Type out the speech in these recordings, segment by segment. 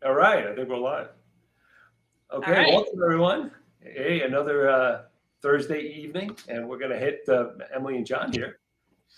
All right, I think we're live. Okay, right. welcome everyone. Hey, another Thursday evening, and we're going to hit Emily and John here.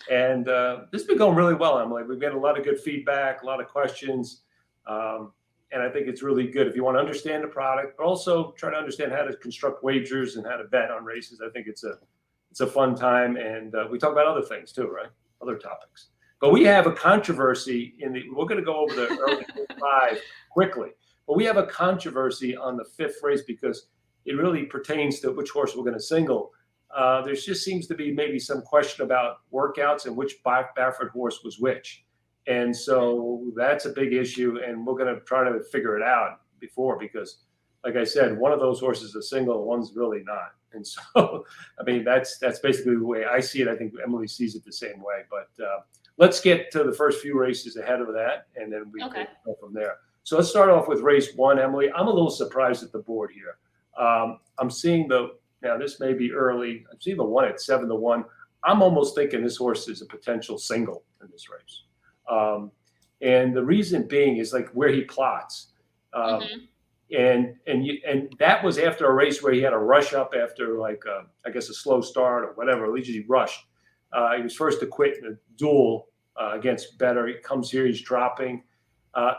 And this has been going really well, Emily. We've got a lot of good feedback, a lot of questions, and I think it's really good if you want to understand the product, but also try to understand how to construct wagers and how to bet on races. I think it's a fun time, and we talk about other things too, right? Other topics. But we have a controversy we're going to go over the early 5 quickly. But we have a controversy on the 5th race because it really pertains to which horse we're going to single. There just seems to be maybe some question about workouts and which Baffert horse was which. And so that's a big issue, and we're going to try to figure it out because, like I said, one of those horses is a single, one's really not. And so, I mean, that's basically the way I see it. I think Emily sees it the same way. But let's get to the first few races ahead of that, and then we can go from there. So let's start off with race 1, Emily. I'm a little surprised at the board here. I'm seeing now this may be early. I'm seeing the 1 at 7-1. I'm almost thinking this horse is a potential single in this race. And the reason being is like where he plots. And that was after a race where he had a rush up after I guess a slow start or whatever. At least he rushed. He was first to quit in a duel against Better. He comes here, he's dropping.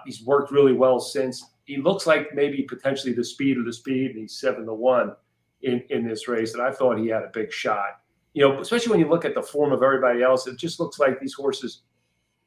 He's worked really well since. He looks like maybe potentially the speed of the speed, and he's 7-1 in this race. And I thought he had a big shot. You know, especially when you look at the form of everybody else, it just looks like these horses.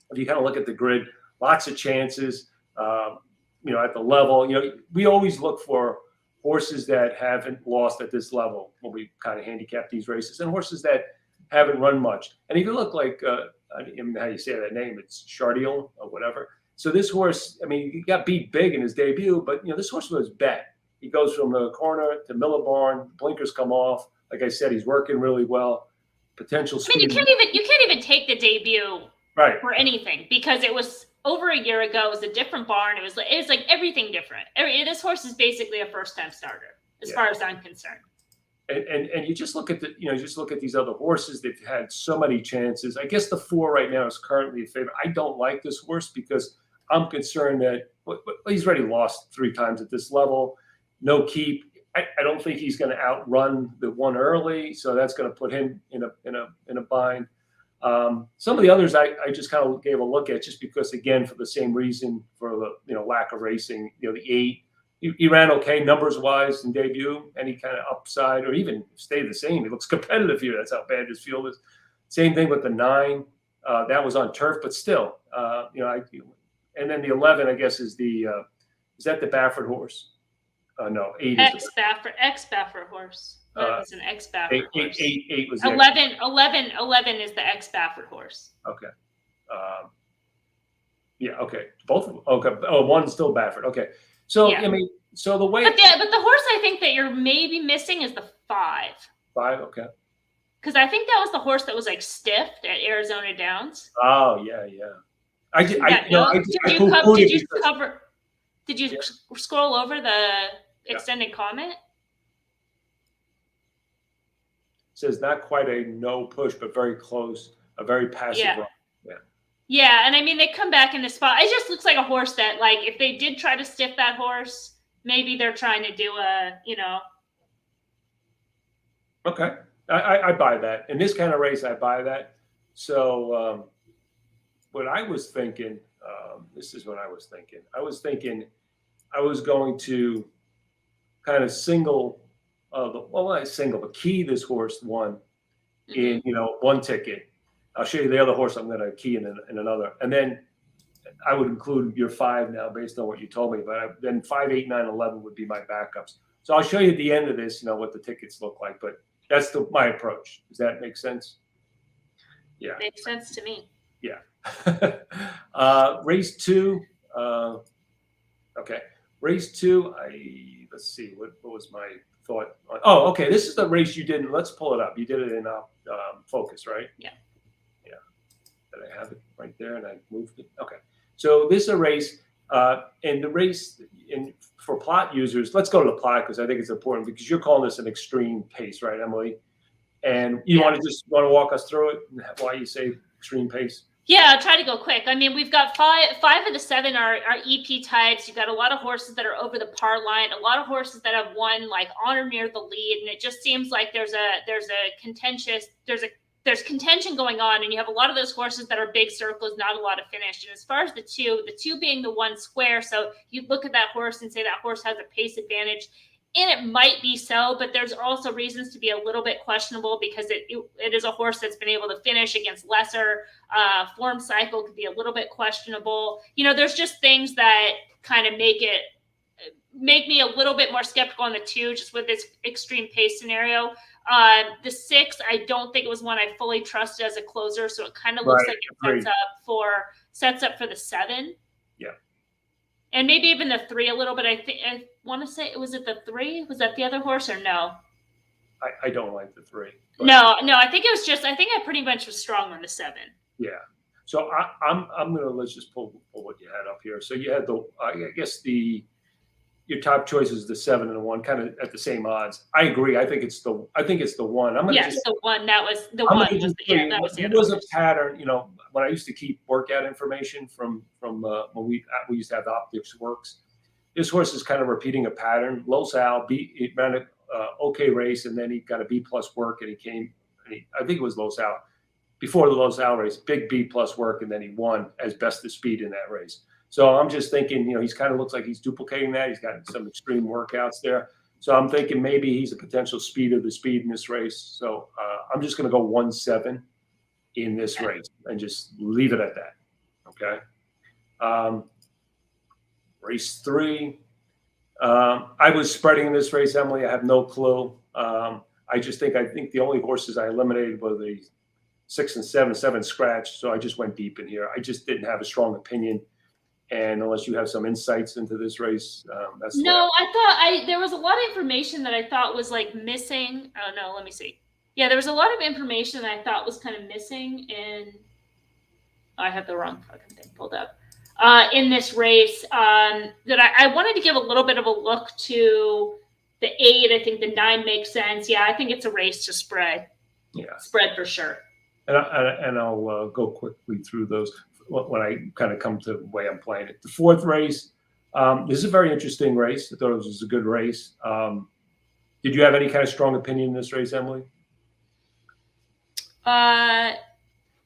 If you kind of look at the grid, lots of chances. You know, at the level, you know, we always look for horses that haven't lost at this level when we kind of handicap these races, and horses that haven't run much. And if you look like, I don't know how you say that name, it's Chardiel or whatever. So this horse, I mean, he got beat big in his debut, but, you know, this horse was bet. He goes from the corner to Millibarn, blinkers come off. Like I said, he's working really well. Potential speed. I mean, you can't even take the debut for anything because it was over a year ago. It was a different barn. It was like everything different. This horse is basically a first-time starter, as far as I'm concerned. And you just look at these other horses. They've had so many chances. I guess the 4 right now is currently a favorite. I don't like this horse because I'm concerned that he's already lost 3 times at this level. No keep. I don't think he's going to outrun the 1 early, so that's going to put him in a bind. Some of the others I just kind of gave a look at just because, again, for the same reason, for the lack of racing. You know, the 8. He ran okay numbers-wise in debut. Any kind of upside or even stay the same. He looks competitive here. That's how bad his field is. Same thing with the 9. That was on turf, but still, and then the 11, I guess, is that the Baffert horse? No, 8 is ex-Baffert horse. It's an ex-Baffert horse. 8 was 11 is the ex-Baffert horse. Okay. Yeah. Okay. Both of them. Okay. Oh, one's still Baffert. Okay. So I mean, so the way. But the horse I think that you're maybe missing is the 5. 5. Okay. Because I think that was the horse that was like stiffed at Arizona Downs. Oh yeah. Did you scroll over the extended comment? It says not quite a no push, but very close, a very passive run. Yeah, and I mean, they come back in the spot. It just looks like a horse that, like, if they did try to stiff that horse, maybe they're trying to do Okay. I buy that. In this kind of race, I buy that. So what I was thinking, this is what I was thinking. I was thinking I was going to kind of single, but key this horse 1 in, 1 ticket. I'll show you the other horse I'm going to key in another. And then I would include your 5 now based on what you told me. But then 5, 8, 9, 11 would be my backups. So I'll show you at the end of this, what the tickets look like. But that's my approach. Does that make sense? Yeah. Makes sense to me. Yeah. Race 2. Okay. Race 2. Let's see. What was my thought? Oh, okay. This is the race you did. Let's pull it up. You did it in Focus, right? Yeah. That I have it right there, and I moved it. Okay. So this is a race, and the race for plot users. Let's go to the plot because I think it's important because you're calling this an extreme pace, right, Emily? And you want to walk us through it? Why you say extreme pace? Yeah, I'll try to go quick. I mean, we've got five of the 7 are EP types. You've got a lot of horses that are over the par line, a lot of horses that have won like on or near the lead, and it just seems like there's contention going on, and you have a lot of those horses that are big circles, not a lot of finish. And as far as the two being the one square, so you look at that horse and say that horse has a pace advantage. And it might be so, but there's also reasons to be a little bit questionable because it is a horse that's been able to finish against lesser. Form cycle could be a little bit questionable. There's just things that kind of make me a little bit more skeptical on the 2, just with this extreme pace scenario. The 6, I don't think it was one I fully trusted as a closer, so it kind of looks like it sets up for the 7. Yeah. And maybe even the 3 a little bit. I want to say, was it the 3? Was that the other horse or no? I don't like the 3. But... No. I think it was I think I pretty much was strong on the 7. Yeah. So I'm gonna let's just pull what you had up here. So you had your top choice is the 7 and the 1, kind of at the same odds. I agree. I think it's the 1. The 1. That was the 1. That was the other. It was a pattern. When I used to keep workout information from when we used to have the OptixEQ. This horse is kind of repeating a pattern. Los Al he ran an okay race, and then he got a B+ work, and I think it was Los Al before the Los Al race, big B+ work, and then he won as best of speed in that race. So I'm just thinking, he's kind of looks like he's duplicating that. He's got some extreme workouts there. So I'm thinking maybe he's a potential speed of the speed in this race. So I'm just going to go 1-7 in this race and just leave it at that. Okay. Race 3. I was spreading in this race, Emily. I have no clue. I think the only horses I eliminated were the 6 and 7 scratch. So I just went deep in here. I just didn't have a strong opinion. And unless you have some insights into this race, that's no. I thought there was a lot of information that I thought was like missing. Oh no, let me see. Yeah, there was a lot of information that I thought was kind of missing, and I have the wrong fucking thing pulled up in this race. That I wanted to give a little bit of a look to the 8. I think the 9 makes sense. Yeah, I think it's a race to spread. Yeah, spread for sure. And I'll go quickly through those when I kind of come to the way I'm playing it. The 4th race, this is a very interesting race. I thought it was a good race. Did you have any kind of strong opinion in this race, Emily?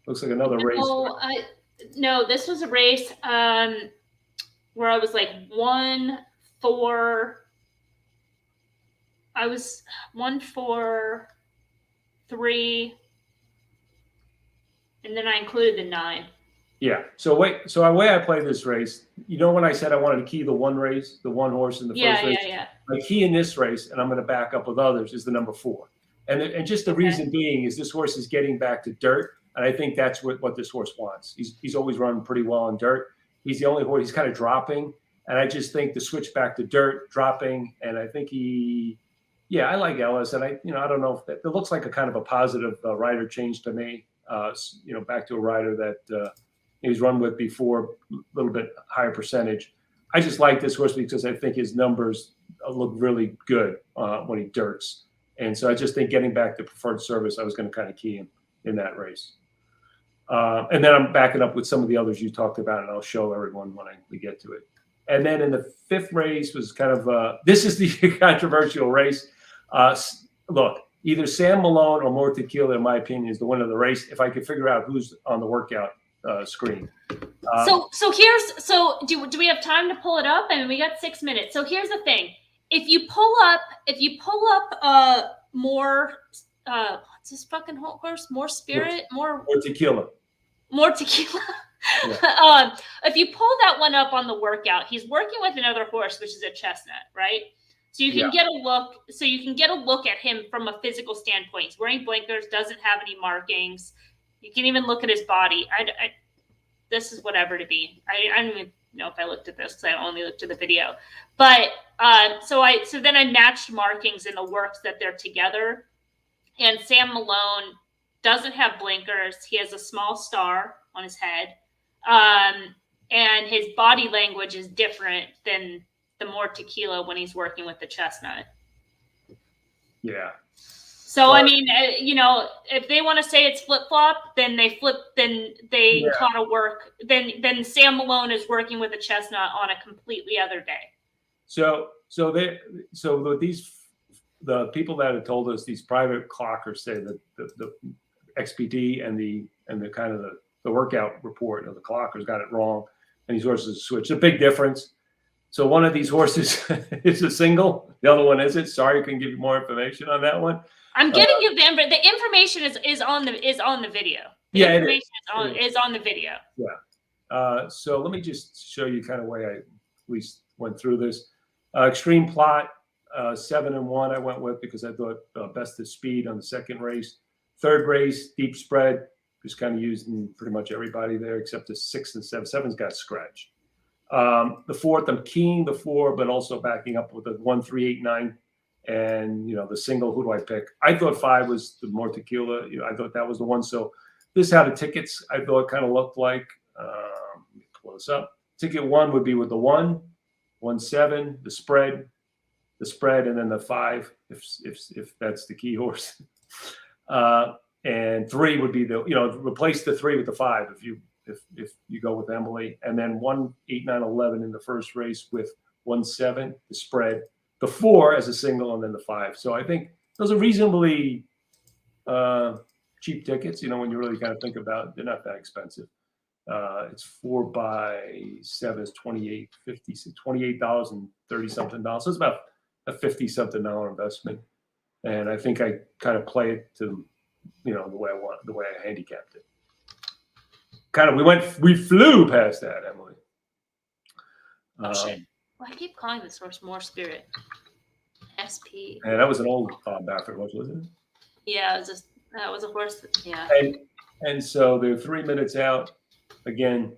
Looks like another race. No, this was a race where I was like 1-4. I was 1-4-3, and then I included the 9. Yeah. So the way I play this race, when I said I wanted to key the 1 race, the 1 horse in the first race, my key in this race, and I'm going to back up with others, is the number 4. And just the reason being is this horse is getting back to dirt, and I think that's what this horse wants. He's always run pretty well in dirt. He's the only horse. He's kind of dropping, and I just think the switch back to dirt, dropping, and I think I like Ellis, and I don't know if it looks like a kind of a positive rider change to me. Back to a rider that he's run with before, a little bit higher percentage. I just like this horse because I think his numbers look really good when he dirts. And so I just think getting back to preferred service, I was going to kind of key him in that race. And then I'm backing up with some of the others you talked about, and I'll show everyone when we get to it. And then in the 5th race was kind of this is the controversial race. Look, either Sam Malone or More Tequila, in my opinion, is the winner of the race. If I could figure out who's on the workout screen. So do we have time to pull it up? I mean, we got 6 minutes. So here's the thing: if you pull up more what's this fucking horse? More Spirit, more Tequila. More Tequila. Yeah. If you pull that one up on the workout, he's working with another horse, which is a chestnut, right? So you can get a look. So you can get a look at him from a physical standpoint. He's wearing blinkers, doesn't have any markings. You can even look at his body. This is whatever to be. I don't even know if I looked at this because I only looked at the video. But so then I matched markings in the works that they're together. And Sam Malone doesn't have blinkers. He has a small star on his head. And his body language is different than the More Tequila when he's working with the chestnut. Yeah. So I mean, if they want to say it's flip flop, then they flip. Then they gotta work. Then Sam Malone is working with a chestnut on a completely other day. So the people that have told us, these private clockers, say that the XPD and the kind of the workout report of the clockers got it wrong, and these horses switch. A big difference. So one of these horses is a single, the other one isn't. Sorry, I couldn't give you more information on that one. I'm giving you the information is on the video. The information is on the video. Yeah. So let me just show you kind of way I at least went through this. Extreme plot, 7-1 I went with because I thought best of speed on the second race. Third race, deep spread, just kind of used in pretty much everybody there except the 6 and 7. 7's got scratched. The fourth, I'm keying the 4, but also backing up with the 1, 3, 8, 9. And, the single, who do I pick? I thought 5 was the more tequila. I thought that was the one. So this is how the tickets I thought kind of looked like. Let me pull this up. Ticket 1 would be with the 1, 1, 7, the spread, and then the 5, if that's the key horse. And 3 would be replace the 3 with the 5 if you go with Emily. And then 1, 8, 9, 11 in the first race with 1, 7, the spread. The 4 as a single, and then the 5. So I think those are reasonably cheap tickets. When you really kind of think about it, they're not that expensive. It's 4 by 7 is $28.50, $28.30 something. So it's about a $50-something investment. And I think I kind of play it to, the way I want, the way I handicapped it. We flew past that, Emily. Well, I keep calling this horse More Spirit. SP. And that was an old Baffert horse, wasn't it? Yeah, that was a horse. Yeah. And so they're 3 minutes out. Again,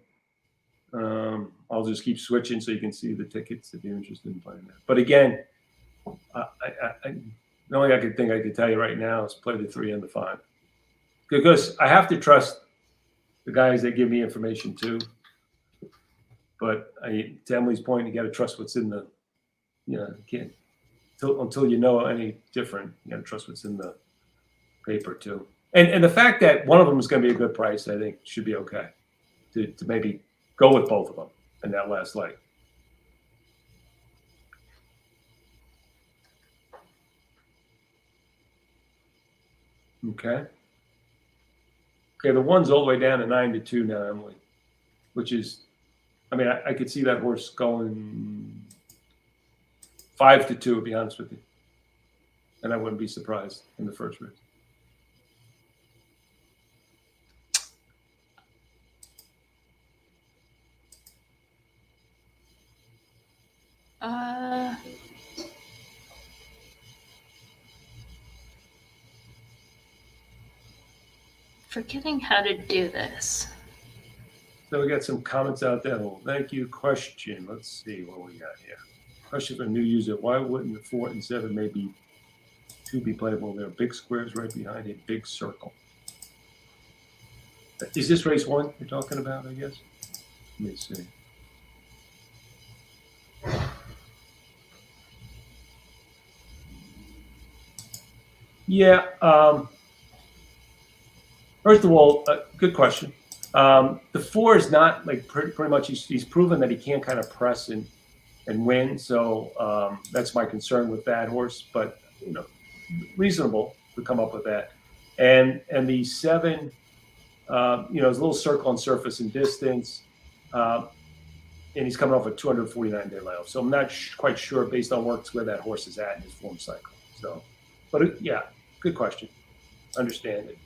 I'll just keep switching so you can see the tickets if you're interested in playing that. But again, the only I could tell you right now is play the 3 and the 5. Because I have to trust the guys that give me information too. But to Emily's point, you got to trust what's in the, you can't until you know any different. You got to trust what's in the paper too. And the fact that one of them is going to be a good price, I think, should be okay. To maybe go with both of them in that last leg. Okay. Okay, the 1's all the way down to 9-2 now, Emily, which is. I could see that horse going 5-2, to be honest with you. And I wouldn't be surprised in the first race. Forgetting how to do this. So we got some comments out there. Well, thank you. Question. Let's see what we got here. Question from a new user. Why wouldn't the 4 and 7 maybe 2 be playable? There are big squares right behind a big circle. Is this race 1 you're talking about, I guess? Let me see. Yeah. First of all, good question. The 4 is not pretty much he's proven that he can't kind of press and win. So that's my concern with that horse, but reasonable to come up with that. And the 7, there's a little circle on surface and distance, and he's coming off a 249-day layoff. So I'm not quite sure based on where that horse is at in his form cycle. So, but yeah, good question. Understand it.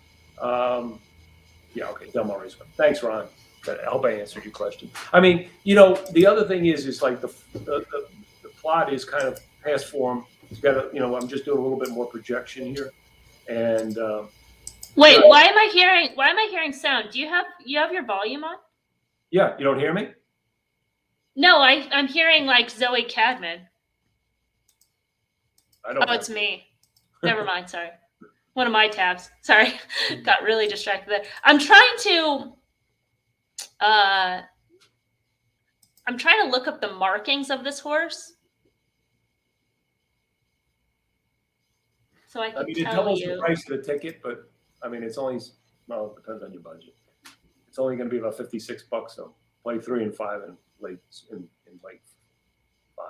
Yeah, okay, Del Mar race 1. Thanks, Ron. I hope I answered your question. The other thing is like the plot is kind of past form. It's got I'm just doing a little bit more projection here. And wait, why am I hearing sound? Do you have your volume on? Yeah, you don't hear me? No, I'm hearing like Zoe Cadman. It's me. Never mind, sorry. One of my tabs. Sorry. Got really distracted there. I'm trying to look up the markings of this horse. So I mean, can it tell doubles the you. price of the ticket, but I mean, it's only, well, it depends on your budget. It's only going to be about $56. So play 3 and 5 and late in late 5.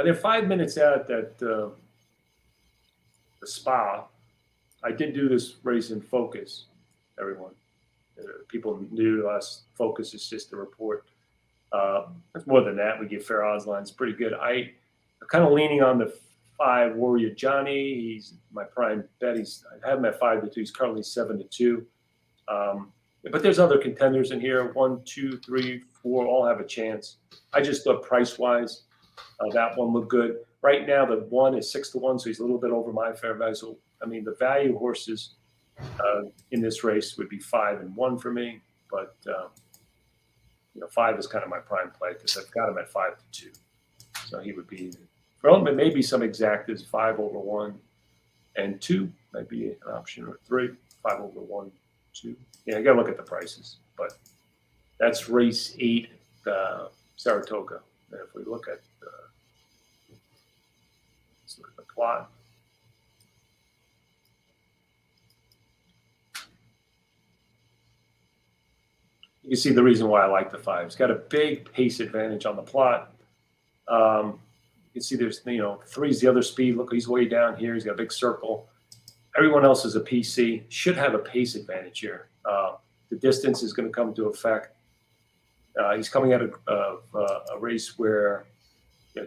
They're 5 minutes out at the spa. I did do this race in focus, everyone. People new to us, focus is just a report. It's more than that. We give fair odds lines pretty good. I'm kind of leaning on the 5 Warrior Johnny. He's my prime bet. I have him at 5-2. He's currently 7-2. But there's other contenders in here. 1, 2, 3, 4, all have a chance. I just thought price wise, that one looked good. Right now, the 1 is 6-1, so he's a little bit over my fair value. So I mean, the value horses in this race would be 5 and 1 for me, but 5 is kind of my prime play because I've got him at 5-2. So he would be, for him, it may be some exactas, 5 over 1 and 2 might be an option, or 3, 5 over 1, 2. Yeah, you got to look at the prices, but that's race 8, Saratoga. And if we look at the plot. You can see the reason why I like the 5. It's got a big pace advantage on the plot. You can see there's, 3 is the other speed. Look, he's way down here. He's got a big circle. Everyone else is a PC. Should have a pace advantage here. The distance is going to come into effect. He's coming out of a race where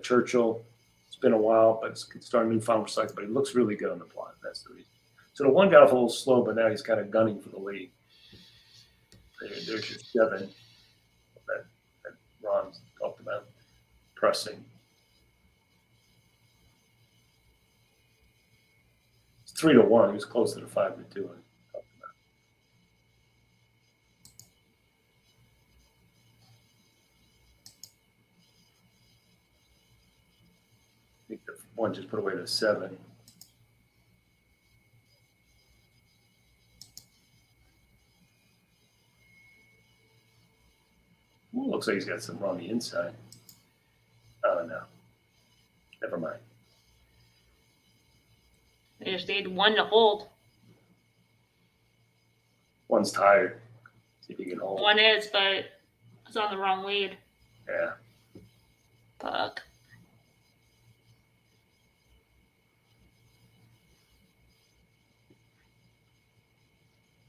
Churchill, it's been a while, but it's starting a new final cycle, but he looks really good on the plot. That's the reason. So the 1 got off a little slow, but now he's kind of gunning for the lead. There's your 7 that Ron talked about pressing. It's 3-1. He was close to the 5-2. I think the 1 just put away the 7. Ooh, looks like he's got some on the inside. Oh, no. Never mind. They just need 1 to hold. 1's tired. See if he can hold. 1 is, but it's on the wrong lead. Yeah. Fuck.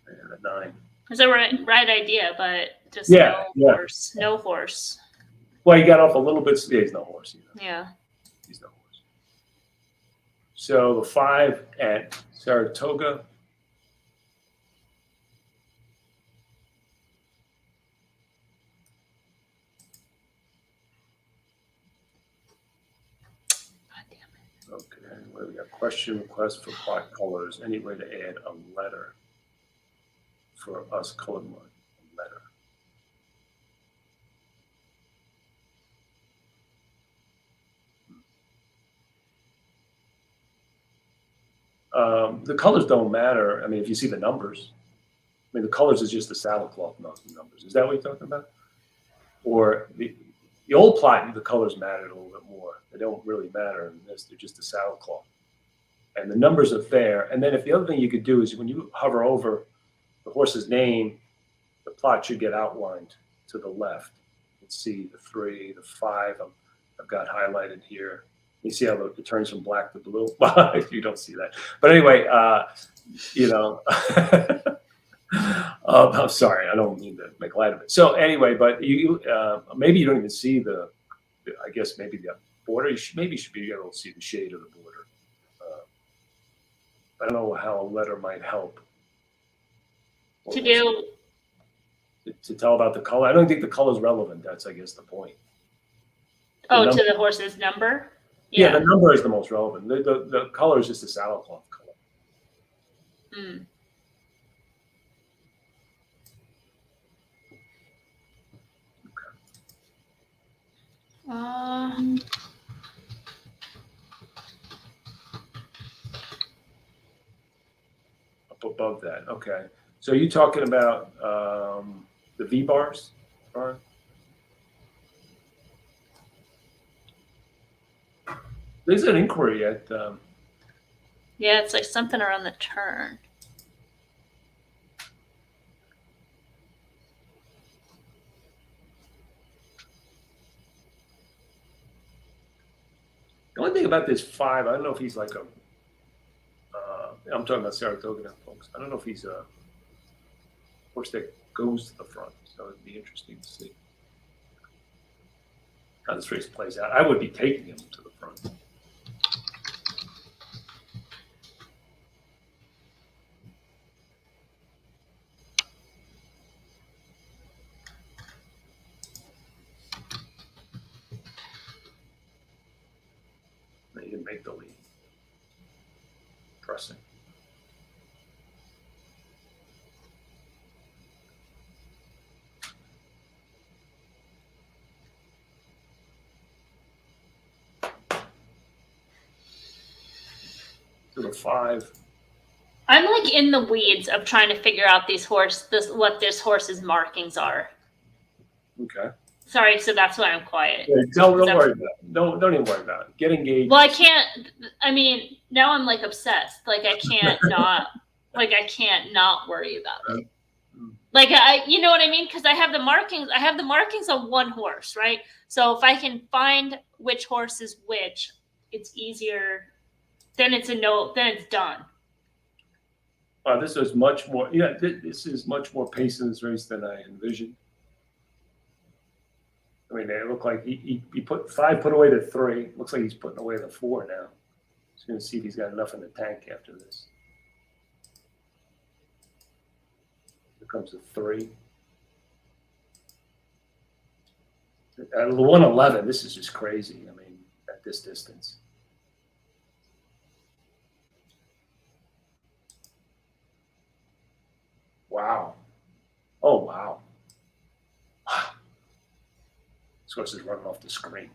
Yeah, the 9. It's a right idea, but just Yeah, horse. No horse. Well, he got off a little bit. Yeah, he's no horse either. Yeah. He's no horse. So the 5 at Saratoga. God damn it. Okay, well, we got question request for plot colors. Any way to add a letter for us colorblind? Letter. The colors don't matter. I mean, if you see the numbers, I mean, the colors is just the saddlecloth numbers. Is that what you're talking about? Or the old plot, the colors mattered a little bit more. They don't really matter in this. They're just the saddlecloth. And the numbers are there. And then if the other thing you could do is when you hover over the horse's name, the plot should get outlined to the left. You can see the 3, the 5 I've got highlighted here. You see how it turns from black to blue? You don't see that. But anyway, I'm sorry. I don't mean to make light of it. So anyway, but you maybe you don't even see I guess maybe the border. Maybe you should be able to see the shade of the border. I don't know how a letter might help. To tell about the color. I don't think the color is relevant. That's, I guess, the point. To the horse's number? Yeah, the number is the most relevant. The color is just a saddlecloth color. Mm. Okay. Up above that. Okay. So you're talking about The V bars are. There's an inquiry at. Yeah, it's like something around the turn. The only thing about this 5, I don't know if he's like a. I'm talking about Saratoga now, folks. I don't know if he's a horse that goes to the front, so it'd be interesting to see how this race plays out. I would be taking him to the front. He didn't make the lead. Pressing. To the 5. I'm like in the weeds of trying to figure out what this horse's markings are. Okay. Sorry, so that's why I'm quiet. Yeah, don't worry about it. Don't even worry about it. Get engaged. Well, I can't. I mean, now I'm like obsessed. Like I can't not. Like I can't not worry about it. Like you know what I mean? Because I have the markings. I have the markings on one horse, right? So if I can find which horse is which, it's easier. Then it's a no. Then it's done. This is much more. Yeah, this is much more pace in this race than I envisioned. I mean, it looked like he put 5 put away to 3. Looks like he's putting away the 4 now. He's going to see if he's got enough in the tank after this. Here comes the 3. The 111. This is just crazy. I mean, at this distance. Wow. Oh, wow. Wow. This horse is running off the screen.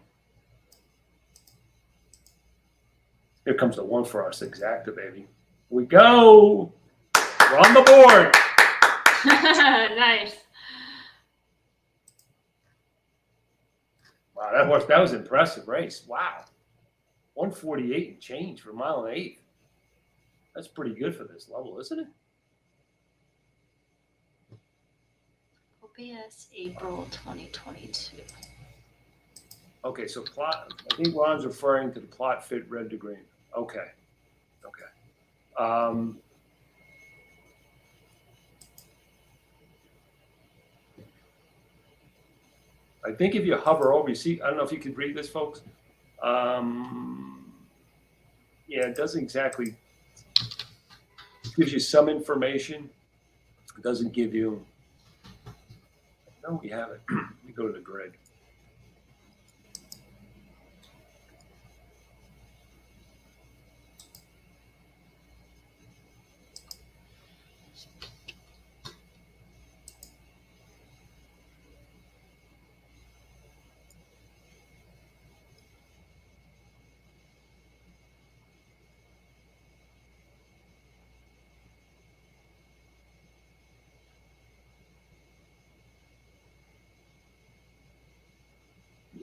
Here comes the 1 for us, exacta, baby. Here we go. We're on the board. Nice. Wow, that was an impressive race. Wow. 148 and change for a mile and 1/8. That's pretty good for this level, isn't it? OPS April 2022. Okay, so plot. I think Ron's referring to the plot fit red to green. Okay. I think if you hover over, you see. I don't know if you could read this, folks. Yeah, it doesn't exactly. It gives you some information. It doesn't give you. No, we have it. We go to the grid.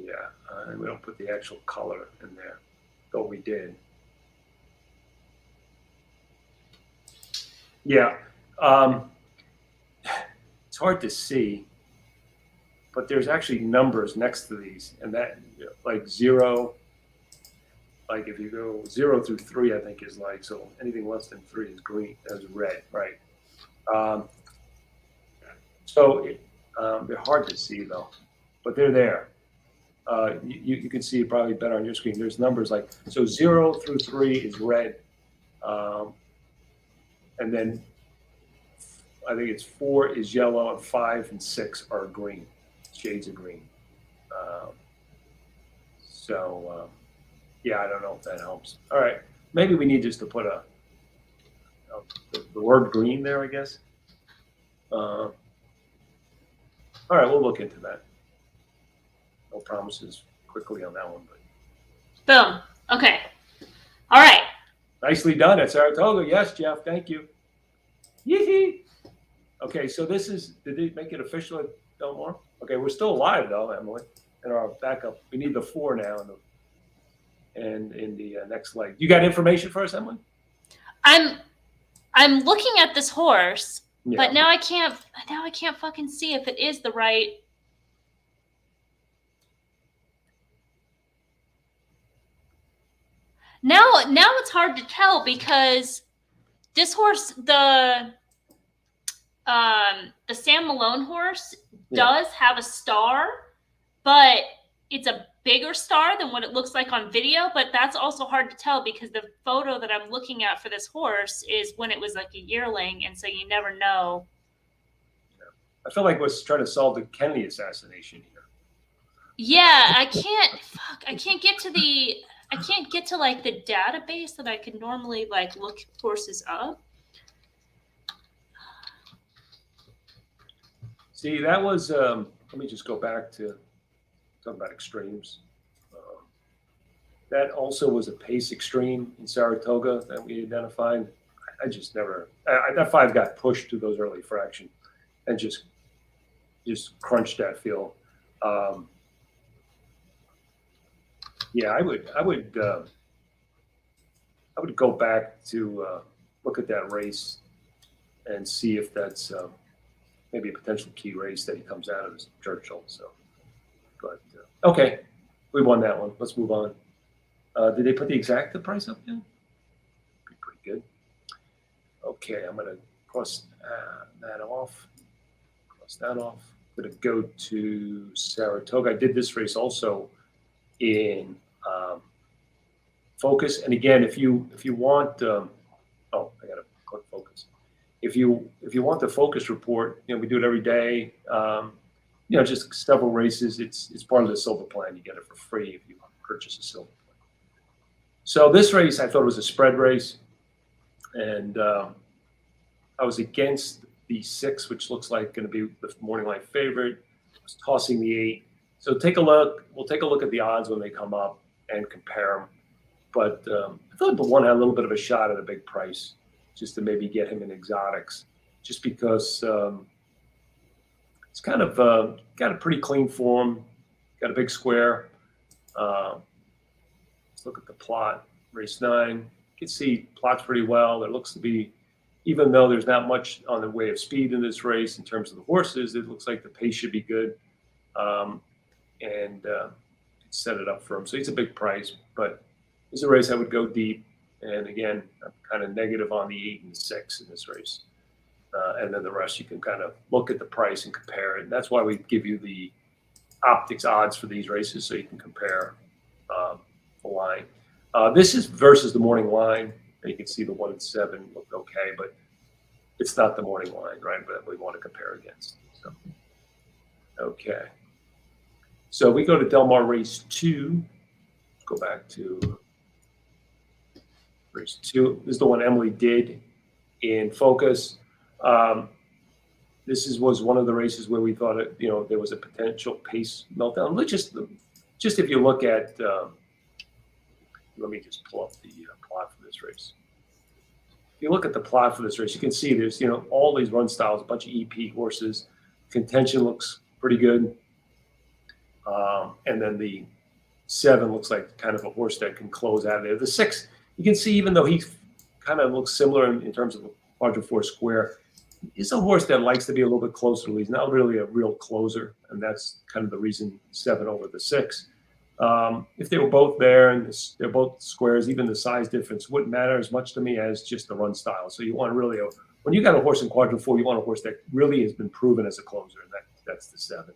Yeah, we don't put the actual color in there, though we did. Yeah, it's hard to see, but there's actually numbers next to these, and that like 0. Like if you go 0 through 3, I think is like, so anything less than 3 is green, is red, right? They're hard to see though, but they're there. You can see it probably better on your screen. There's numbers like, so 0 through 3 is red. And then I think it's 4 is yellow, and 5 and 6 are green, shades of green. Yeah, I don't know if that helps. All right, maybe we need just to put the word green there, I guess. All right, we'll look into that. No promises quickly on that one, but boom. Okay. All right. Nicely done at Saratoga. Yes, Jeff. Thank you. Yee-hee. Okay, so did they make it official at Del Mar? Okay, we're still alive though, Emily, and our backup. We need the 4 now, and in the next leg. You got information for us, Emily? I'm looking at this horse, but now I can't fucking see if it is the right. Now it's hard to tell because this horse, the Sam Malone horse, does have a star, but it's a bigger star than what it looks like on video. But that's also hard to tell because the photo that I'm looking at for this horse is when it was like a yearling, and so you never know. I feel like we're trying to solve the Kennedy assassination here. Yeah, I can't get to like the database that I could normally like look horses up. See, that was, let me just go back to talk about extremes. That also was a pace extreme in Saratoga that we identified. I just never, that 5 got pushed to those early fraction and just crunched that field. Yeah, I would go back to look at that race and see if that's maybe a potential key race that he comes out of Churchill. So, but okay, we won that one. Let's move on. Did they put the exact price up yet? Pretty good. Okay, I'm gonna cross that off. Cross that off. I'm gonna go to Saratoga. I did this race also in Focus, and again, if you want, I gotta click Focus. If you want the Focus report, we do it every day. Just several races. It's part of the silver plan. You get it for free if you purchase a silver plan. So this race, I thought was a spread race, and I was against the 6, which looks like going to be the morning line favorite. I was tossing the 8. So take a look. We'll take a look at the odds when they come up and compare them. But I thought the 1 had a little bit of a shot at a big price, just to maybe get him in exotics, just because it's kind of got a pretty clean form, got a big square. Let's look at the plot. Race 9, you can see plots pretty well. There looks to be, even though there's not much on the way of speed in this race in terms of the horses, it looks like the pace should be good. And set it up for him. So it's a big price, but it's a race I would go deep. And again, I'm kind of negative on the 8 and 6 in this race. And then the rest, you can kind of look at the price and compare it. And that's why we give you the Optix odds for these races, so you can compare the line. This is versus the morning line. You can see the 1 and 7 look okay, but it's not the morning line, right? But we want to compare against. So, okay. So we go to Del Mar race 2. Let's go back to race 2. This is the one Emily did in Focus. This was one of the races where we thought there was a potential pace meltdown. Let's just if you look at, let me just pull up the plot for this race. If you look at the plot for this race, you can see there's all these run styles, a bunch of EP horses. Contention looks pretty good. And then the 7 looks like kind of a horse that can close out of there. The 6, you can see, even though he kind of looks similar in terms of a quadrant 4 square, he's a horse that likes to be a little bit closer. He's not really a real closer, and that's kind of the reason 7 over the 6. If they were both there and they're both squares, even the size difference wouldn't matter as much to me as just the run style. So you want really when you got a horse in quadrant 4, you want a horse that really has been proven as a closer, and that's the 7.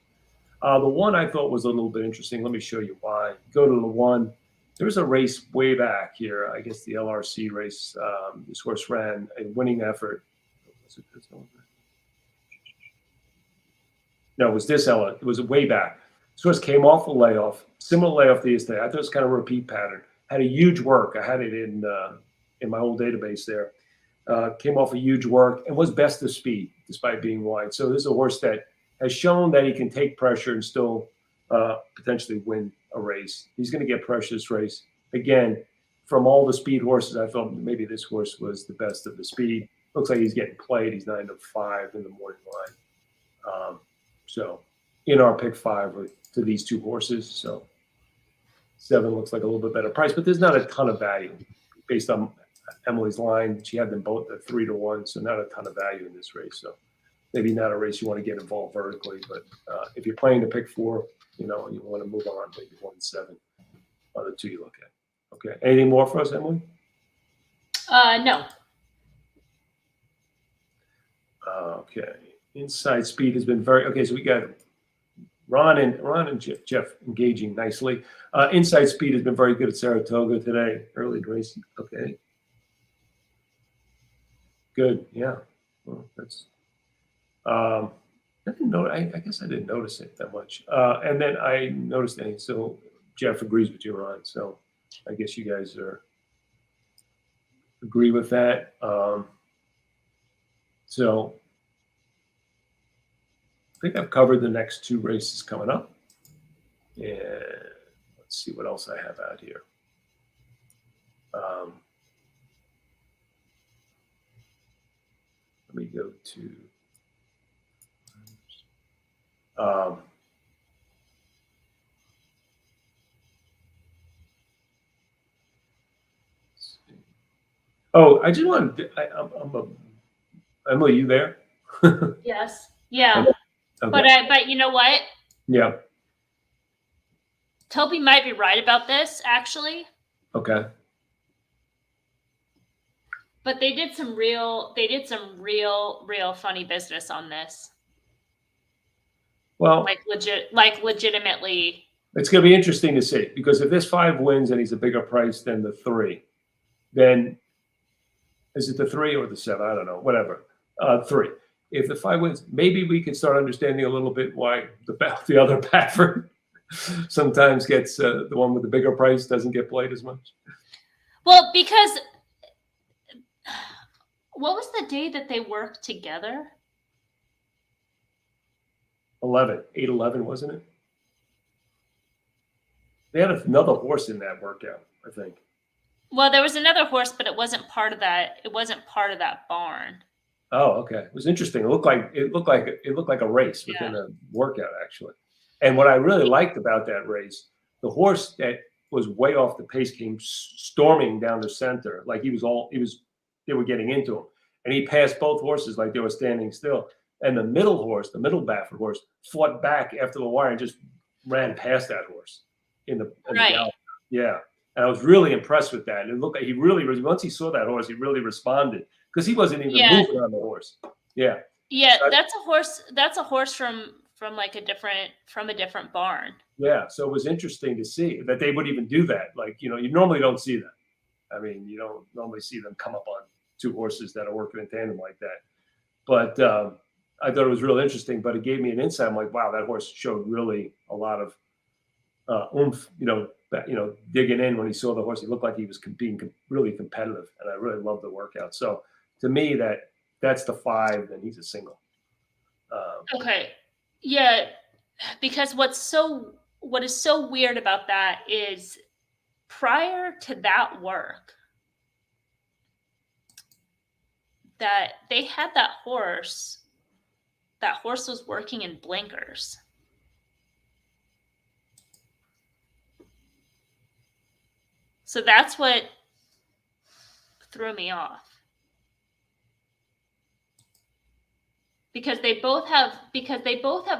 The 1 I thought was a little bit interesting. Let me show you why. Go to the 1. There's a race way back here. I guess the LRC race. This horse ran a winning effort. Was it this one? No, it was this Ella. It was way back. This horse came off a layoff, similar layoff to yesterday. I thought it was kind of a repeat pattern. Had a huge work. I had it in my old database there. Came off a huge work and was best of speed despite being wide. So this is a horse that has shown that he can take pressure and still potentially win a race. He's going to get pressure this race. Again, from all the speed horses, I thought maybe this horse was the best of the speed. looks like he's getting played. He's 9-5 in the morning line. So in our pick 5 to these 2 horses. So 7 looks like a little bit better price, but there's not a ton of value based on Emily's line. She had them both at 3-1, so not a ton of value in this race. So maybe not a race you want to get involved vertically, but if you're playing to pick 4, you want to move on, maybe 1 and 7 are the 2 you look at. Okay. Anything more for us, Emily? No. Okay. Inside speed has been very okay. So we got Ron and Jeff engaging nicely. Inside speed has been very good at Saratoga today. Early race. Okay. Good. Yeah. Well, that's. I didn't know. I guess I didn't notice it that much. And then I noticed anything. So Jeff agrees with you, Ron. So I guess you guys agree with that. So I think I've covered the next 2 races coming up. And let's see what else I have out here. Let me go to I just want to. Emily, you there? Yes. Yeah. Okay. But you know what? Yeah. Toby might be right about this, actually. Okay. But they did some real funny business on this. Well, legitimately. It's going to be interesting to see, because if this 5 wins and he's a bigger price than the 3, then is it the 3 or the 7? I don't know. Whatever. 3. If the 5 wins, maybe we can start understanding a little bit why the other Baffert sometimes gets the one with the bigger price doesn't get played as much. Well, because what was the day that they worked together? 8-11, wasn't it? They had another horse in that workout, I think. Well, there was another horse, but it wasn't part of that. It wasn't part of that barn. Oh, okay. It was interesting. It looked like a race within a workout, actually. And what I really liked about that race, the horse that was way off the pace came storming down the center, like they were getting into him, and he passed both horses like they were standing still. And the middle Baffert horse, fought back after the wire and just ran past that horse in the gallop. Yeah. And I was really impressed with that. And it looked like he really, once he saw that horse, he really responded, because he wasn't even moving on the horse. Yeah. Yeah, that's a horse from a different barn. Yeah. So it was interesting to see that they would even do that. Like, you normally don't see that. I mean, you don't normally see them come up on 2 horses that are working in tandem like that. But I thought it was real interesting, but it gave me an insight. I'm like, wow, that horse showed really a lot of oomph, digging in when he saw the horse. He looked like he was being really competitive, and I really loved the workout. So to me, that's the 5, and he's a single. Okay. Yeah, because what is so weird about that is prior to that work, that they had that horse was working in blinkers. So that's what threw me off. Because they both have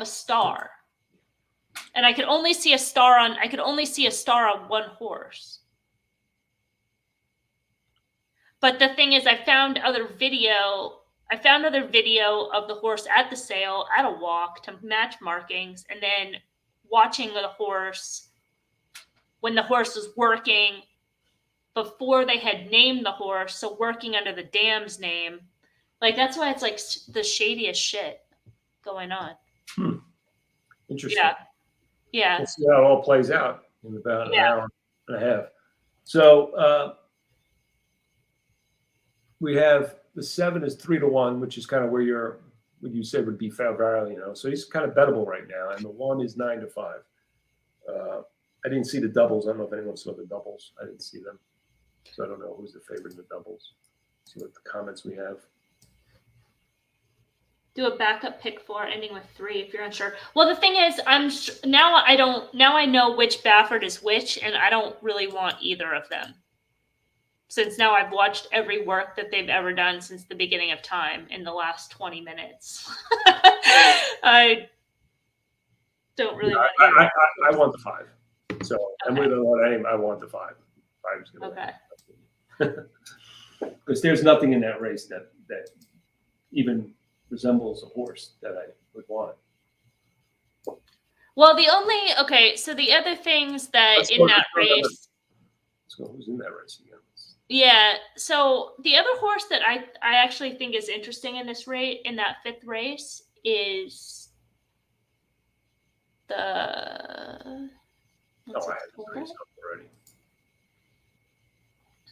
a star. And I could only see a star on one horse. But the thing is, I found other video of the horse at the sale, at a walk, to match markings, and then watching the horse when the horse was working before they had named the horse, so working under the dam's name. Like, that's why it's like the shadiest shit going on. Interesting. Yeah. We'll see how it all plays out in about an hour and a half. So we have the 7 is 3-1, which is kind of where what you said would be value, So he's kind of bettable right now, and the 1 is 9-5. I didn't see the doubles. I don't know if anyone saw the doubles. I didn't see them, so I don't know who's the favorite in the doubles. See what the comments we have. Do a backup pick 4 ending with 3 if you're unsure. Well, the thing is, now I know which Baffert is which, and I don't really want either of them. Since now I've watched every work that they've ever done since the beginning of time in the last 20 minutes. I don't really want either. I want the 5. So I'm with the name. I want the 5. 5's gonna win. Because there's nothing in that race that even resembles a horse that I would want. Well, so the other things that in that race. So who's in that race again? Yeah, so the other horse that I actually think is interesting in this race, in that 5th race, is the. I had this race up already.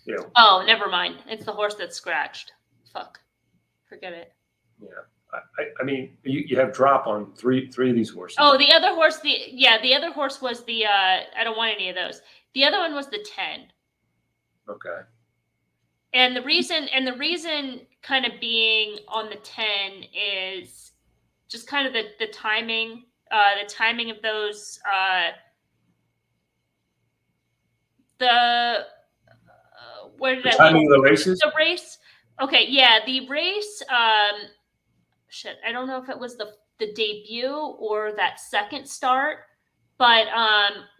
Yeah. Oh, never mind. It's the horse that's scratched. Fuck. Forget it. Yeah. I mean, you have drop on three of these horses. Oh, the other horse, the other horse was the, I don't want any of those. The other one was the 10. Okay. And the reason kind of being on the 10 is just kind of the timing of those, where did the timing of the races? The race. Okay. Yeah. The race, shit, I don't know if it was the debut or that second start, but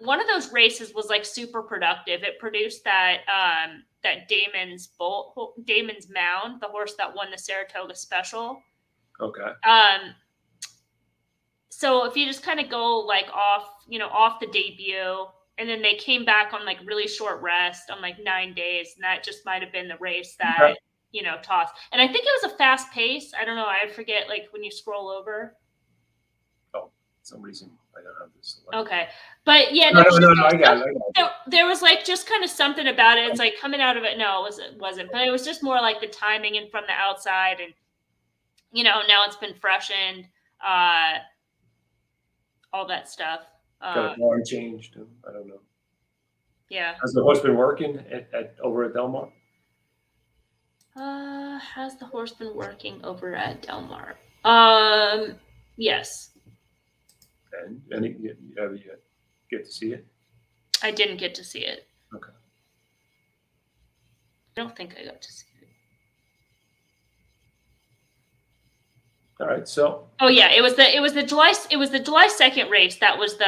one of those races was like super productive. It produced that Damon's Mound, the horse that won the Saratoga Special. Okay. So if you just kind of go like off the debut, and then they came back on like really short rest on like 9 days, and that just might have been the race that tossed. And I think it was a fast pace. I don't know. I forget like when you scroll over. Oh, for some reason I don't have this. Okay, but yeah, no, I got it. There was like just kind of something about it. It's like coming out of it. No, it wasn't. But it was just more like the timing and from the outside, and now it's been freshened, all that stuff. Got a barn changed. I don't know. Yeah. Has the horse been working over at Del Mar? Has the horse been working over at Del Mar? Yes. And you get to see it? I didn't get to see it. Okay. I don't think I got to see it. All right. So. Oh yeah, it was the July 2nd race. That was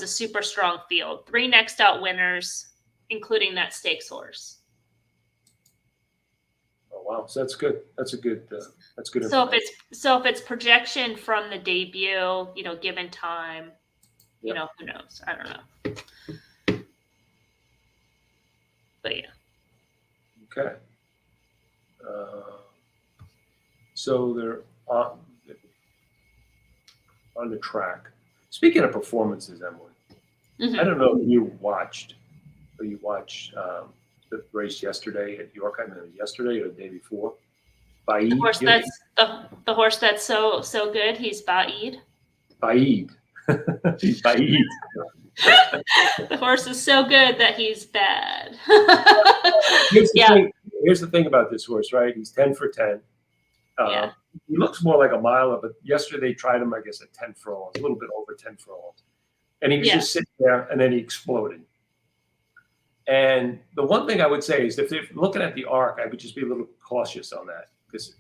a super strong field. 3 next out winners, including that stakes horse. Oh wow, so that's good. That's good. So if it's projection from the debut, given time, who knows? I don't know. But yeah. Okay. So they're on the track. Speaking of performances, Emily, I don't know if you watched the race yesterday at York. I mean, yesterday or the day before. Baid. The horse that's so good. He's Baid. Baid. He's Baid. The horse is so good that he's bad. Here's the thing about this horse, right? He's 10 for 10. He looks more like a miler, but yesterday they tried him, I guess, at 10 furlongs, a little bit over 10 furlongs. And he was just sitting there, and then he exploded. And the one thing I would say is if they're looking at the arc, I would just be a little cautious on that because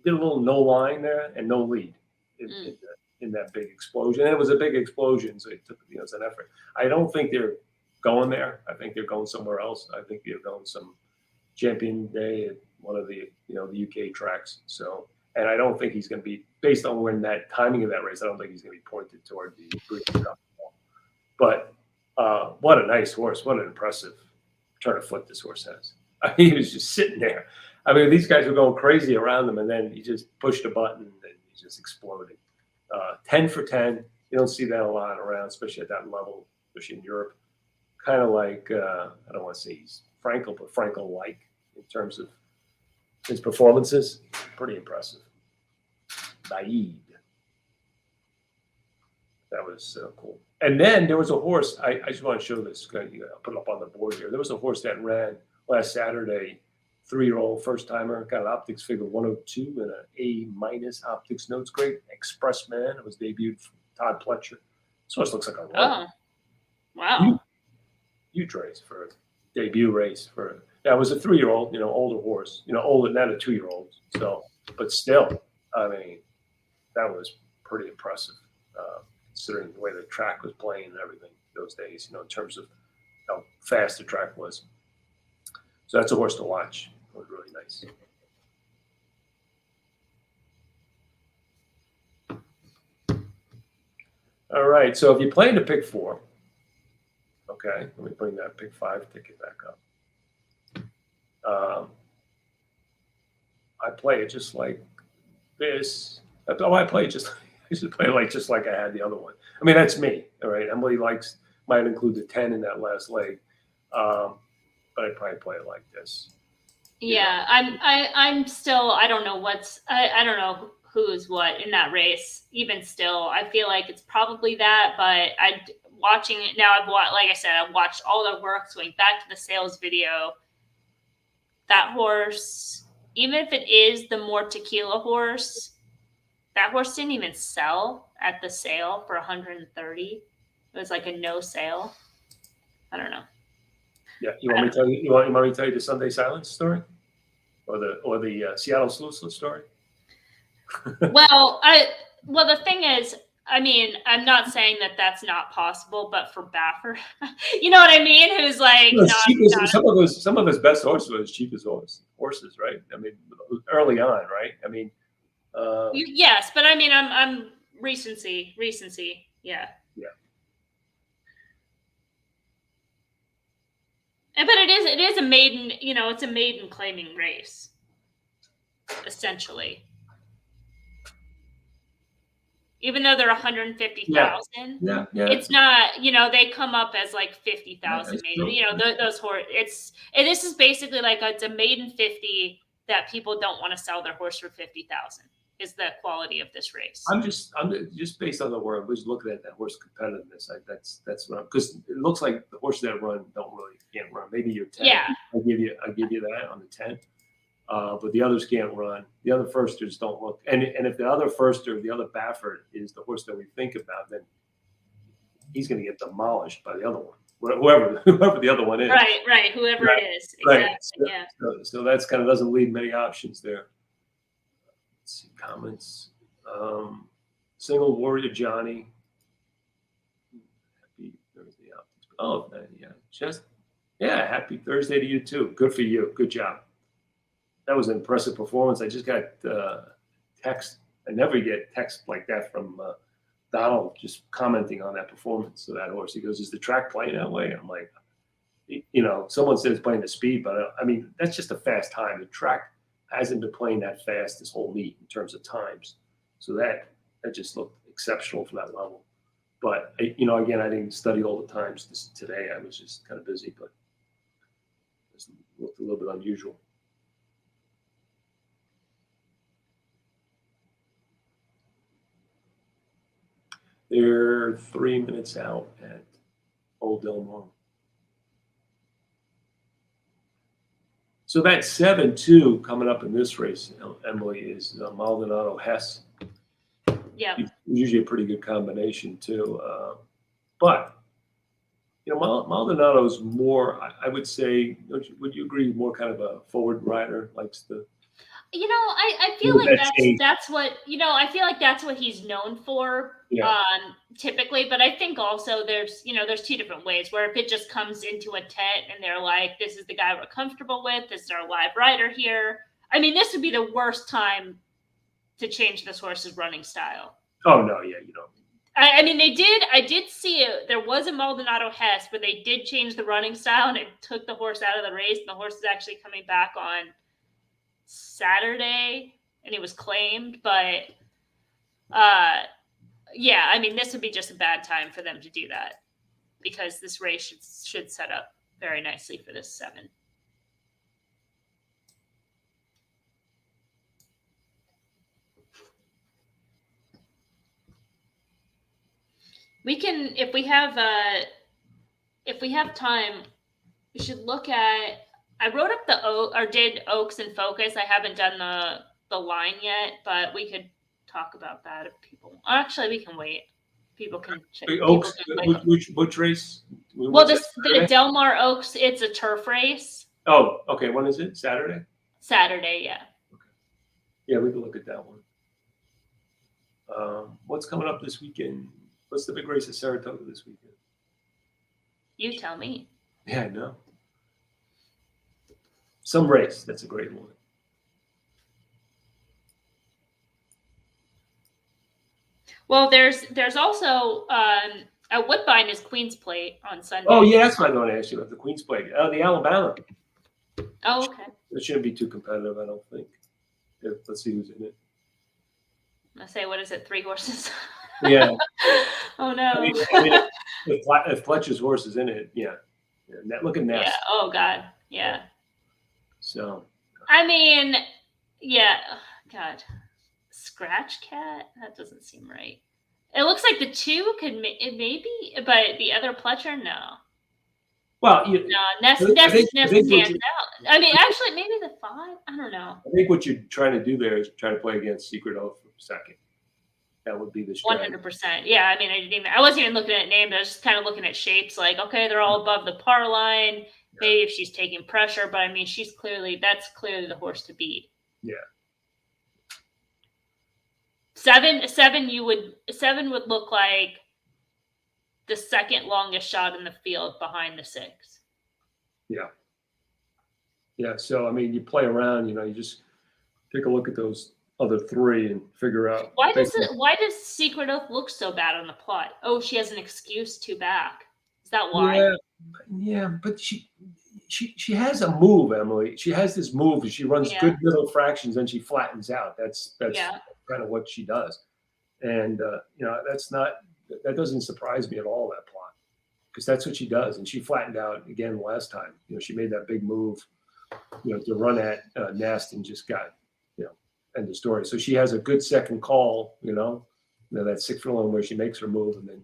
did a little no line there and no lead in that big explosion. And it was a big explosion, so it took it's an effort. I don't think they're going there. I think they're going somewhere else. I think they're going some Champion Day at one of the the UK tracks. So, and I don't think he's going to be based on when that timing of that race. I don't think he's going to be pointed toward the British Cup. But what a nice horse! What an impressive turn of foot this horse has. I mean, he was just sitting there. I mean, these guys were going crazy around him, and then he just pushed a button and he just exploded. 10 for 10. You don't see that a lot around, especially at that level, especially in Europe. Kind of like I don't want to say he's Frankel, but Frankel-like in terms of his performances. Pretty impressive. Baid. That was cool. And then there was a horse. I just want to show this. I'll put it up on the board here. There was a horse that ran last Saturday 3-year-old first timer, got an Optics figure 102 and an A- Optics notes grade. Express Man. It was debuted from Todd Pletcher. So it looks like a run. Oh, wow. Huge race for a debut race for. Yeah, it was a 3-year-old, older horse, older than a 2-year-old. So, but still, I mean, that was pretty impressive, considering the way the track was playing and everything those days, in terms of how fast the track was. So that's a horse to watch. It was really nice. All right. So if you plan to pick 4, okay, let me bring that pick 5 ticket back up. I play it just like this. I play it just. I should play it just like I had the other one. I mean, that's me. All right. Emily might include the 10 in that last leg, but I probably play it like this. Yeah, I'm still. I don't know I don't know who's what in that race. Even still, I feel like it's probably that. But watching it now. Like I said, I've watched all the work. Going back to the sales video, that horse, even if it is the more tequila horse, that horse didn't even sell at the sale for 130. It was like a no sale. I don't know. Yeah, you want me to tell you? You want me to tell you the Sunday Silence story, or the Seattle Sluice story? Well, the thing is, I mean, I'm not saying that that's not possible, but for Baffert, you know what I mean? Who's like, some of his best horses were his cheapest horses, right? I mean, early on, right? I mean, yes, but I mean, I'm recency, yeah. Yeah. But it is a maiden, it's a maiden claiming race, essentially. Even though they're 150,000, yeah, it's not. They come up as like 50,000, maybe. Those horse. This is basically like it's a maiden 50 that people don't want to sell their horse for 50,000. Is the quality of this race? I'm just based on the word. I'm just looking at that horse competitiveness. That's what because it looks like the horses that run can't run. Maybe you're 10. Yeah, I give you that on the 10. But the others can't run. The other firsters don't look. And if the other firster, the other Baffert is the horse that we think about, then he's going to get demolished by the other one, whoever the other one is. Right. Whoever it is. Exactly. Right. So that's kind of doesn't leave many options there. Let's see comments. Single Warrior Johnny. Happy Thursday. Oh, yeah. Happy Thursday to you too. Good for you. Good job. That was an impressive performance. I just got text. I never get text like that from Donald just commenting on that performance of that horse. He goes, "Is the track playing that way?" I'm like, someone says playing the speed, but I mean, that's just a fast time. The track hasn't been playing that fast this whole meet in terms of times. So that just looked exceptional for that level. But, again, I didn't study all the times today. I was just kind of busy, but it looked a little bit unusual. They're 3 minutes out at Old Del Mar. So that 7-2 coming up in this race, Emily, is Maldonado Hess. Yeah. Usually a pretty good combination too. But Maldonado's more, I would say, would you agree, more kind of a forward rider, likes the. I feel like that's what I feel like that's what he's known for. Yeah. Typically, but I think also there's two different ways where if it just comes into a tent and they're like, this is the guy we're comfortable with, this is our live rider here. I mean, this would be the worst time to change this horse's running style. Oh no, yeah, you don't. I mean, I did see it. There was a Maldonado Hess, but they did change the running style and it took the horse out of the race. And the horse is actually coming back on Saturday and it was claimed, but yeah, I mean, this would be just a bad time for them to do that because this race should set up very nicely for this 7. We can, if we have time, we should look at I wrote up did Oaks and Focus. I haven't done the line yet, but we could talk about that if people. Actually, we can wait. People can check. Oaks, which race? Well, the Del Mar Oaks, it's a turf race. Oh, okay. When is it? Saturday? Saturday, yeah. Okay. Yeah, we can look at that one. What's coming up this weekend? What's the big race at Saratoga this weekend? You tell me. Yeah, I know. Some race. That's a great one. Well, there's also at Woodbine is Queen's Plate on Sunday. Oh yeah, that's what I'm going to ask you about the Queen's Plate. The Alabama. Oh, okay. It shouldn't be too competitive, I don't think. Let's see who's in it. I say, what is it? 3 horses. Yeah. Oh no. I mean, if Fletcher's horse is in it, yeah. Look at Ness. Yeah. Oh God. Yeah. So. I mean, yeah. God. Scratch Cat? That doesn't seem right. It looks like the 2 could maybe, but the other Pletcher, no. Well, Ness stands out. I mean, actually, maybe the 5. I don't know. I think what you're trying to do there is try to play against Secret Oath for second. That would be the strategy. 100%. Yeah, I mean, I wasn't even looking at names. I was just kind of looking at shapes. Like, okay, they're all above the par line. Yeah. Maybe if she's taking pressure, but I mean, that's clearly the horse to beat. Yeah. 7 would look like the second longest shot in the field behind the 6. Yeah. Yeah. So I mean, you play around. You just take a look at those other 3 and figure out why does Secret Oath look so bad on the plot? Oh, she has an excuse to back. Is that why? Yeah, but she has a move, Emily. She has this move, and she runs good middle fractions, and she flattens out. That's kind of what she does, and that doesn't surprise me at all, that plot, because that's what she does, and she flattened out again last time. She made that big move, to run at Nest and just got, end of story. So she has a good second call, that 6 furlong where she makes her move, and then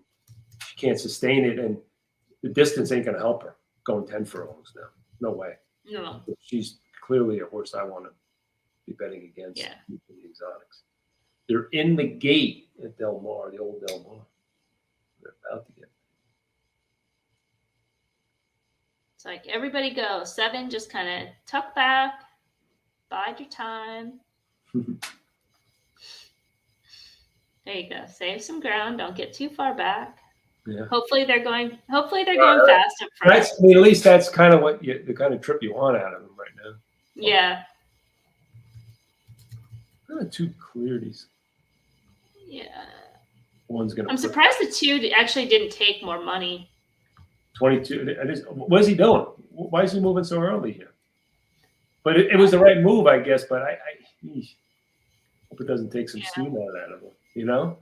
she can't sustain it, and the distance ain't going to help her going 10 furlongs now. No way. No. She's clearly a horse I want to be betting against in the exotics. They're in the gate at Del Mar, the old Del Mar. They're about to get. It's like everybody go. 7, just kind of tuck back, bide your time. There you go. Save some ground. Don't get too far back. Yeah. Hopefully they're going fast up front. At least that's kind of the kind of trip you want out of them right now. Yeah. Not too clear these. Yeah. One's gonna. I'm surprised the 2 actually didn't take more money. 22. What is he doing? Why is he moving so early here? But it was the right move, I guess. But I hope it doesn't take some steam out of him.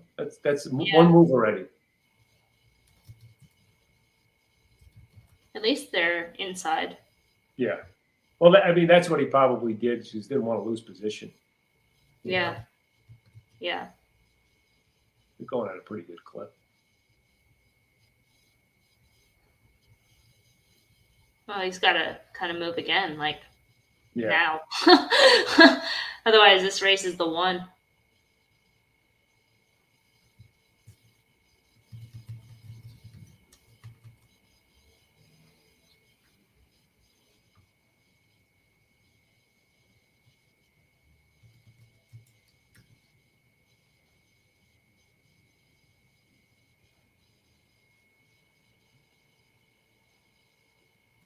That's one move already. At least they're inside. Yeah. Well, I mean, that's what he probably did. He just didn't want to lose position. Yeah. Yeah. They're going at a pretty good clip. Well, he's got to kind of move again, now. Otherwise, this race is the one.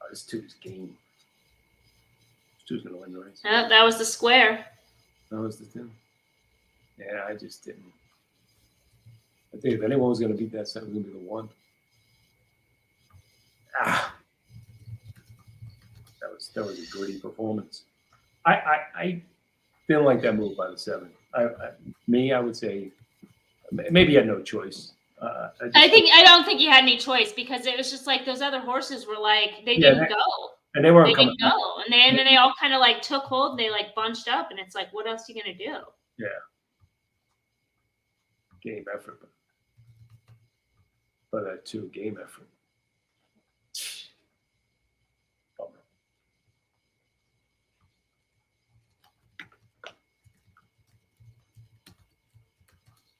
This 2's game. This 2's going to win the race. That was the square. That was the thing. Yeah, I just didn't. I think if anyone was going to beat that set, it was going to be the 1. That was a gritty performance. I didn't like that move by the 7. I would say maybe he had no choice. I don't think you had any choice, because it was just like those other horses were like they didn't go. And they weren't coming. Didn't go. And then they all kind of took hold, and they bunched up, and it's like, what else are you gonna do? Yeah. Game effort. But that 2 game effort. Bummer.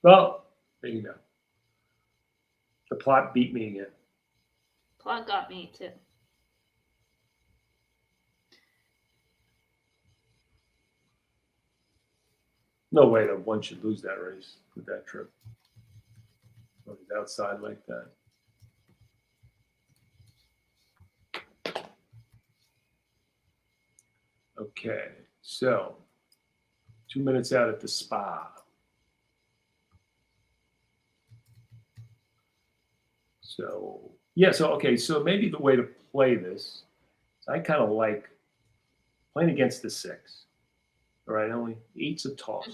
Well, there you go. The plot beat me again. Plot got me too. No way that one should lose that race with that trip. When he's outside like that. Okay, so 2 minutes out at the spa. So, yeah, so maybe the way to play this, I kind of like playing against the 6. All right, only 8's a toss.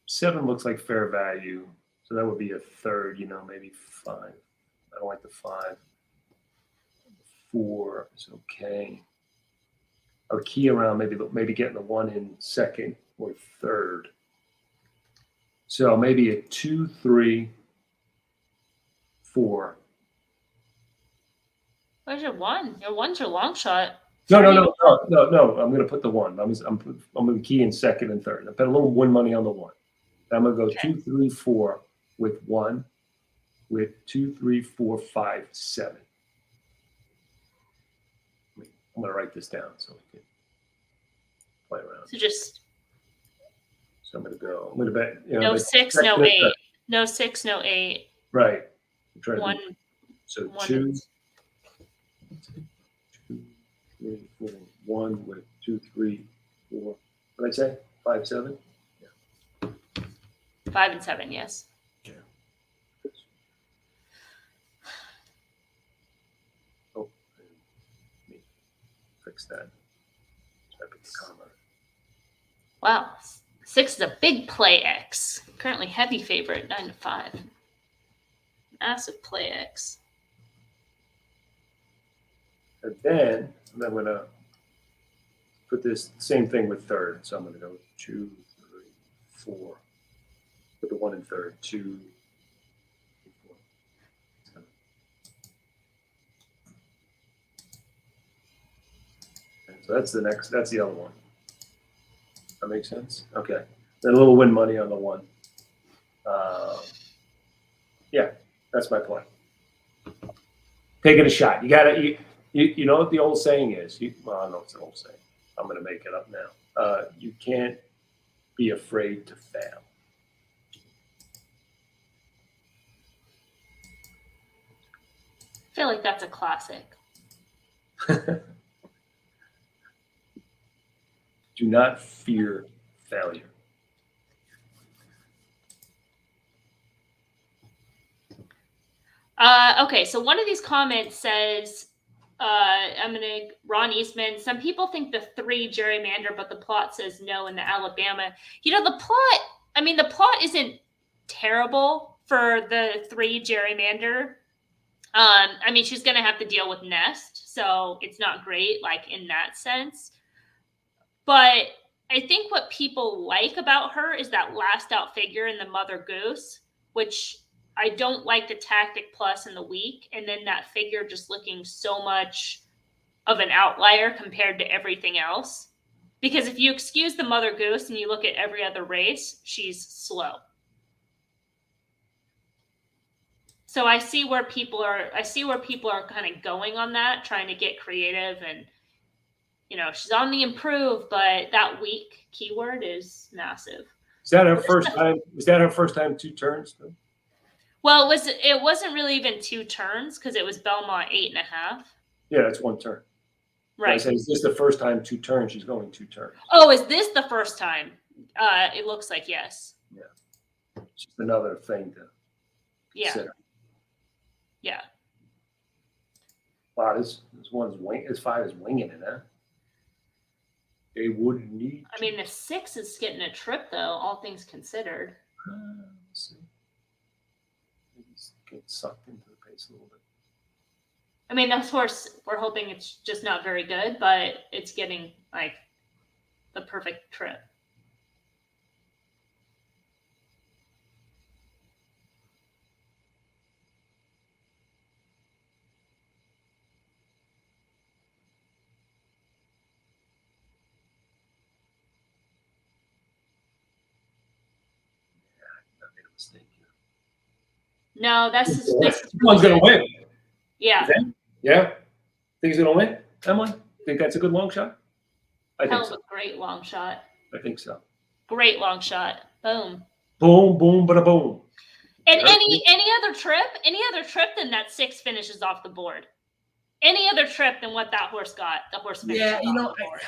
7 looks like fair value, so that would be a third, maybe 5. I don't like the 5. 4 is okay. I would key around maybe getting the 1 in second or third. So maybe a 2, 3, 4. Where's your 1? Your 1's your long shot. No. I'm going to put the 1. I'm going to key in second and third. I bet a little win money on the 1. I'm going to go 2, 3, 4 with 1, with 2, 3, 4, 5, 7. I'm going to write this down so we can play around. So I'm going to bet. No 6, no 8. No 6, no 8. Right. 1. So 1 2, 3, 4, 1 with 2, 3, 4. What did I say? 5, 7? Yeah. 5 and 7, yes. Yeah. Oh, let me fix that. Wow. 6 is a big play X. Currently heavy favorite, 9 to 5. Massive play X. And then I'm going to put this same thing with third. So I'm going to go 2, 3, 4. Put the 1 in third. 2, 4. And so that's the other one. That makes sense? Okay. Then a little win money on the 1. Yeah, that's my plan. Taking a shot. You gotta. You know what the old saying is? I don't know it's an old saying. I'm going to make it up now. You can't be afraid to fail. I feel like that's a classic. Do not fear failure. Okay, so one of these comments says, Ron Eastman, some people think the 3 gerrymander, but the plot says no in the Alabama. The plot isn't terrible for the 3 gerrymander. She's going to have to deal with Nest, so it's not great, like in that sense. But I think what people like about her is that last out figure in the Mother Goose, which I don't like the tactic plus in the week. And then that figure just looking so much of an outlier compared to everything else. Because if you excuse the Mother Goose and you look at every other race, she's slow. So I see where people are kind of going on that, trying to get creative and, she's on the improve, but that weak keyword is massive. Is that her first time? Is that her first time 2 turns? Well, it wasn't really even 2 turns because it was Belmont 8.5. Yeah, that's 1 turn. Right. I say, is this the first time 2 turns? She's going 2 turns. Oh, is this the first time? It looks like yes. Yeah. Just another thing to consider. Yeah. Wow, this 5 is winging it, huh? They wouldn't need. The 6 is getting a trip though, all things considered. Let's see. Maybe get sucked into the pace a little bit. Of course, we're hoping it's just not very good, but it's getting like the perfect trip. Thank you. No, this is one's gonna win. Yeah. Yeah. Think he's gonna win, Emily? Think that's a good long shot? I think so. A great long shot. I think so. Great long shot. Boom. Boom, boom, bada boom. And any other trip, then that 6 finishes off the board. Any other trip than what that horse got, the horse finishes off the board.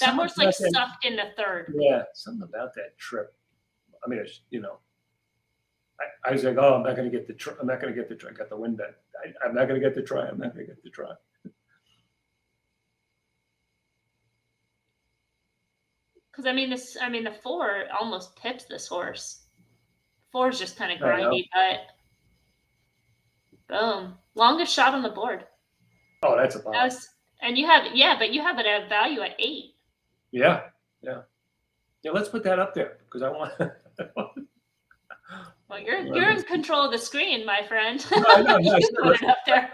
That horse sucked in the third. Yeah, something about that trip. I mean, I was like, oh, I'm not going to get the try. I'm not going to get the try. I got the win bet. I'm not going to get the try. I'm not going to get the try. Because the 4 almost pips this horse. 4 is just kind of grindy, but boom, longest shot on the board. Oh, that's a pop. And you have it at value at 8. Yeah. Let's put that up there because I want. Well, you're in control of the screen, my friend. I know. You put it up there.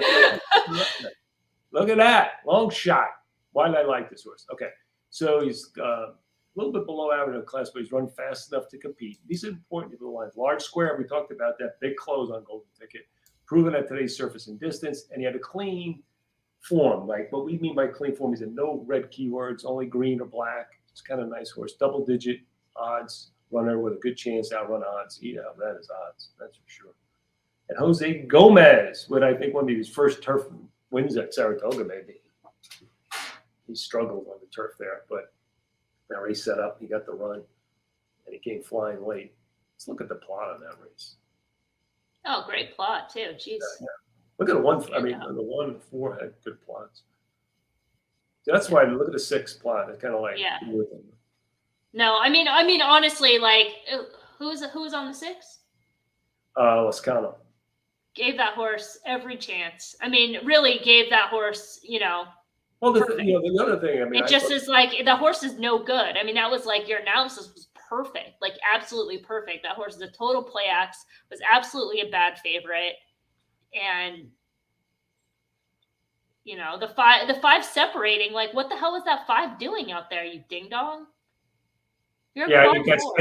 Look at that long shot. Why did I like this horse? Okay, so he's a little bit below average in class, but he's run fast enough to compete. These are important little lines. Large square, we talked about that. Big close on Golden Ticket. Proven at today's surface and distance, and he had a clean form. Like what we mean by clean form is no red keywords, only green or black. It's kind of a nice horse. Double-digit odds runner with a good chance to outrun odds. Yeah, that is odds. That's for sure. And Jose Gomez, with I think one of his first turf wins at Saratoga, maybe. He struggled on the turf there, but that race set up. He got the run, and he came flying late. Let's look at the plot on that race. Oh, great plot too. Jeez. Yeah. Look at the 1. I mean, the 1 and 4 had good plots. So that's why I look at the 6 plot. It's kind of like No, I mean, honestly, like who's on the 6? Lascano. Gave that horse every chance. I mean, really gave that horse, Well, the other thing, I mean, it just is like the horse is no good. I mean, that was like your analysis was perfect, like absolutely perfect. That horse is a total play axe, was absolutely a bad favorite, and the 5 separating. Like, what the hell was that 5 doing out there? You ding dong. I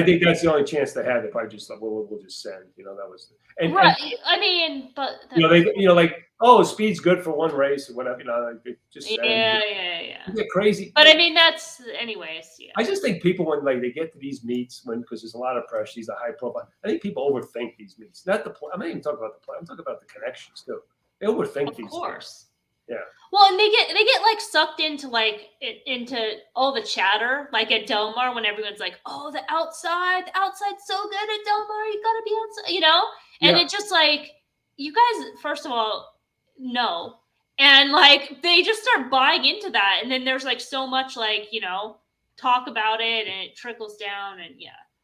think that's the only chance they had. They probably just thought, well, we'll just send. That was right. I mean, but speed's good for one race or whatever. Like just send. Yeah. They're crazy. But I mean, that's anyways. Yeah. I just think people when they get to these meets because there's a lot of pressure, these are high profile. I think people overthink these meets. Not the play. I'm not even talking about the play. I'm talking about the connections too. They overthink these. Of course. Things. Yeah. Well, and they get like sucked into all the chatter, like at Del Mar when everyone's like, "Oh, the outside's so good at Del Mar. You gotta be outside," And it's just like, you guys, first of all, no, and like they just start buying into that, and then there's like so much talk about it, and it trickles down, and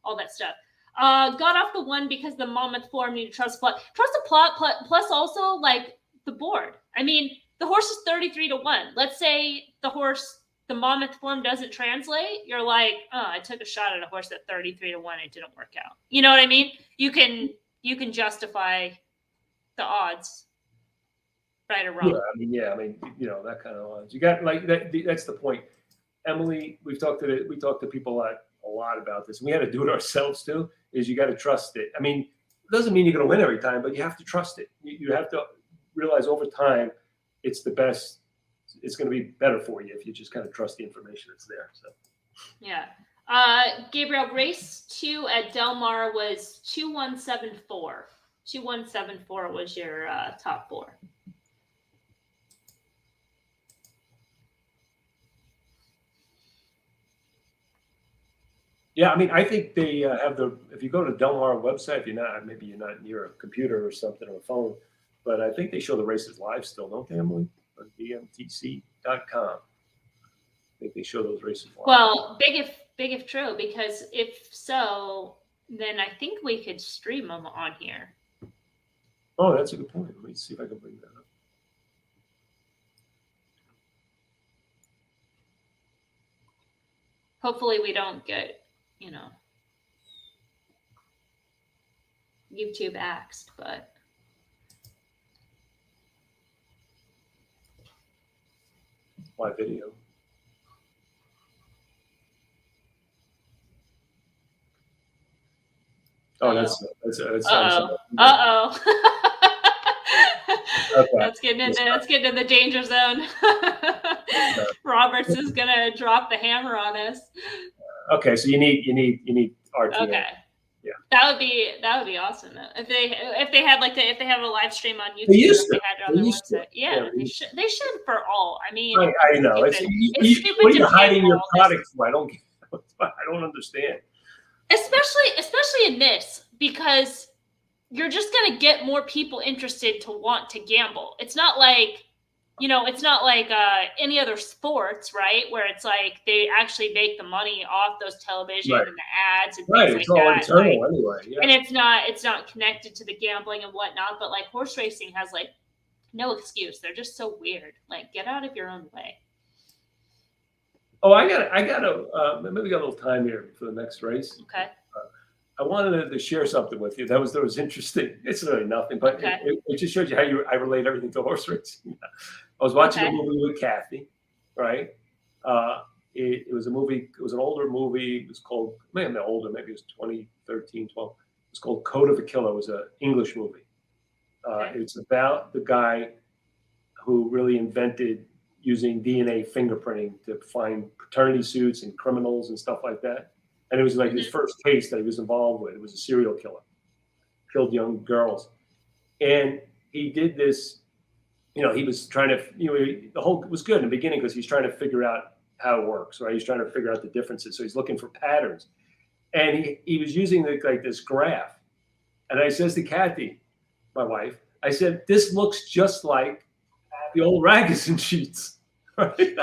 all that stuff. Got off the 1 because the Monmouth form needed to trust the plot, plus also like the board. I mean. The horse is 33 to 1. Let's say the Monmouth form doesn't translate. You're like, oh, I took a shot at a horse at 33 to 1. It didn't work out. You know what I mean? You can justify the odds, right or wrong. I mean, that kind of odds. You got like that. That's the point, Emily. We talked to people a lot about this. We had to do it ourselves too. Is you got to trust it. I mean, it doesn't mean you're going to win every time, but you have to trust it. You have to realize over time. It's the best. It's going to be better for you if you just kind of trust the information that's there. So, yeah. Gabriel, race 2 at Del Mar was 2174. 2174 was your top 4. Yeah, I mean, I think they have if you go to Del Mar website, maybe you're not near a computer or something or a phone. But I think they show the races live still, don't they, Emily? On bmtc.com. I think they show those races live. Well, big if true, because if so, then I think we could stream them on here. Oh, that's a good point. Let me see if I can bring that up. Hopefully we don't get, YouTube axed, but... Live video. Oh, that's Okay. Let's get into the danger zone. Roberts is gonna drop the hammer on us. Okay, so you need RTN. Okay. Yeah. That would be awesome though. If they had if they have a live stream on YouTube, they used they had it on their website. Yeah, they should for all. I mean, I know. It's stupid. What are you hiding your product for? I don't understand. Especially in this, because you're just going to get more people interested to want to gamble. It's not like, any other sports, right? Where it's like they actually make the money off those television and the ads and things like it's all that. internal anyway. Yeah. And it's not connected to the gambling and whatnot. But like horse racing has like no excuse. They're just so weird. Like, get out of your own way. Oh, I got maybe we got a little time here for the next race. Okay. I wanted to share something with you. That was interesting. It's really nothing, but it just shows you how I relate everything to horse racing. I was watching a movie with Kathy, right? It was a movie. It was an older movie. It was called, maybe not older, maybe it was 2013, 12. It was called Code of a Killer. It was an English movie. It's about the guy who really invented using DNA fingerprinting to find paternity suits and criminals and stuff like that. And it was like his first case that he was involved with. It was a serial killer, killed young girls. And he did this, he was trying to, it was good in the beginning because he's trying to figure out how it works, right? He's trying to figure out the differences. So he's looking for patterns. And he was using this graph. And I says to Kathy, my wife, I said, this looks just like the old Ragazine sheets, right?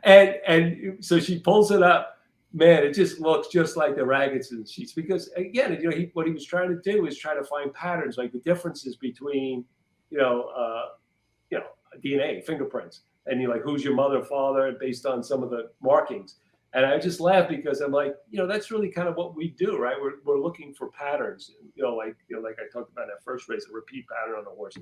and so she pulls it up. Man, it just looks just like the Ragazine sheets because again, what he was trying to do is try to find patterns, like the differences between, DNA, fingerprints, and you're like, who's your mother, father, based on some of the markings. And I just laugh because I'm like, that's really kind of what we do, right? We're looking for patterns, like I talked about in that first race, a repeat pattern on the horse.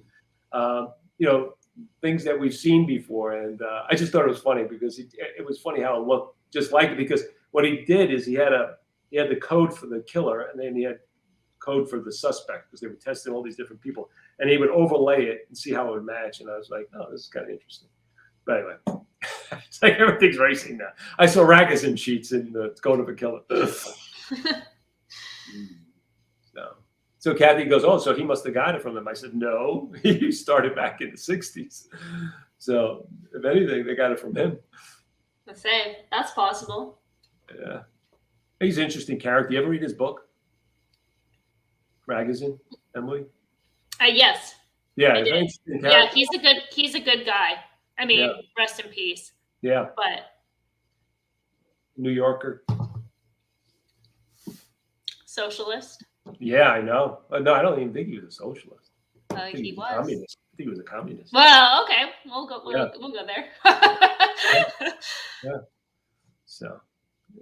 Things that we've seen before. And I just thought it was funny because it was funny how it looked just like it, because what he did is he had the code for the killer, and then he had code for the suspect because they were testing all these different people, and he would overlay it and see how it would match. And I was like, oh, this is kind of interesting. But anyway, it's like everything's racing now. I saw Ragazine sheets in the Code of a Killer. So Kathy goes, oh, so he must have got it from them. I said, no, he started back in the 60s. So if anything, they got it from him. That's possible. Yeah. He's an interesting character. You ever read his book? Ragazine, Emily? Yes. Yeah, he's a good guy. I mean, rest in peace. Yeah. But New Yorker. Socialist. Yeah, I know. No, I don't even think he was a socialist. He was. Communist. I think he was a communist. Well, okay. We'll go there. Yeah. So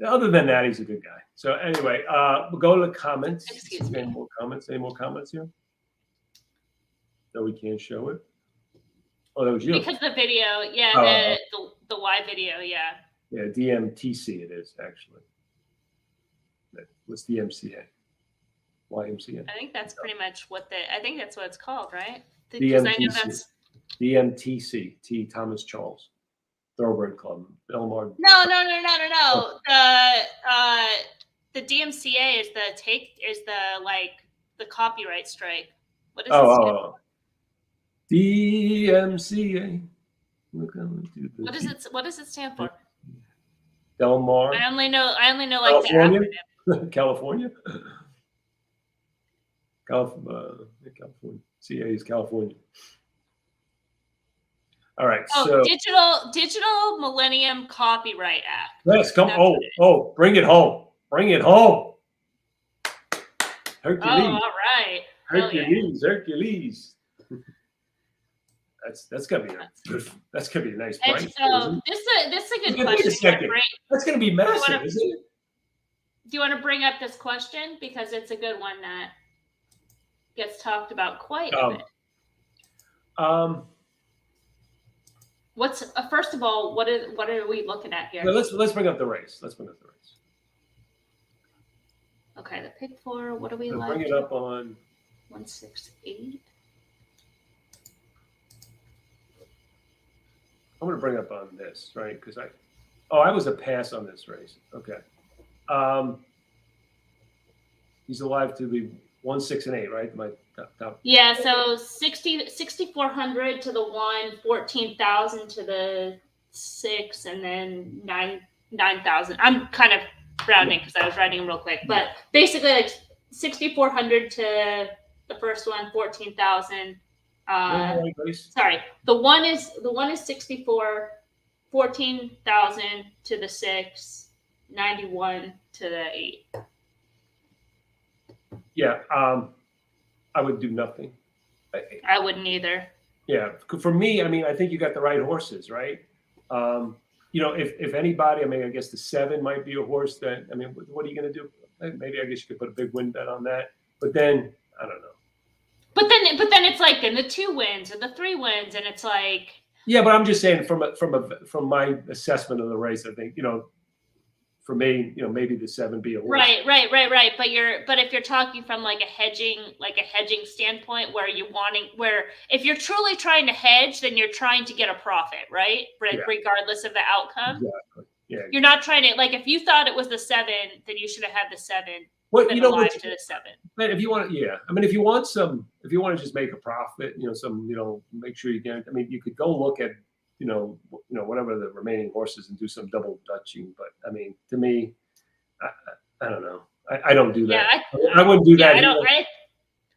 other than that, he's a good guy. So anyway, we'll go to the comments. Excuse me. Any more comments here? No, we can't show it. Oh, that was you. Because the video, the Y video, yeah. Yeah, DMTC it is actually. What's DMCA? YMCA? I think that's pretty much I think that's what it's called, right? DMTC. DMTC, T. Thomas Charles. Thoroughbred Club, Del Mar. No. The DMCA is the copyright strike. What is it? DMCA. What does it stand for? Del Mar. I only know California? the acronym. California. California. CA is California. All right. So Digital Millennium Copyright Act. Let's come. Bring it home. Bring it home. Hercules. Oh, all right. Hercules. That's gonna be a nice price. This is a good question. That's gonna be massive, isn't it? Do you want to bring up this question because it's a good one that gets talked about quite a bit? What's first of all, what are we looking at here? Well, let's bring up the race. Okay, the pick 4. What do we So like? bring it up on 168. I'm going to bring up on this, right? Because I was a pass on this race. Okay. He's alive to be 1, 6, and 8, right? My top. Yeah, so 6,400 to the 1, 14,000 to the 6, and then 9,000. I'm kind of rounding because I was writing real quick, but basically like 6,400 to the first one, 14,000. Sorry, the one is 64, 14,000 to the 6, 91 to the 8. Yeah, I would do nothing. I wouldn't either. Yeah, for me, I mean, I think you got the right horses, right? If anybody, I mean, I guess the 7 might be a horse that, I mean, what are you going to do? Maybe I guess you could put a big win bet on that, but then I don't know. But then it's like then the 2 wins or the 3 wins, and it's like. Yeah, but I'm just saying from my assessment of the race, I think for me, maybe the 7 be a horse. Right. But if you're talking from like a hedging standpoint, where if you're truly trying to hedge, then you're trying to get a profit, right? Regardless of the outcome. Exactly. Yeah. You're not trying to, like, if you thought it was the 7, then you should have had the 7. Well, to the 7. But if you want, I mean, if you want to just make a profit, make sure you get. I mean, you could go look at, whatever the remaining horses and do some double dutching. But I mean, to me, I don't know. I don't do that. Yeah, I wouldn't do that.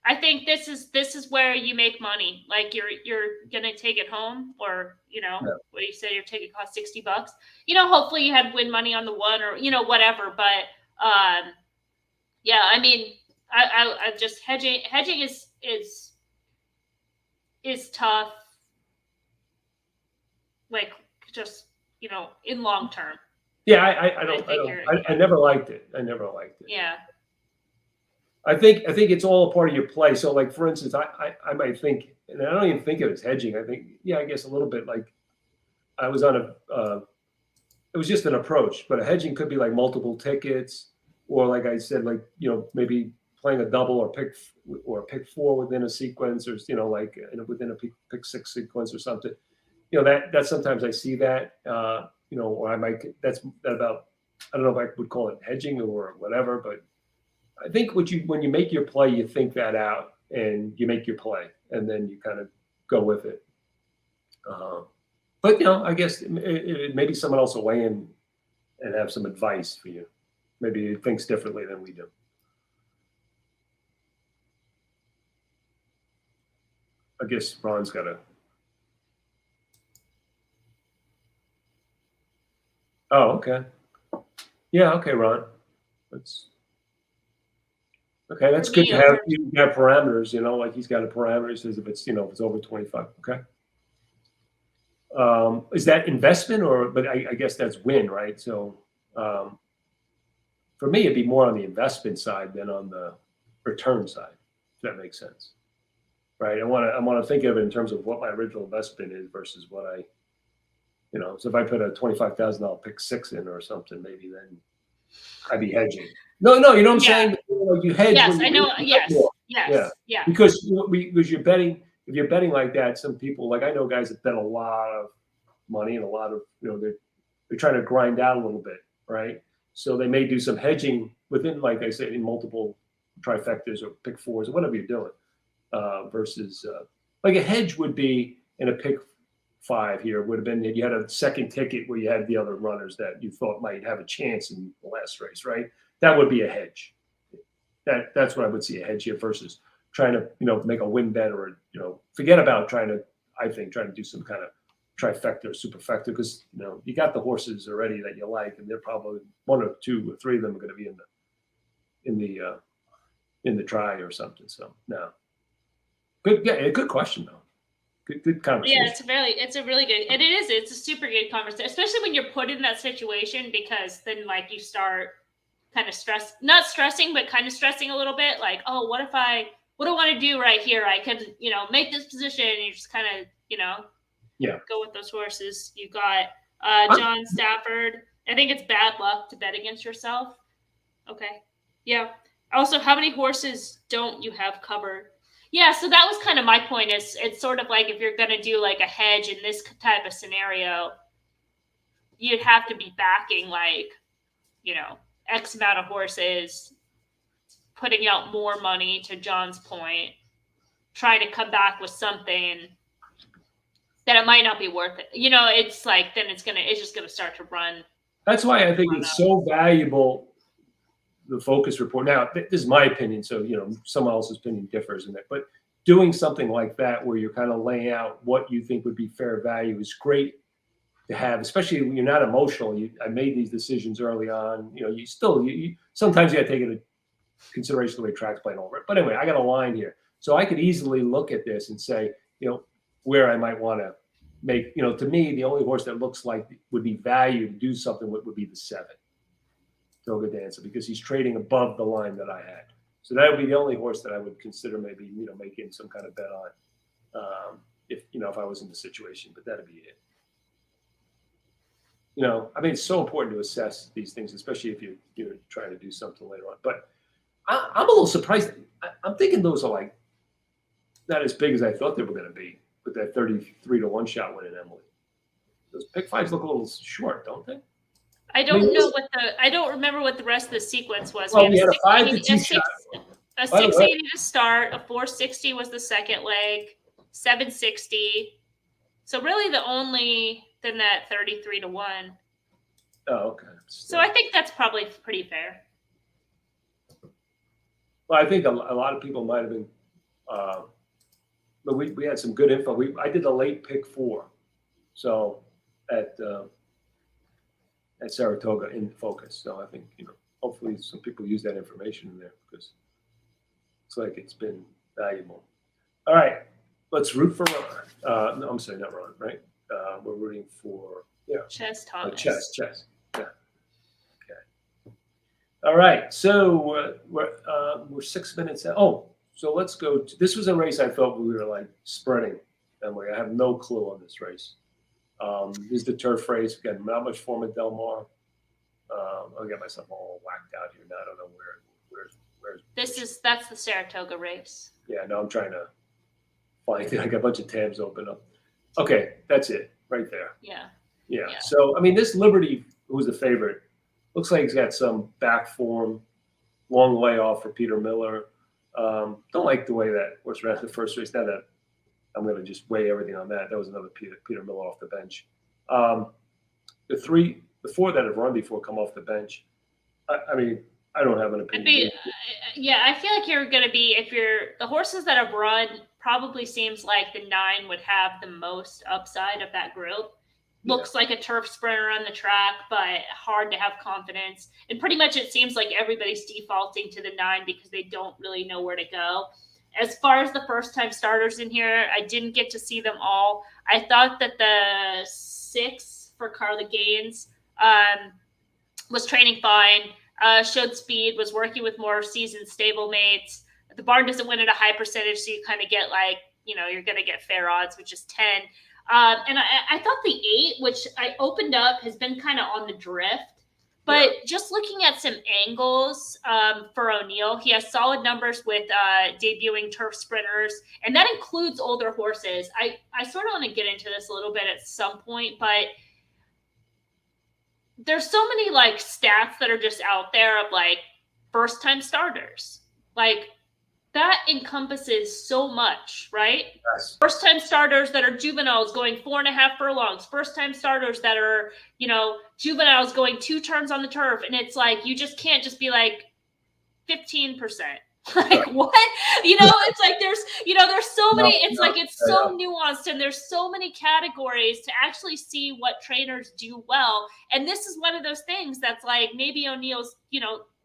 I think this is where you make money. Like you're gonna take it home, or what do you say? Your ticket costs $60. Hopefully you had win money on the 1, or whatever. But yeah, I mean, I just hedging is tough. Like, just in long term. Yeah, I never liked it. Yeah. I think it's all a part of your play. So, like, for instance, I might think, and I don't even think of it as hedging. I think, I guess a little bit, like I was on it was just an approach, but a hedging could be like multiple tickets, or like I said, like, maybe playing a double or pick 4 within a sequence, or, like within a pick 6 sequence or something. That sometimes I see that, or I might, that's about, I don't know if I would call it hedging or whatever, but I think when you make your play, you think that out and you make your play, and then you kind of go with it. But I guess maybe someone else will weigh in and have some advice for you. Maybe he thinks differently than we do. I guess Ron's got to. Oh, okay. Yeah, okay, Ron. Okay, that's good to have. You have parameters, like he's got a parameter. Says if it's over 25. Okay. Is that investment but I guess that's win, right? So for me, it'd be more on the investment side than on the return side, if that makes sense. Right. I want to think of it in terms of what my original investment is versus what I, so if I put a $25,000 pick 6 in or something, maybe then I'd be hedging. No, you know what I'm saying? You hedge. Yes, I know. Yes. Yeah. Because you're betting. If you're betting like that, some people, like I know guys that bet a lot of money and a lot of, they're trying to grind out a little bit, right? So they may do some hedging within, like I said, in multiple trifectas or pick 4s or whatever you're doing, versus like a hedge would be in a pick 5 here would have been that you had a second ticket where you had the other runners that you thought might have a chance in the last race, right? That would be a hedge. That's what I would see a hedge here versus trying to, make a win bet or, forget about trying to do some kind of trifecta or superfecta, because, you got the horses already that you like, and they're probably 1 or 2 or 3 of them are going to be in the try or something. So no, good question though. Good conversation. Yeah, it's a really good, and it's a super good conversation, especially when you're put in that situation, because then like you start kind of not stressing, but kind of stressing a little bit. Like, oh, what do I want to do right here? I could, make this position. And you just kind of, go with those horses. You got John Stafford. I think it's bad luck to bet against yourself. Okay. Yeah. Also, how many horses don't you have covered? Yeah, so that was kind of my point. Is it's sort of like if you're going to do like a hedge in this type of scenario, you'd have to be backing like, X amount of horses, putting out more money, to John's point, trying to come back with something that it might not be worth it. It's like, then it's just going to start to run. That's why I think it's so valuable, the focus report. Now, this is my opinion, so someone else's opinion differs in that. But doing something like that, where you're kind of laying out what you think would be fair value, is great to have, especially when you're not emotional. I made these decisions early on. You sometimes you got to take into consideration the way track's playing over it. But anyway, I got a line here, so I could easily look at this and say, where I might want to make. To me, the only horse that looks like would be valued to do something with would be the 7. Toga Dancer, because he's trading above the line that I had. So that would be the only horse that I would consider maybe, making some kind of bet on, if I was in the situation, but that'd be it. It's so important to assess these things, especially if you're trying to do something later on. But I'm a little surprised. I'm thinking those are like not as big as I thought they were going to be with that 33-1 shot winning Emily. Those pick fives look a little short, don't they? I don't remember what the rest of the sequence was. Well, we had a 5-2 shot. A 680 to start, a 460 was the second leg, 760. So really then that 33-1. Oh, okay. So I think that's probably pretty fair. Well, I think a lot of people might have been, but we had some good info. I did a late pick 4. So at Saratoga in focus. So I think, hopefully some people use that information in there, because it's like it's been valuable. All right, let's root for Ron. No, I'm sorry, not Ron, right? We're rooting for, Chess Thomas. Chess. Yeah. Okay. All right, so we're 6 minutes out. Oh, so let's go. This was a race I felt we were like spreading. Emily, I have no clue on this race. This is the turf race. Again, not much form at Del Mar. I'll get myself all whacked out here now. I don't know where's. That's the Saratoga race. Yeah, no, I'm trying to find it. I got a bunch of tabs open up. Okay, that's it right there. Yeah. So, this Liberty, who's the favorite, looks like he's got some back form, long layoff for Peter Miller. Don't like the way that horse ran the first race. Now that I'm going to just weigh everything on that. That was another Peter Miller off the bench. The 4 that have run before come off the bench. I don't have an opinion. I feel like you're going to be, the horses that have run, probably seems like the 9 would have the most upside of that group. Looks like a turf sprinter on the track, but hard to have confidence. And pretty much it seems like everybody's defaulting to the 9 because they don't really know where to go. As far as the first-time starters in here, I didn't get to see them all. I thought that the 6 for Carla Gaines was training fine, showed speed, was working with more seasoned stablemates. The barn doesn't win at a high percentage, so you kind of get you're going to get fair odds, which is 10. And I thought the 8, which I opened up, has been kind of on the drift. But just looking at some angles for O'Neill, he has solid numbers with debuting turf sprinters, and that includes older horses. I sort of want to get into this a little bit at some point, but there's so many stats that are just out there of first-time starters. That encompasses so much, right? Yes. First-time starters that are juveniles going 4.5 furlongs. First-time starters that are, juveniles going 2 turns on the turf. And it's you just can't just be 15%. What? There's so many, it's so nuanced, and there's so many categories to actually see what trainers do well. And this is one of those things that's maybe O'Neill's,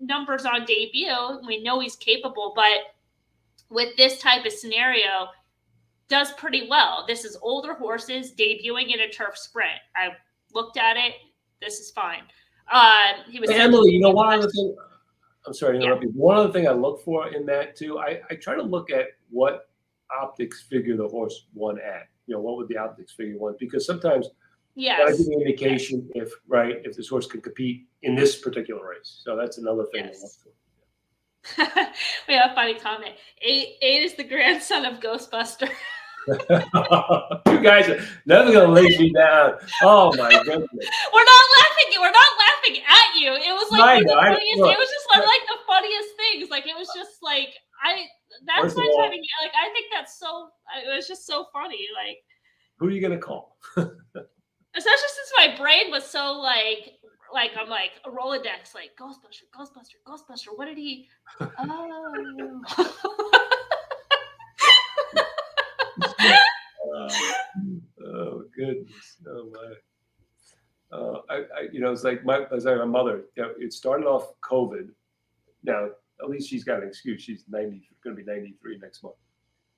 numbers on debut, we know he's capable, but with this type of scenario, does pretty well. This is older horses debuting in a turf sprint. I looked at it. This is fine. He was Emily, one other thing. I'm sorry to interrupt you. One other thing I look for in that too, I try to look at what optics figure the horse won at. What would the optics figure won? Because sometimes that gives an indication if this horse can compete in this particular race. So that's another thing. Yes. We have a funny comment. Eight is the grandson of Ghostbuster. You guys are never gonna lay me down. Oh my goodness. We're not laughing at you. It was like the funniest. It was just like the funniest things. Like it was just like that's my timing. Like I think that's so. It was just so funny. Like who are you gonna call? Especially since my brain was so like I'm like a Rolodex. Like Ghostbuster. What did he? Oh. Oh goodness! Oh my! It's like my mother. It started off COVID. Now at least she's got an excuse. She's 90, going to be 93 next month.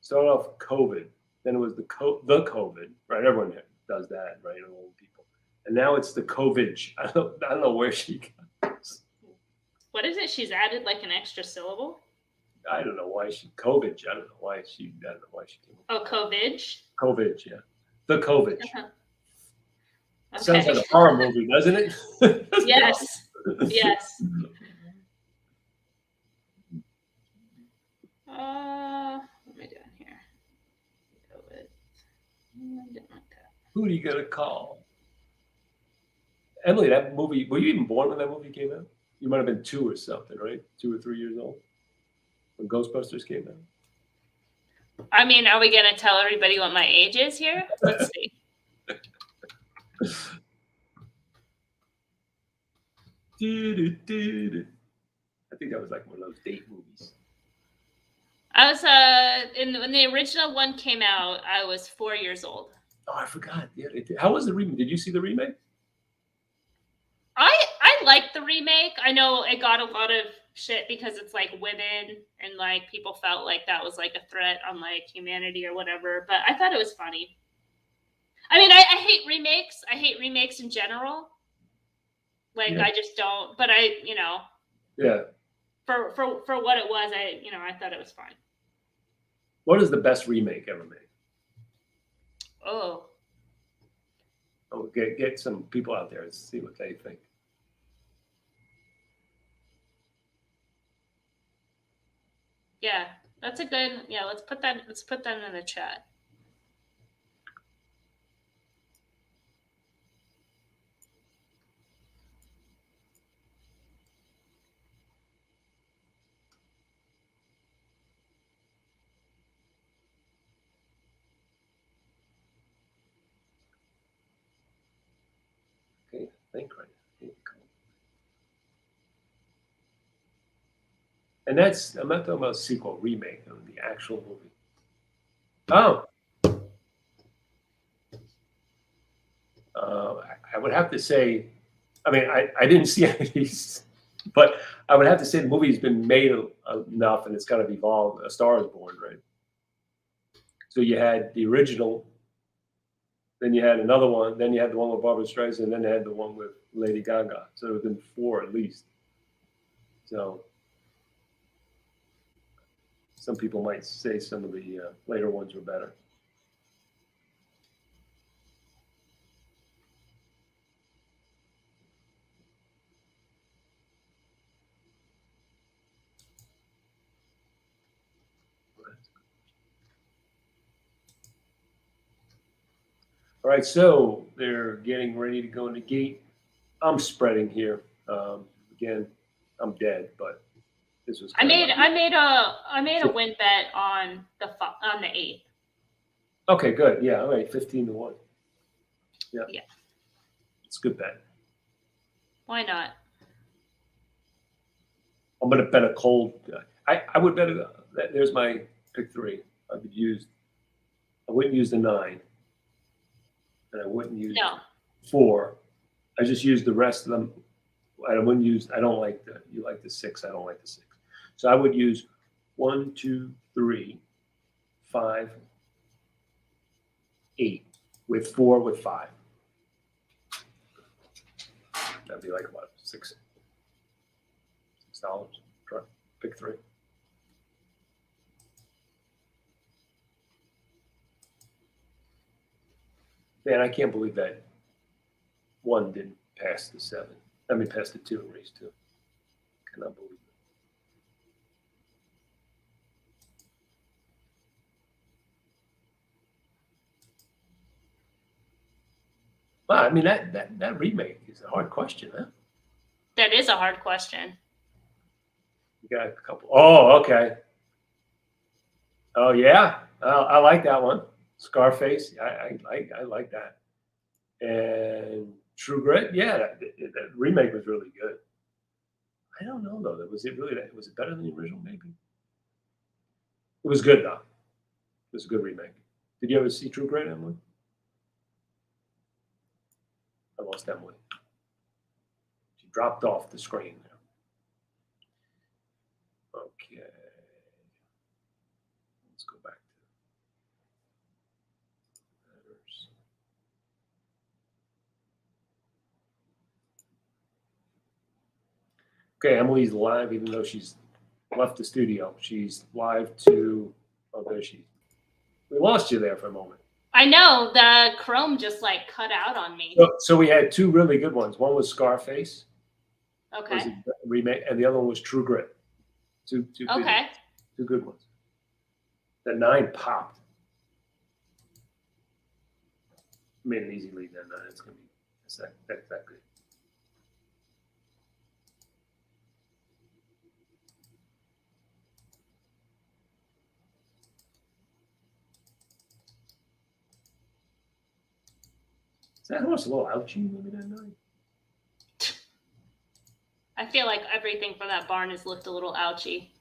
Started off COVID. Then it was the COVID. Right, everyone does that, right? Old people. And now it's the COVID. I don't know where she goes. What is it? She's added like an extra syllable. I don't know why she COVID. I don't know why she came up. Oh, COVID. COVID, yeah, the COVID. Uh-huh. Okay. Sounds like a horror movie, doesn't it? Yes. Yes. What am I doing here? COVID. Didn't like that. Who are you gonna call? Emily, that movie. Were you even born when that movie came out? You might have been 2 or something, right? 2 or 3 years old when Ghostbusters came out. I mean, are we gonna tell everybody what my age is here? Let's see. I think that was like one of those date movies. I was when the original one came out, I was 4 years old. Oh, I forgot. Yeah, how was the remake? Did you see the remake? I liked the remake. I know it got a lot of shit because it's like women and like people felt like that was like a threat on like humanity or whatever. But I thought it was funny. I mean, I hate remakes. I hate remakes in general. Like I just don't. But Yeah. For what it was, I thought it was fine. What is the best remake ever made? Oh, get some people out there and see what they think. Yeah, that's a good. Yeah, let's put that in the chat. Okay, think right. And I'm not talking about sequel, remake of the actual movie. Oh. I would have to say, I mean, I didn't see any of these, but I would have to say the movie's been made enough and it's kind of evolved. A Star is Born, right? So you had the original, then you had another one, then you had the one with Barbra Streisand, and then you had the one with Lady Gaga. So there have been 4 at least. So some people might say some of the later ones were better. All right, so they're getting ready to go in the gate. I'm spreading here. Again, I'm dead, but this was. I made a win bet on the 8th. Okay, good. Yeah, all right, 15-1. Yeah. Yeah. It's a good bet. Why not? I'm going to bet a cold. I would bet there's my pick 3. I wouldn't use the 9. And I wouldn't use 4. I just use the rest of them. I don't like you like the 6. I don't like the 6. So I would use 1, 2, 3, 5, 8 with 4 with 5. That'd be like what, $6? Try pick 3. Man, I can't believe that 1 didn't pass the 7. I mean, pass the 2 and race 2. Cannot believe Well, I mean, that remake is a hard question, huh? That is a hard question. You got a couple. Oh, okay. Oh, yeah. I like that one. Scarface. I like that. And True Grit. Yeah, that remake was really good. I don't know though. Was it better than the original? Maybe. It was good though. It was a good remake. Did you ever see True Grit, Emily? I lost Emily. She dropped off the screen there. Okay. Let's go back to letters. Okay, Emily's live, even though she's left the studio. She's live to. Oh, there she. We lost you there for a moment. I know the Chrome just like cut out on me. So we had two really good ones. One was Scarface. Okay. Was a remake, and the other one was True Grit. Two okay. Two good ones. The 9 popped. Made an easy lead. That 9. It's gonna be that good. Is that almost a little ouchy? Maybe that 9. I feel like everything from that barn has looked a little ouchy.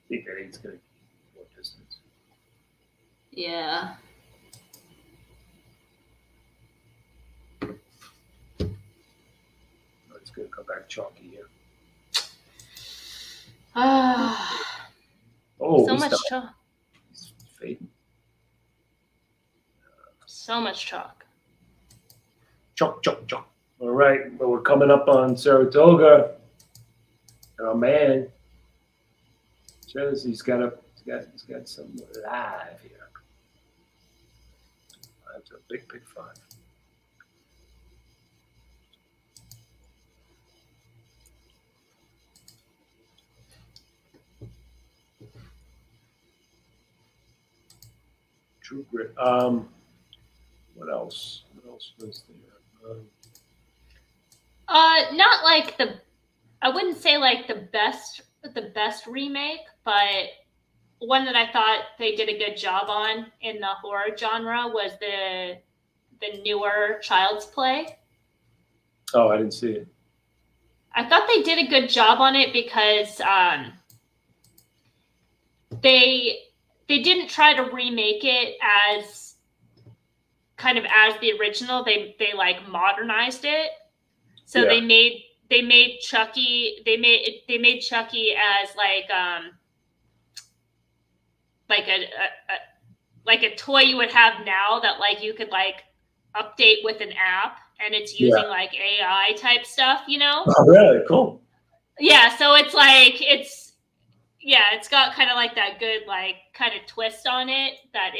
I think that 8's going to get more distance. Yeah. It's going to come back chalky here. So much chalk. He's fading. So much chalk. Chalk. All right, well, we're coming up on Saratoga. Our man says he's got some live here. That's a big 5. True Grit. What else? What else was there? Not like I wouldn't say like the best remake, but one that I thought they did a good job on in the horror genre was the newer Child's Play. Oh, I didn't see it. I thought they did a good job on it because they didn't try to remake it as kind of as the original. They like modernized it. So Yeah. they made Chucky as like a toy you would have now that like you could like update with an app, and it's using like AI type stuff, you know? Oh, really? Cool. Yeah, so it's like it's got kind of like that good like kind of twist on it that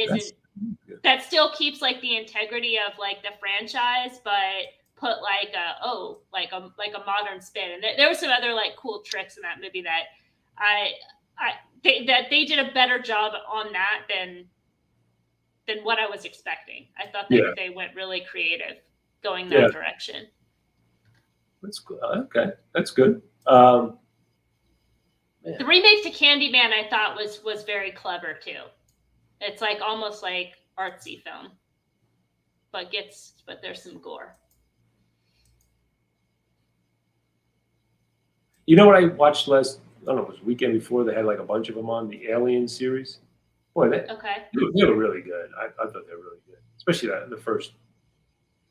still keeps like the integrity of like the franchise, but put like a modern spin. And there were some other like cool tricks in that movie that they did a better job on that than what I was expecting. I thought they went really creative going that direction. That's good. Okay, that's good. The remake to Candyman I thought was very clever too. It's like almost like artsy film, but there's some gore. You know what I watched last? I don't know. It was the weekend before. They had like a bunch of them on the Alien series. Boy, they were really good. I thought they were really good, especially the first.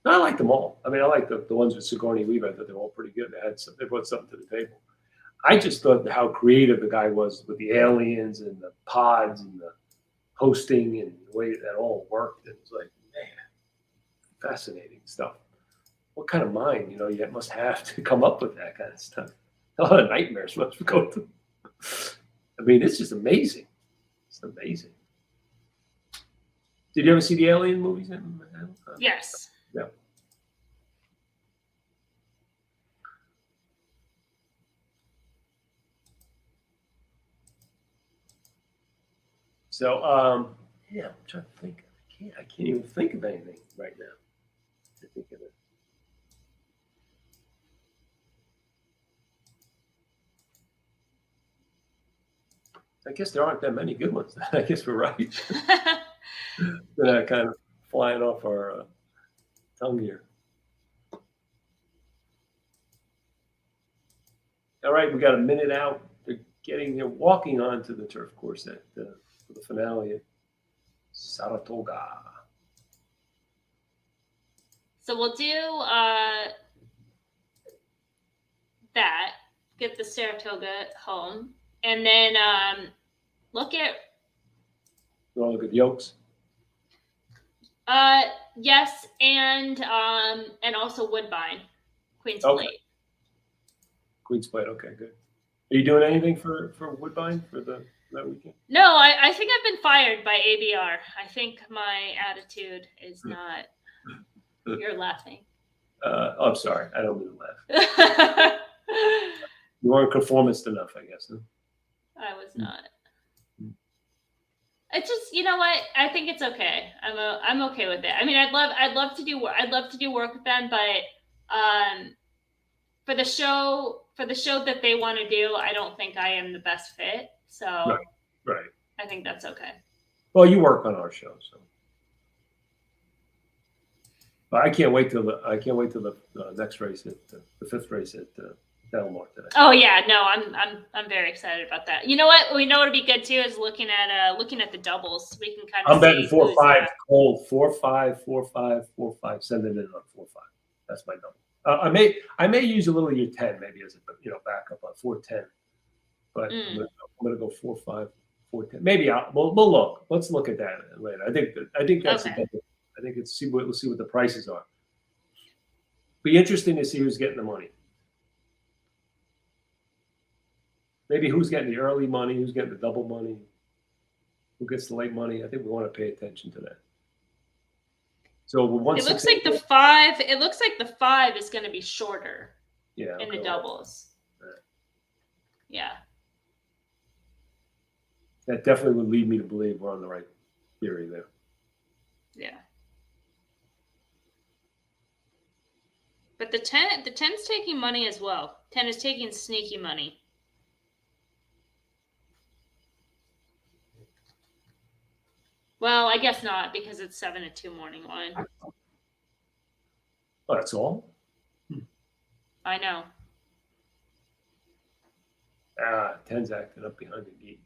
I liked them all. I mean, I liked the ones with Sigourney Weaver. I thought they were all pretty good. They brought something to the table. I just thought how creative the guy was with the aliens and the pods and the hosting and the way that all worked. It was like, man, fascinating stuff. What kind of mind, you must have to come up with that kind of stuff. A lot of nightmares must go through. I mean, it's just amazing. It's amazing. Did you ever see the Alien movies? Yes. Yeah. So, yeah, I'm trying to think. I can't even think of anything right now. To think of it. I guess there aren't that many good ones. I guess we're right. They're kind of flying off our tongue here. All right, we got a minute out. They're walking onto the turf course for the finale at Saratoga. So we'll do that, get the Saratoga home, and then look at. You want to look at the Oaks? Yes, and also Woodbine, Queen's Plate. Queen's Plate. Okay, good. Are you doing anything for Woodbine for that weekend? No, I think I've been fired by ABR. I think my attitude is not. You're laughing. I'm sorry. I don't mean to laugh. You weren't conformist enough, I guess. Huh? I was not. It's just, you know what? I think it's okay. I'm okay with it. I mean, I'd love to do work with them, but for the show that they want to do, I don't think I am the best fit. So right. I think that's okay. Well, you work on our show, so. But I can't wait till the next race the fifth race at Del Mar today. Oh yeah, no, I'm very excited about that. You know what? We know what'd be good too is looking at the doubles. We can kind of. I'm betting 4-5 cold 4-5 4-5 4-5. Send it in on 4-5. That's my double. I may use a little of your 10 maybe as a backup on 4-10, but I'm gonna go 4-5 4-10. Maybe we'll look. Let's look at that later. I think that's okay. I think we'll see what the prices are. Be interesting to see who's getting the money. Maybe who's getting the early money, who's getting the double money, who gets the late money. I think we want to pay attention to that. So it looks like the 5. It looks like the 5 is going to be shorter. Yeah. In the doubles. Right. Yeah. That definitely would lead me to believe we're on the right theory there. Yeah. But the 10's taking money as well. 10 is taking sneaky money. Well, I guess not because it's 7-2 morning line. Oh, that's all? I know. 10's acting up behind the gate.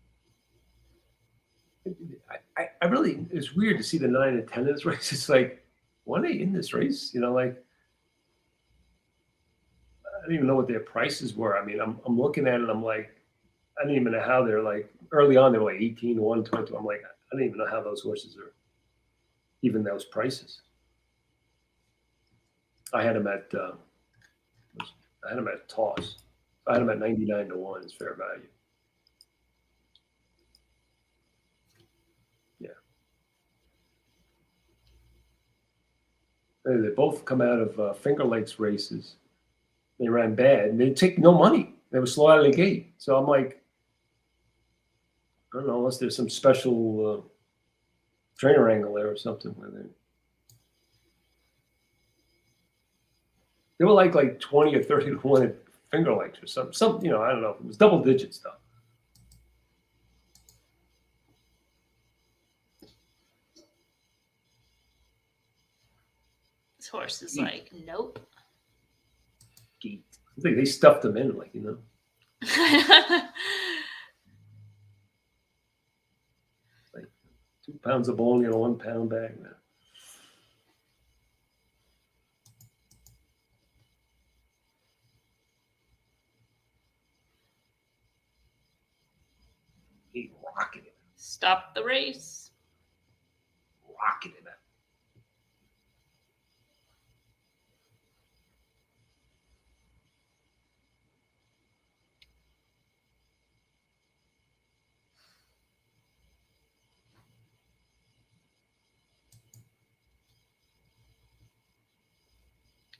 I really, it's weird to see the 9 and 10 in this race. It's like, why are they in this race? Like, I don't even know what their prices were. I mean, I'm looking at it. I'm like, I don't even know how they're like, early on, they were like 18-1, 22. I'm like, I don't even know how those horses are, even those prices. I had them at toss. I had them at 99-1 is fair value. Yeah. They both come out of Finger Lakes races. They ran bad and they take no money. They were slow out of the gate. So I'm like, I don't know, unless there's some special trainer angle there or something. They were like 20 or 30-1 at Finger Lakes or something. I don't know. It was double digits though. This horse is like, nope. Gate. I think they stuffed them in, like, like 2 pounds of bone in a 1 pound bag now. He rocketed it. Stop the race. Rocketed it.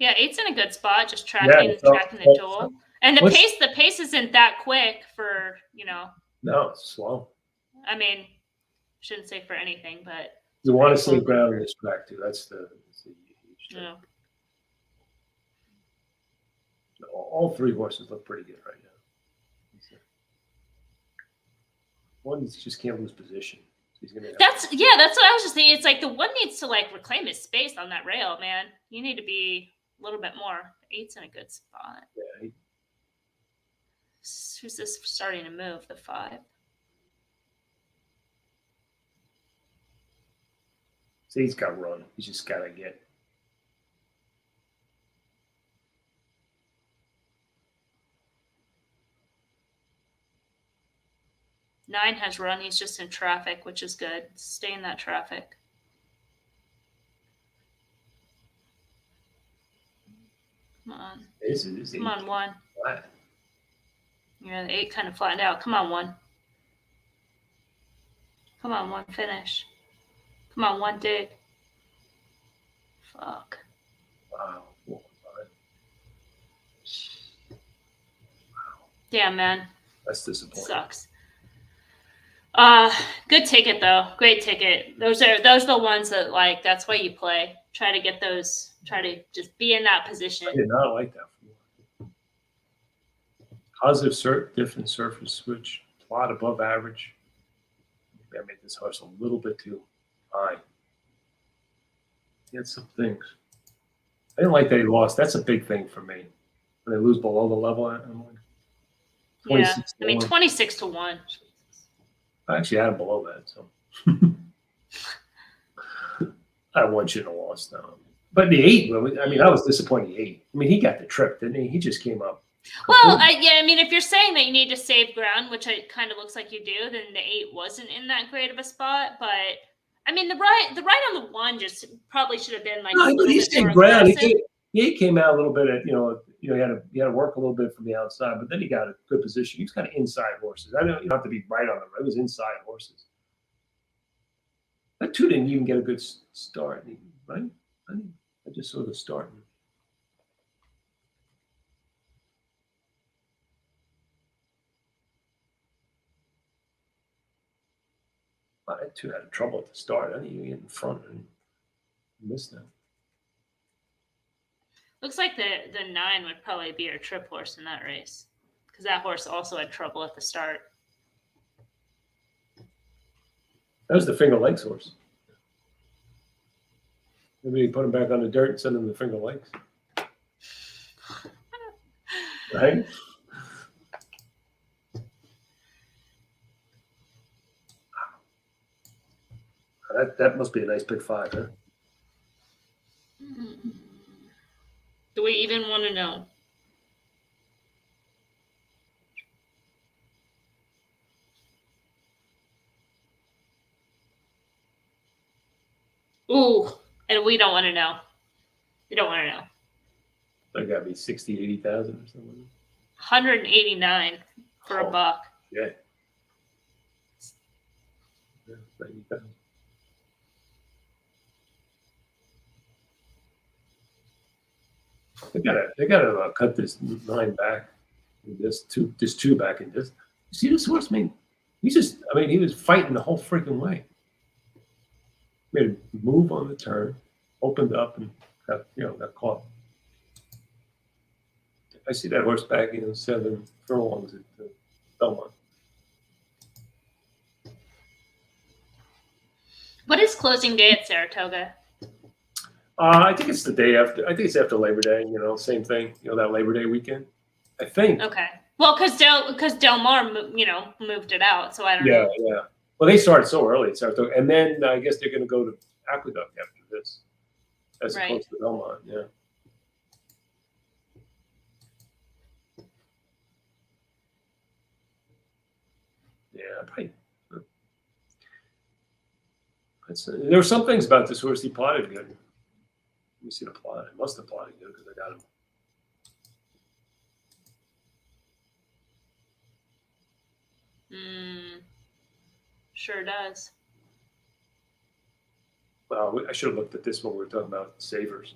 Yeah, 8's in a good spot, just tracking the duel. And the pace isn't that quick for, No, it's slow. I mean, Shouldn't say for anything, but you want to save ground in this track too. That's the huge thing. yeah. All three horses look pretty good right now. One just can't lose position. He's gonna that's what I was just thinking. It's like the one needs to like reclaim his space on that rail, man. You need to be a little bit more. 8's in a good spot. Yeah. Who's this starting to move? The 5. See, he's got to run. He's just got to get. Nine has run. He's just in traffic, which is good. Stay in that traffic. Come on. Come on, 1. Flat. Yeah, the 8 kind of flattened out. Come on, 1. Come on, 1, finish. Come on, 1, dig. Fuck. Wow. Yeah, man. That's disappointing. Sucks. Good ticket though. Great ticket. Those are the ones that like. That's why you play. Try to get those. Try to just be in that position. I did not like that. Positive different surface switch. Plot above average. I made this horse a little bit too high. He had some things. I didn't like that he lost. That's a big thing for me. When they lose below the level, I'm like, 26 I mean, 26 to 1. I actually had him below that, so I want you to lost now. But the 8, I mean, I was disappointed. The 8. I mean, he got the trip, didn't he? He just came up. Well, I mean, if you're saying that you need to save ground, which it kind of looks like you do, then the 8 wasn't in that great of a spot. But I mean, the right on the 1 just probably should have been like. No, but he saved ground. He came out a little bit at he had to work a little bit from the outside, but then he got a good position. He was kind of inside horses. I know you don't have to be right on the road. It was inside horses. That 2 didn't even get a good start, right? I just saw the start. That 2 had trouble at the start. I didn't even get in front and missed that. Looks like the 9 would probably be our trip horse in that race because that horse also had trouble at the start. That was the Finger Lakes horse. Maybe put him back on the dirt and send him to Finger Lakes. Right? That must be a nice pick 5, huh? Do we even want to know? Ooh, and we don't want to know. We don't want to know. That got to be 60, 80,000 or something. 189 for a buck. Yeah. 90,000. They gotta cut this 9 back, this 2 back, and just you see this horse. I mean, he was fighting the whole freaking way. Made a move on the turn, opened up, and got caught. I see that horse back 7 furlongs at Belmont. What is closing day at Saratoga? I think it's the day after. I think it's after Labor Day. Same thing. That Labor Day weekend. I think. Okay. Well, because Del Mar, moved it out, so I don't know. Yeah. Well, they started so early at Saratoga, and then I guess they're going to go to Aqueduct after this, as opposed to Belmont. Yeah. Yeah, probably. There were some things about this horse he plotted good. Let me see the plot. I must have plotted good because I got him. Sure does. Well, I should have looked at this when we were talking about savers.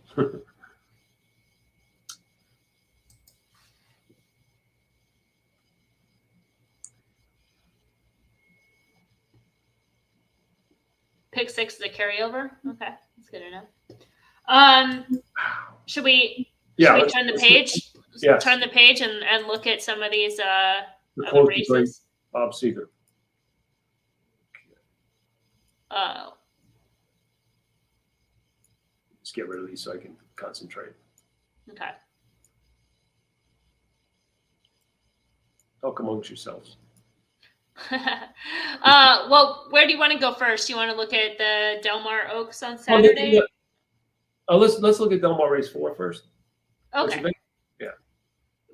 Pick 6 is a carryover. Okay, that's good enough. Should we turn the page? Yes. Turn the page and look at some of these other races. Bob Seger. Just get rid of these so I can concentrate. Okay. Talk amongst yourselves. Well, where do you want to go first? You want to look at the Del Mar Oaks on Saturday? Let's look at Del Mar race 4 first. Okay. Yeah.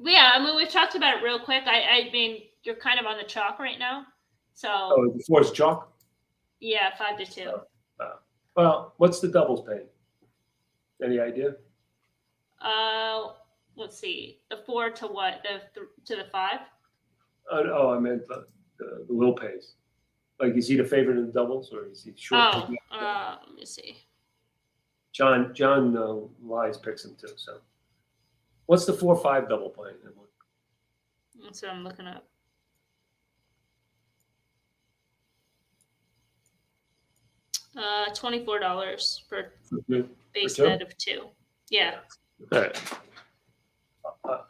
Yeah, I mean, we've talked about it real quick. I mean, you're kind of on the chalk right now. So. Oh, the 4 is chalk? Yeah, 5-2. Well, what's the doubles paying? Any idea? Let's see. The 4 to what? To the 5? Oh, I meant the Will pays. Like, is he the favorite in the doubles, or is he short? Let me see. John Wise picks him too. So, what's the 4-5 double playing? That's what I'm looking up. $24 for base bet of 2. Yeah. Okay.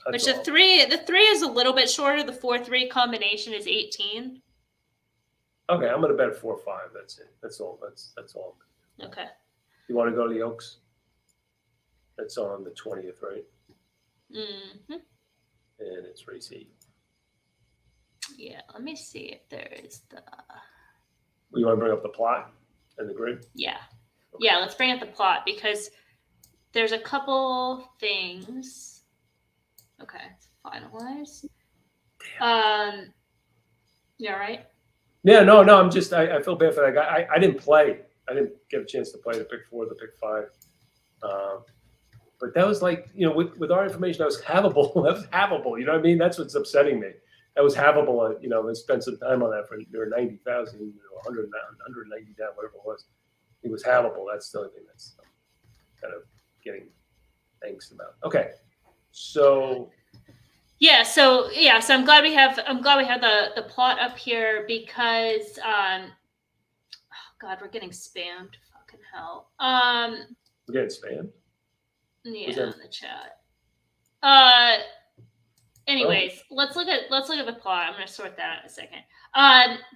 Which the 3 is a little bit shorter. The 4-3 combination is 18. Okay, I'm gonna bet 4-5. That's it. That's all. That's all. Okay. You want to go to the Oaks? That's on the 20th, right? Mm-hmm. And it's race 8. Yeah. Let me see if there is the. You want to bring up the plot and the grid? Yeah. Okay. Yeah. Let's bring up the plot because there's a couple things. Okay, it's finalized. You all right? Yeah, no. I'm just. I feel bad for that guy. I didn't play. I didn't get a chance to play the pick 4, the pick 5. But that was like, with our information, that was havable. That was havable. You know what I mean? That's what's upsetting me. That was havable. I spent some time on that for 90,000, 190 down, whatever it was. It was havable. That's the only thing that's kind of getting angst about. Okay, so. So I'm glad we have the plot up here because oh God, we're getting spammed. Fucking hell. We're getting spammed? Yeah, in the chat. Anyways, let's look at the plot. I'm gonna sort that out in a second.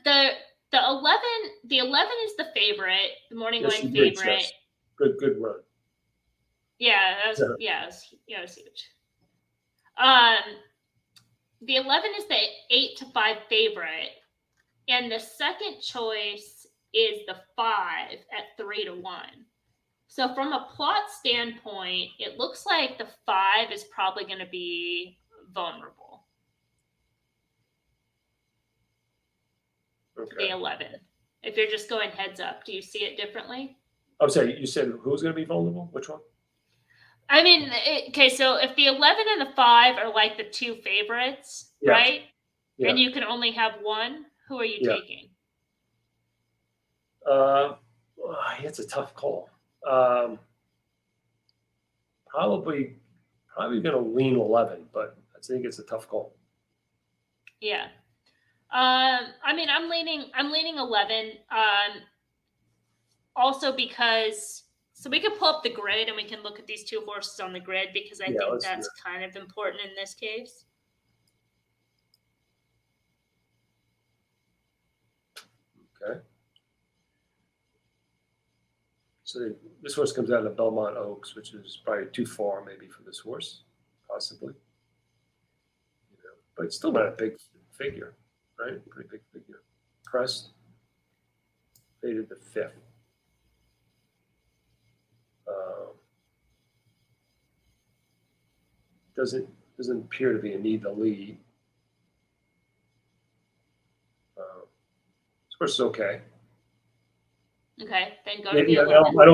The 11 is the favorite, the morning line favorite. Good run. Yeah, it was huge. The 11 is the 8-5 favorite, and the second choice is the 5 at 3-1. So from a plot standpoint, it looks like the 5 is probably going to be vulnerable. Okay. The 11. If you're just going heads up, do you see it differently? I'm sorry, you said who's going to be vulnerable? Which one? I mean, okay, so if the 11 and the 5 are like the 2 favorites, right? Yeah. And you can only have one, who are you taking? It's a tough call. Probably going to lean 11, but I think it's a tough call. Yeah. I mean, I'm leaning 11. Also because. So we can pull up the grid and we can look at these 2 horses on the grid because I think that's kind of important in this case. Okay. So this horse comes out of Belmont Oaks, which is probably too far maybe for this horse, possibly. But it's still not a big figure, right? Pretty big figure. Crest. Faded the 5th. Doesn't appear to be a need to lead. This horse is okay. Okay, then go to the 11. I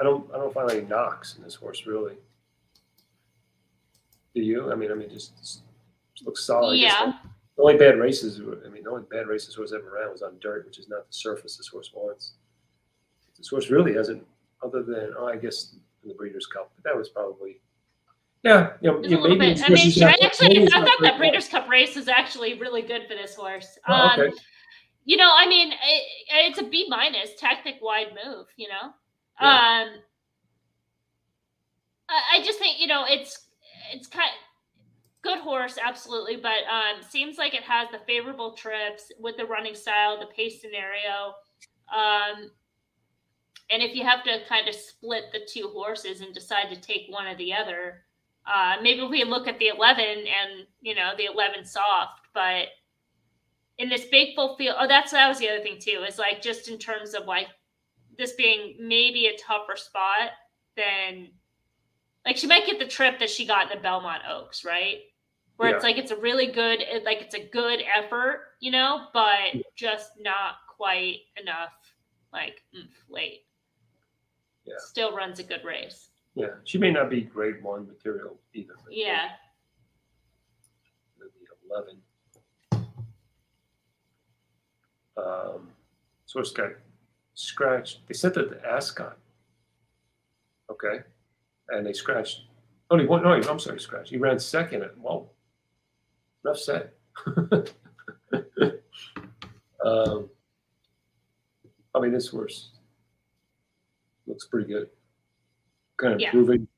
don't find any knocks in this horse really. Do you? I mean, just looks solid. Yeah. The only bad races horse ever ran was on dirt, which is not the surface this horse wants. This horse really hasn't, other than I guess in the Breeders' Cup, but that was probably. Yeah, a little bit. I mean, I thought that Breeders' Cup race is actually really good for this horse. Okay. I mean, it's a B-, tactic wide move, Yeah. I just think, it's kind of good horse, absolutely, but seems like it has the favorable trips with the running style, the pace scenario. And if you have to kind of split the two horses and decide to take one or the other, maybe we look at the 11 and, the 11 soft, but in this big full field, that was the other thing too, is like, just in terms of like this being maybe a tougher spot than, like, she might get the trip that she got in the Belmont Oaks, right? Where it's like, it's a really good, it's a good effort, but just not quite enough, like, late. Yeah. Still runs a good race. Yeah. She may not be grade 1 material either. Yeah. The 11. So it's got scratched. They sent it to Ascot. Okay. And they scratched. Oh, I'm sorry, scratched. He ran second at, whoa. Enough said. I mean, this horse looks pretty good. Kind of proving,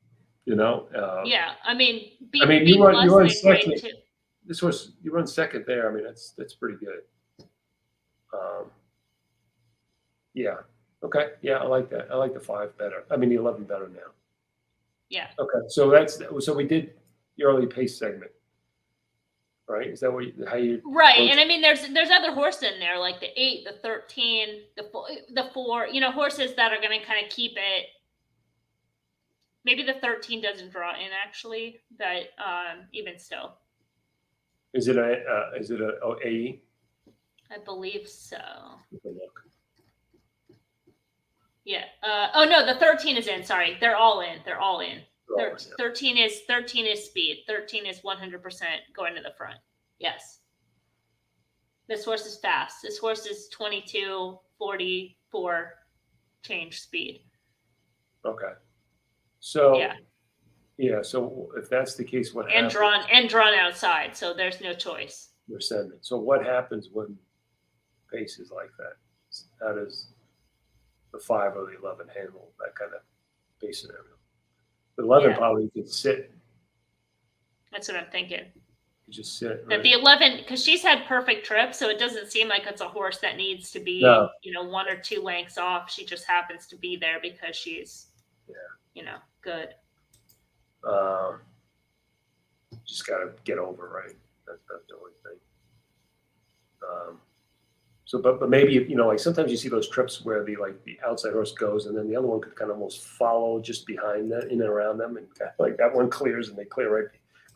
yeah. I mean, you run second. This horse, you run second there. I mean, that's pretty good. Yeah. Okay. Yeah, I like that. I like the 5 better. I mean, the 11 better now. Yeah. Okay. So we did the early pace segment, right? Is that how you? Right. And I mean, there's other horses in there, like the 8, the 13, the 4, horses that are going to kind of keep it. Maybe the 13 doesn't draw in, actually, but even still. Is it a AE? I believe so. Look. Yeah. Oh no, the 13 is in. Sorry, they're all in. 13 is speed. 13 is 100% going to the front. Yes. This horse is fast. This horse is 22:44 change speed. Okay. So yeah. So if that's the case, what happens? Drawn outside. So there's no choice. They're sending. So what happens when pace is like that? How does the 5 or the 11 handle that kind of pace scenario? The 11 probably could sit. That's what I'm thinking. You just sit. That the 11, because she's had perfect trips, so it doesn't seem like it's a horse that needs to be, 1 or 2 lengths off. She just happens to be there because she's, good. Just got to get over, right? That's the only thing. So, but maybe, like sometimes you see those trips where the outside horse goes and then the other one could kind of almost follow just behind that, in and around them, and kind of like that one clears and they clear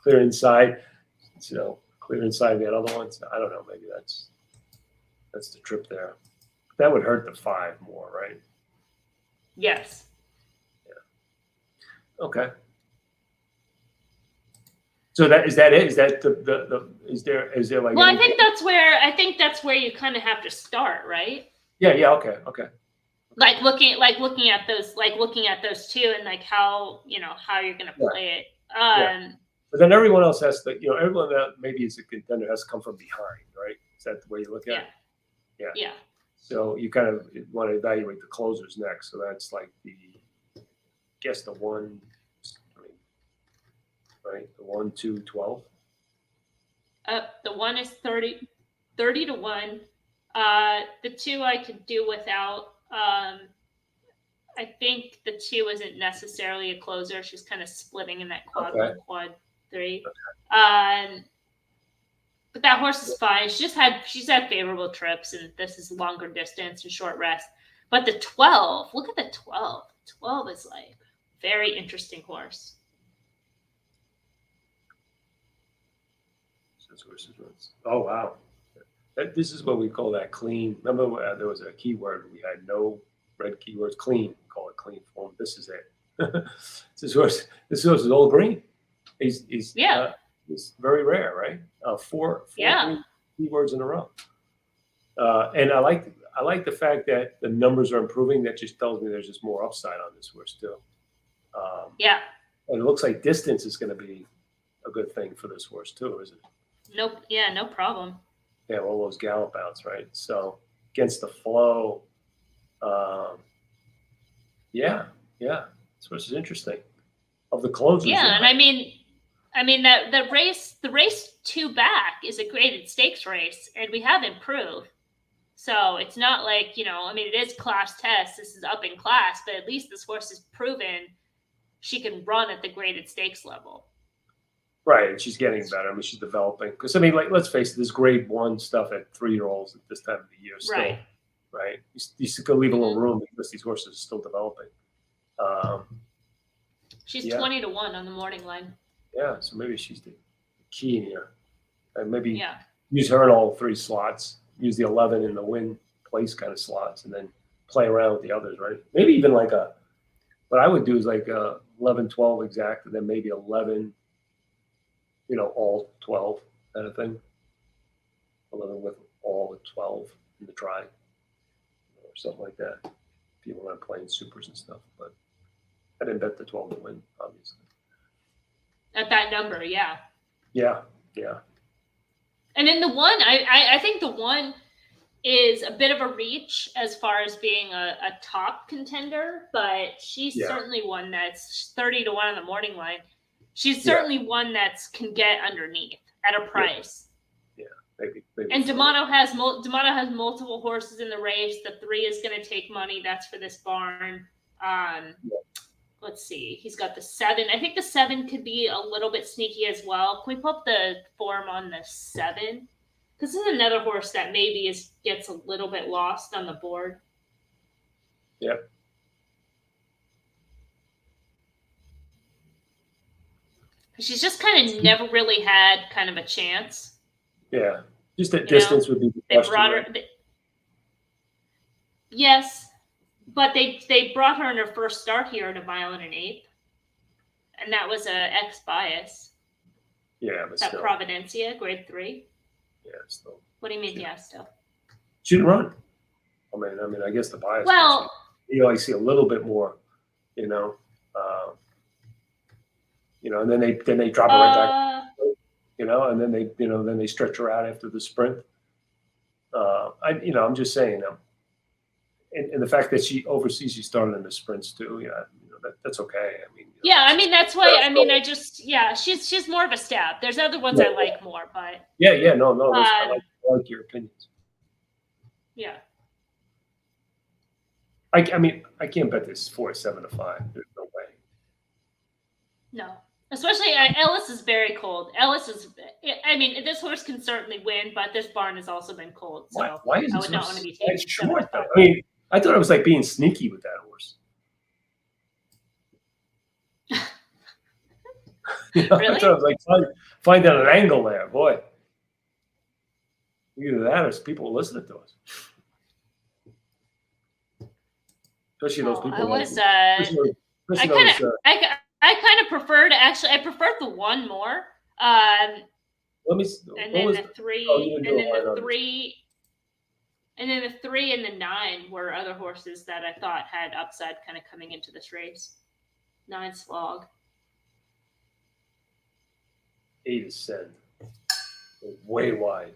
inside, clear inside that other one. So I don't know, maybe that's the trip there. That would hurt the 5 more, right? Yes. Yeah. Okay. So is that it? Is that is there like? Well, I think that's where you kind of have to start, right? Yeah. Okay. Like looking at those two, and like how you're going to play it. But then everyone else has to, everyone that maybe is a contender has to come from behind, right? Is that the way you look at it? Yeah. So you kind of want to evaluate the closers next. So that's like the 1. Right, the 1, 2, 12. The 1 is 30 to 1. The 2 I could do without. I think the 2 isn't necessarily a closer. She's kind of splitting in that quad 1, quad 3. Okay. But that horse is fine. She's had favorable trips, and this is longer distance and short rest. But the 12, look at the 12. 12 is like very interesting horse. Oh wow! This is what we call that clean. Remember, there was a keyword we had, no red keywords. Clean, we call it clean form. This is it. This horse is all green. He's very rare, right? 4 keywords in a row. And I like the fact that the numbers are improving. That just tells me there's just more upside on this horse too. And it looks like distance is going to be a good thing for this horse too, isn't it? Nope. Yeah, no problem. Yeah, all those gallop outs, right? So against the flow. This horse is interesting. Of the closers, and I mean that the race 2 back is a graded stakes race, and we have improved. So it's not like, it is class test. This is up in class, but at least this horse has proven she can run at the graded stakes level. Right, and she's getting better. I mean, she's developing. Because, let's face it, there's grade 1 stuff at 3-year-olds at this time of the year still. Right? You still got to leave a little room because these horses are still developing. She's 20-1 on the morning line. Yeah, so maybe she's the key in here. And maybe use her in all 3 slots. Use the 11 in the win place kind of slots, and then play around with the others, right? Maybe even what I would do is 11, 12 exact, and then maybe 11, all 12 kind of thing. 11 with all the 12 in the try, or something like that. People aren't playing supers and stuff, but I didn't bet the 12 to win, obviously. At that number, yeah. Yeah. And then the 1, I think the 1 is a bit of a reach as far as being a top contender, but she's certainly one that's 30-1 on the morning line. She's certainly one that's can get underneath at a price. Yeah, maybe. And D'Amato has multiple horses in the race. The 3 is going to take money. That's for this barn. Let's see. He's got the 7. I think the 7 could be a little bit sneaky as well. Can we pull up the form on the 7? Because this is another horse that maybe gets a little bit lost on the board. Yep. She's just kind of never really had kind of a chance. Yeah. Just that distance would be the question. Yes. But they brought her in her first start here at 1 1/8. And that was a X bias. Yeah, but that still. Providencia, grade 3. Yeah, still. What do you mean, still? She didn't run. I mean, I guess the bias. Well, you see a little bit more, and then they drop her right back, and then they stretch her out after the sprint. I'm just saying, and the fact that she started in the sprints too. That's okay. That's why. She's more of a stab. There's other ones I like more, but no. I like your opinions. Yeah. I can't bet this 4, 7 to 5. There's no way. No, especially Ellis is very cold. This horse can certainly win, but this barn has also been cold. So why is I would not want to be taking short? I thought it was like being sneaky with that horse. Really? I thought it was like finding an angle there, boy. Either that or people listening to us. Especially those people. I kind of preferred I preferred the 1 more. Let me. And then the 3, and then the 3, and then the 3 and the 9 were other horses that I thought had upside kind of coming into this race. 9 slog. 8 is send. Way wide.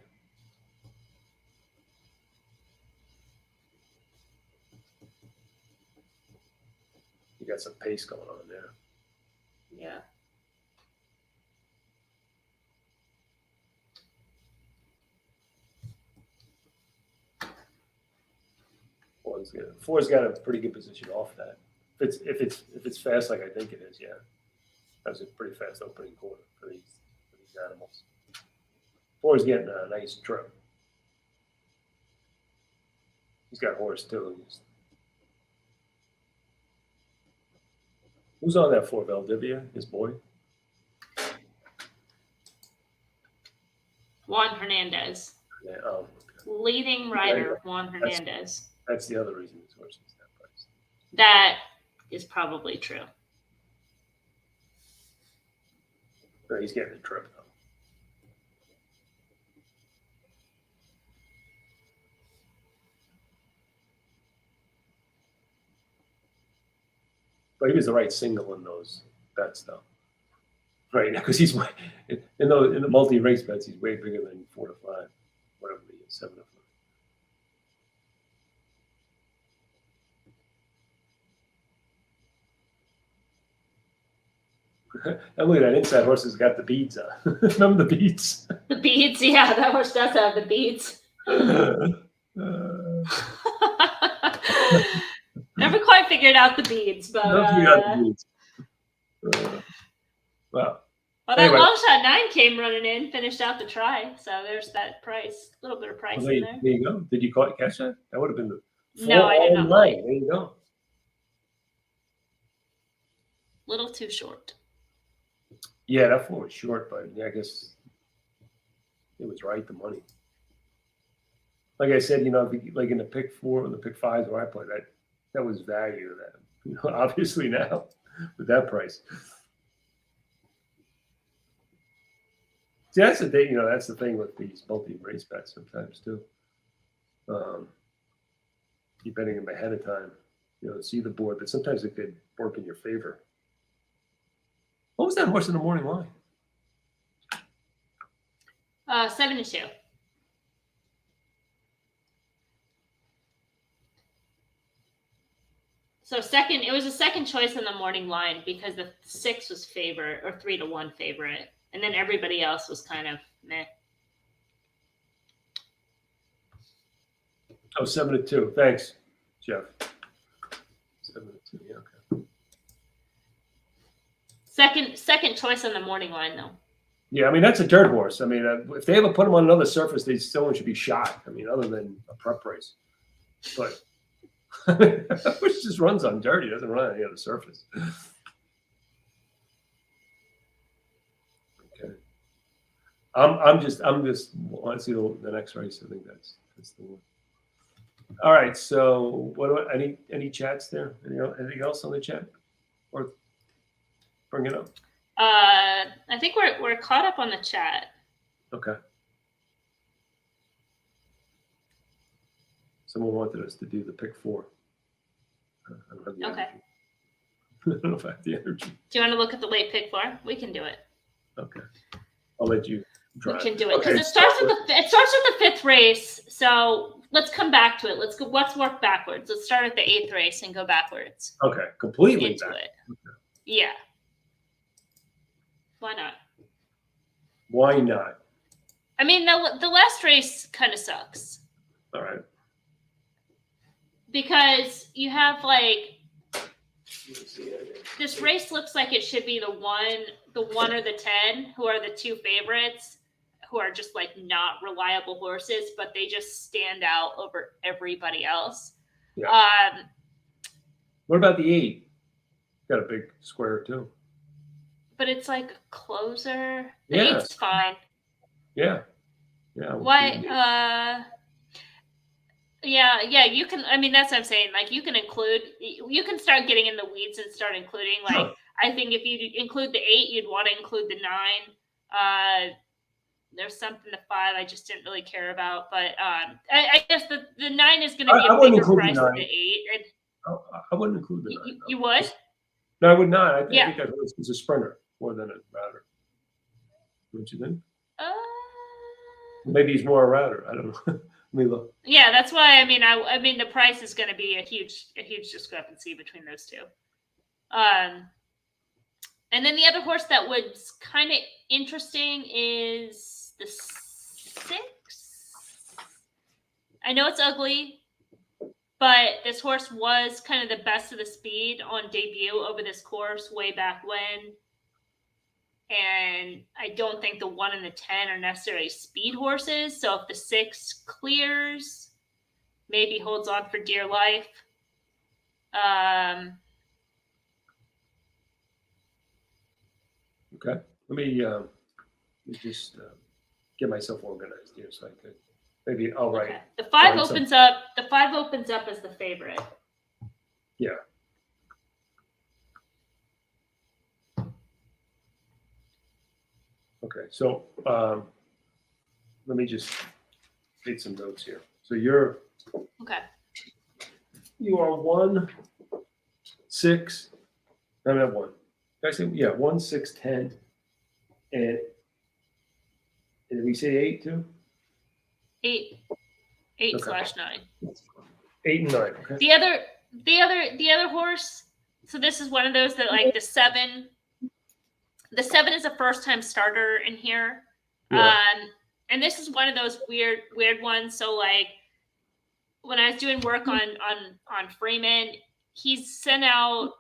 You got some pace going on there. Yeah. Four's got a pretty good position off that. If it's fast like I think it is, yeah. That's a pretty fast opening quarter for these animals. 4's getting a nice trip. He's got horse too. Who's on that 4? Valdivia, his boy? Juan Hernandez. Yeah, okay. Leading rider, Juan Hernandez. That's the other reason this horse is that price. That is probably true. No, he's getting a trip though. But he was the right single in those bets though. Right, because he's in the multi-race bets, he's way bigger than 4 to 5, whatever the 7 to 5. Emily, that inside horse has got the beads on. Remember the beads? The beads, yeah, that horse does have the beads. Never quite figured out the beads, but well, that long shot 9 came running in, finished out the try, so there's that price, a little bit of price in there. There you go. Did you catch that? That would have been the no, I did not. There you go. Little too short. Yeah, that 4 was short, but I guess it was right. The money. Like I said, like in the pick 4 and the pick 5s where I played, that was value. That obviously now with that price. See, that's the thing. That's the thing with these multi-race bets sometimes too. You're betting them ahead of time, see the board, but sometimes it could work in your favor. What was that horse in the morning line? 7-2. So it was a second choice in the morning line because the 6 was favorite or 3-1 favorite, and then everybody else was kind of meh. Oh, 7-2. Thanks, Jeff. 7-2. Yeah, okay. Second choice on the morning line, though. Yeah, I mean, that's a dirt horse. I mean, if they ever put him on another surface, they still should be shot. I mean, other than a prep race. But horse just runs on dirt. He doesn't run on any other surface. Okay. I'm just want to see the next race. I think that's the one. All right. So any chats there? Anything else on the chat? Or bring it up. I think we're caught up on the chat. Okay. Someone wanted us to do the pick 4. I don't have the energy. I don't know if I have the energy. Do you want to look at the late pick 4? We can do it. Okay. I'll let you try. We can do it because it starts with the 5th race. So let's come back to it. Let's work backwards. Let's start at the 8th race and go backwards. Okay, completely into back. it. Okay. Yeah. Why not? Why not? I mean, the last race kind of sucks. All right. Because you have this race looks like it should be the 1 or the 10, who are the 2 favorites, who are just not reliable horses, but they just stand out over everybody else. Yeah. What about the 8? Got a big square too. But it's like a closer. The 8's fine. Yeah. Yeah. Why? Yeah, you can. I mean, that's what I'm saying. You can start getting in the weeds and start including. Sure. I think if you include the 8, you'd want to include the 9. There's something the 5 I just didn't really care about, but I guess the 9 is going to be a bigger price than the 8. I wouldn't include the 9. You would? No, I would not. I think that horse is a sprinter more than a router. Don't you think? Maybe he's more a router. I don't know. Let me look. Yeah, that's why. I mean, the price is going to be a huge discrepancy between those two. And then the other horse that was kind of interesting is the 6. I know it's ugly, but this horse was kind of the best of the speed on debut over this course way back when. And I don't think the 1 and the 10 are necessarily speed horses. So if the 6 clears, maybe holds on for dear life. Okay. Let me just get myself organized here so I could maybe I'll write. Okay. The 5 opens up. The 5 opens up as the favorite. Yeah. Okay, so let me just take some notes here. So you are 1, 6. I mean, 1. Did I say 1, 6, 10, and did we say 8 too? 8 / 9. 8 and 9. Okay. The other horse. So this is one of those that the 7 The 7 is a first-time starter in here. Yeah. And this is one of those weird ones. So like when I was doing work on Freeman, he's sent out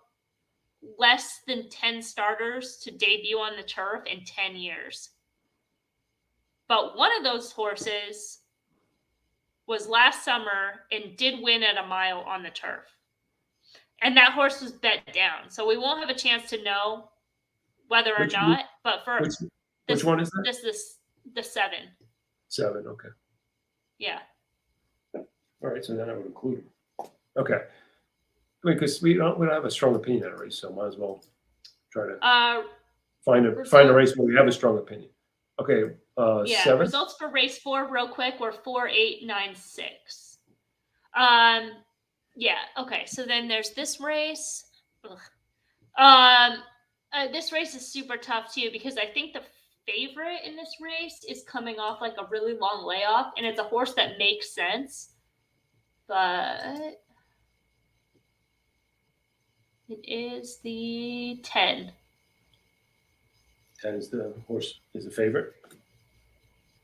less than 10 starters to debut on the turf in 10 years. But one of those horses was last summer and did win at a mile on the turf. And that horse was bet down. So we won't have a chance to know whether or not, but for which one is that? The 7. 7, okay. Yeah. All right, so then I would include him. Okay. Because we don't have a strong opinion on a race, so might as well try to find a race where we have a strong opinion. Okay. 7. Results for race 4 real quick were 4, 8, 9, 6. Yeah. Okay. So then there's this race. This race is super tough too because I think the favorite in this race is coming off like a really long layoff, and it's a horse that makes sense, but it is the 10. 10 is the horse is the favorite.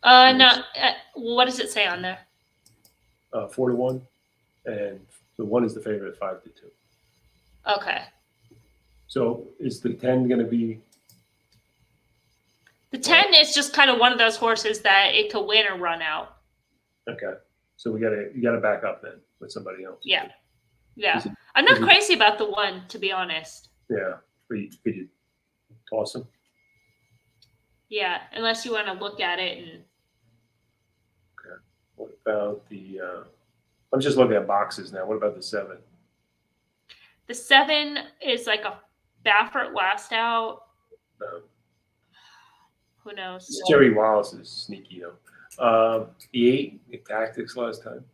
No. What does it say on there? 4-1, and the 1 is the favorite at 5-2. Okay. So is the 10 going to be? The 10 is just kind of one of those horses that it could win or run out. Okay. So you gotta back up then with somebody else. Yeah. I'm not crazy about the 1, to be honest. Yeah. Could you toss him? Yeah, unless you want to look at it and. Okay. What about the? I'm just looking at boxes now. What about the 7? The 7 is like a Baffert last out. Who knows? Jerry Wallace is sneaky though. The 8, the tactics last time.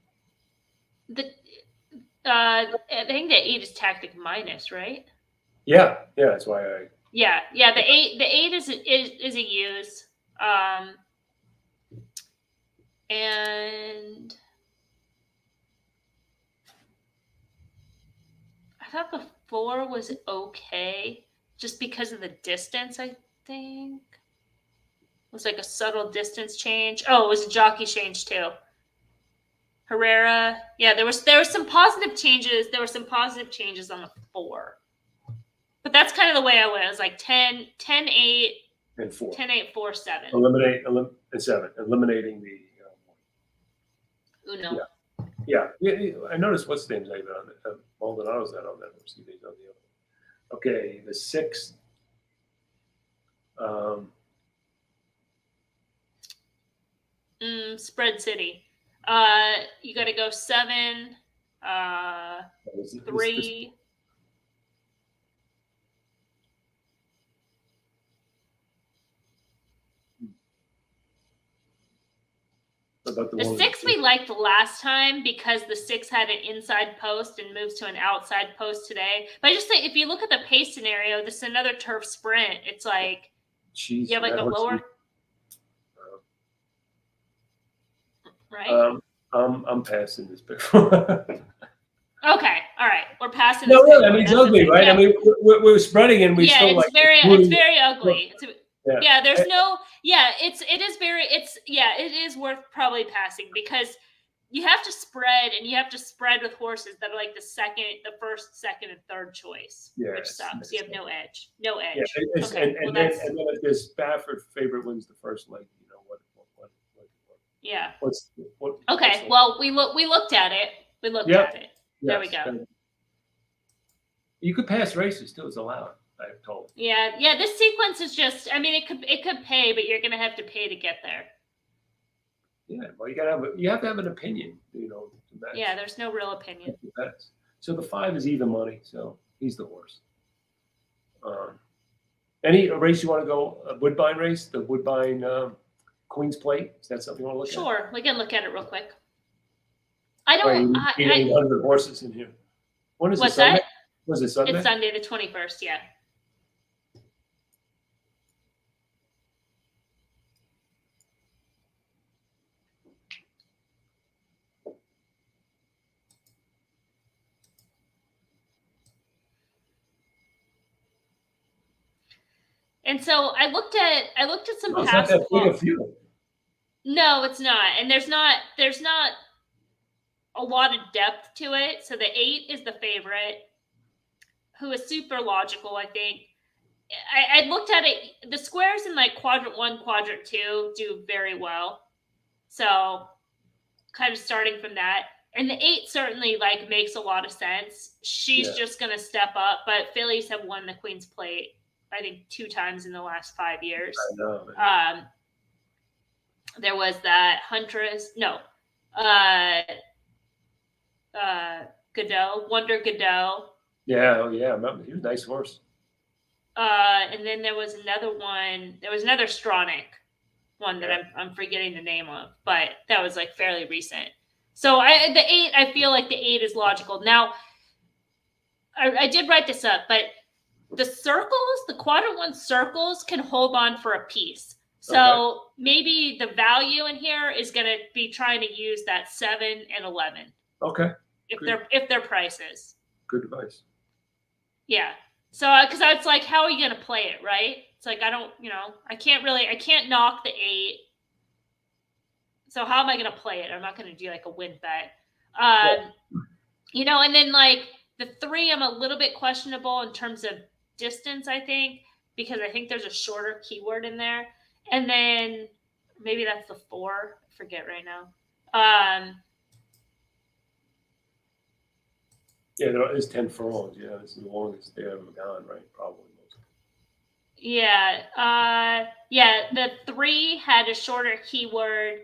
I think the 8 is tactic minus, right? Yeah, that's why I. Yeah. The 8 is a use, and I thought the 4 was okay, just because of the distance. I think it was like a subtle distance change. Oh, it was a jockey change too. Herrera, yeah, there was some positive changes. There were some positive changes on the 4. But that's kind of the way I went. It was like 10, 8, and 4. 10, 8, 4, 7. And 7. Eliminating the Uno. Yeah. I noticed what's the name's name on it. Maldonado's not on that. Let's see if he's on the other. Okay, the 6. Spread City. You got to go 7, 3. The 6 we liked last time because the 6 had an inside post and moves to an outside post today. But I just think if you look at the pace scenario, this is another turf sprint. It's like you have like a lower. Right. I'm passing this before. Okay. All right. We're passing. No, really. I mean, it's ugly, right? Yeah. I mean, we're spreading and we still it's like. It's very ugly. Yeah. There's no. Yeah. It is worth probably passing because you have to spread and you have to spread with horses that are like the first, second, and third choice, which sucks. You have no edge. No edge. Yeah, okay. And then if this Baffert favorite wins the first leg, you know what? Yeah. What? Okay. Well, we looked at it. We looked at it. There we go. You could pass races too. It's allowed. I'm told. Yeah. This sequence is just. I mean, it could pay, but you're gonna have to pay to get there. Yeah. Well, you have to have an opinion. You know. Yeah. There's no real opinion. So the 5 is even money. So he's the horse. Any race you want to go? A Woodbine race? The Woodbine. Queen's Plate? Is that something you want to look at? Sure, we can look at it real quick. I don't. Right, 800 horses in here. When is What's it? Sunday? That? Was it Sunday? It's Sunday the 21st. Yeah. And so I looked at some No, it's past not that big a quotes. field. No, it's not. And there's not a lot of depth to it. So the 8 is the favorite, who is super logical, I think. I looked at it. The squares in like quadrant 1, quadrant 2 do very well. So kind of starting from that. And the 8 certainly like makes a lot of sense. She's just going to step up, but Phillies have won the Queen's Plate, I think 2 times in the last 5 years. I know. There was that Huntress, Godot, Wonder Godot. Yeah, oh yeah, I remember. He was a nice horse. And then there was another one. There was another Stronach one that I'm forgetting the name of, but that was like fairly recent. So the 8, I feel like the 8 is logical. Now, I did write this up, but the circles, the quadrant 1 circles, can hold on for a piece. So maybe the value in here is going to be trying to use that 7 and 11. Okay. If they're prices. Good advice. Yeah. So, because it's like, how are you going to play it, right? It's like, I can't knock the 8. So how am I going to play it? I'm not going to do like a win bet. And then like the 3, I'm a little bit questionable in terms of distance, I think, because I think there's a shorter keyword in there. And then maybe that's the 4. I forget right now. Yeah, there is 10 furlongs. Yeah, it's the longest they ever gone, right? Probably. Yeah. The 3 had a shorter keyword.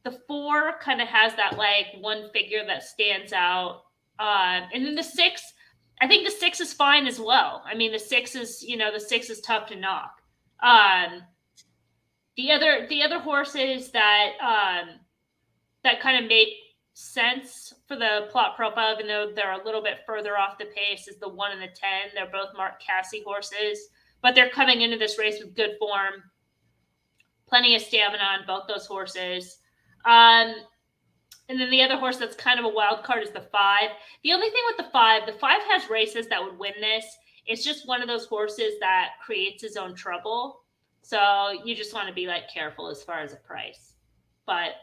The 4 kind of has that like one figure that stands out. And then the 6, I think the 6 is fine as well. I mean, the 6 is tough to knock. The other horses that kind of make sense for the plot profile, even though they're a little bit further off the pace, is the 1 and the 10. They're both Mark Cassie horses, but they're coming into this race with good form, plenty of stamina on both those horses. And then the other horse that's kind of a wild card is the 5. The only thing with the 5 has races that would win this. It's just one of those horses that creates his own trouble. So you just want to be like careful as far as a price. But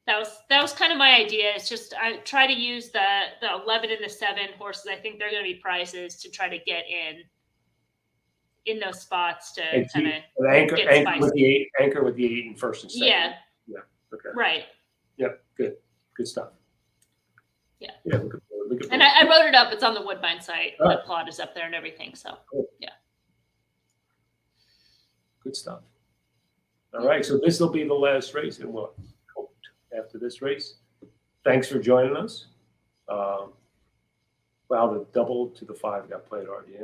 that was kind of my idea. It's just I try to use the 11 and the 7 horses. I think they're going to be prices to try to get in those spots to kind of anchor with the 8 and first and second. Yeah. Okay. Right. Yep. Good stuff. Yeah. Look at and I wrote it up. It's on the Woodbine site. Oh. The plot is up there and everything. So yeah. Good stuff. All right. So this will be the last race, and what? After this race, thanks for joining us. Wow, the double to the 5 got played already.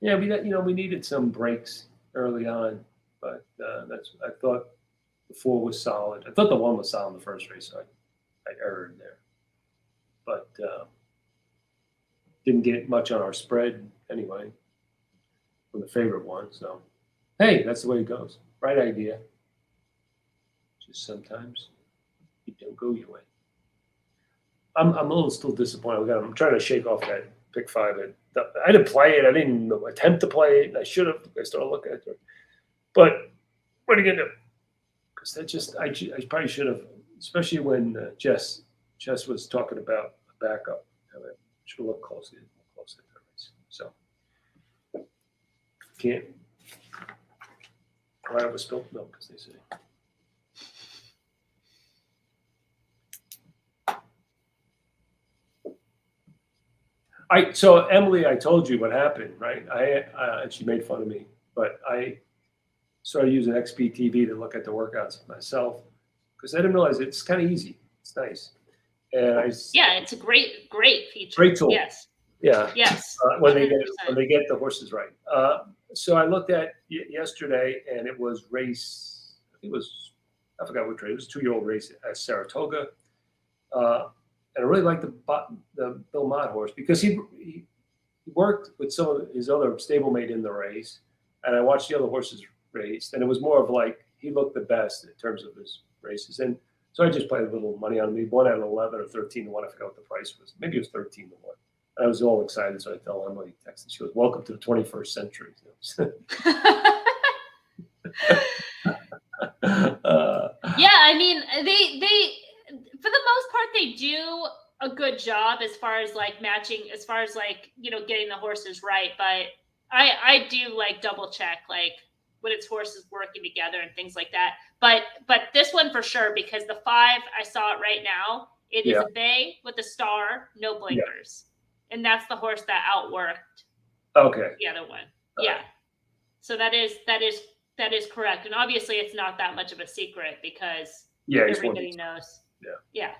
Yeah, we needed some breaks early on, but I thought the 4 was solid. I thought the 1 was solid in the first race, so I erred there, but didn't get much on our spread anyway from the favorite one. So hey, that's the way it goes. Right idea. Just sometimes you don't go your way. I'm a little still disappointed. I'm trying to shake off that pick 5. I didn't play it. I didn't attempt to play it. I should have. I started looking at it. But what are you gonna do? Because I probably should have, especially when Jess was talking about a backup. I should have looked closely at the race. So can't. Why I was spilled milk, because they say. So Emily, I told you what happened, right? And she made fun of me, but I started using XPTV to look at the workouts myself because I didn't realize it's kind of easy. It's nice, and it's a great feature. Great tool. Yes. Yeah. Yes. When they get the horses right. So I looked at yesterday, and it was race. I forgot what race. It was a 2-year-old race at Saratoga. And I really liked the Bill Mott horse because he worked with some of his other stablemate in the race, and I watched the other horses race, and it was more of like he looked the best in terms of his races, and so I just played a little money on him. He won at 11 or 13 to 1. I forgot what the price was. Maybe it was 13 to 1. I was all excited, so I tell Emily, texted. She goes, "Welcome to the 21st century." Yeah, I mean, they for the most part they do a good job as far as like matching, as far as like, you know, getting the horses right. But I do like double check like when it's horses working together and things like that. But this one for sure, because the 5, I saw it right now. It is a bay with a star, no blinkers, and that's the horse that outworked the other one. Yeah, so that is correct, and obviously it's not that much of a secret because everybody knows. Yeah.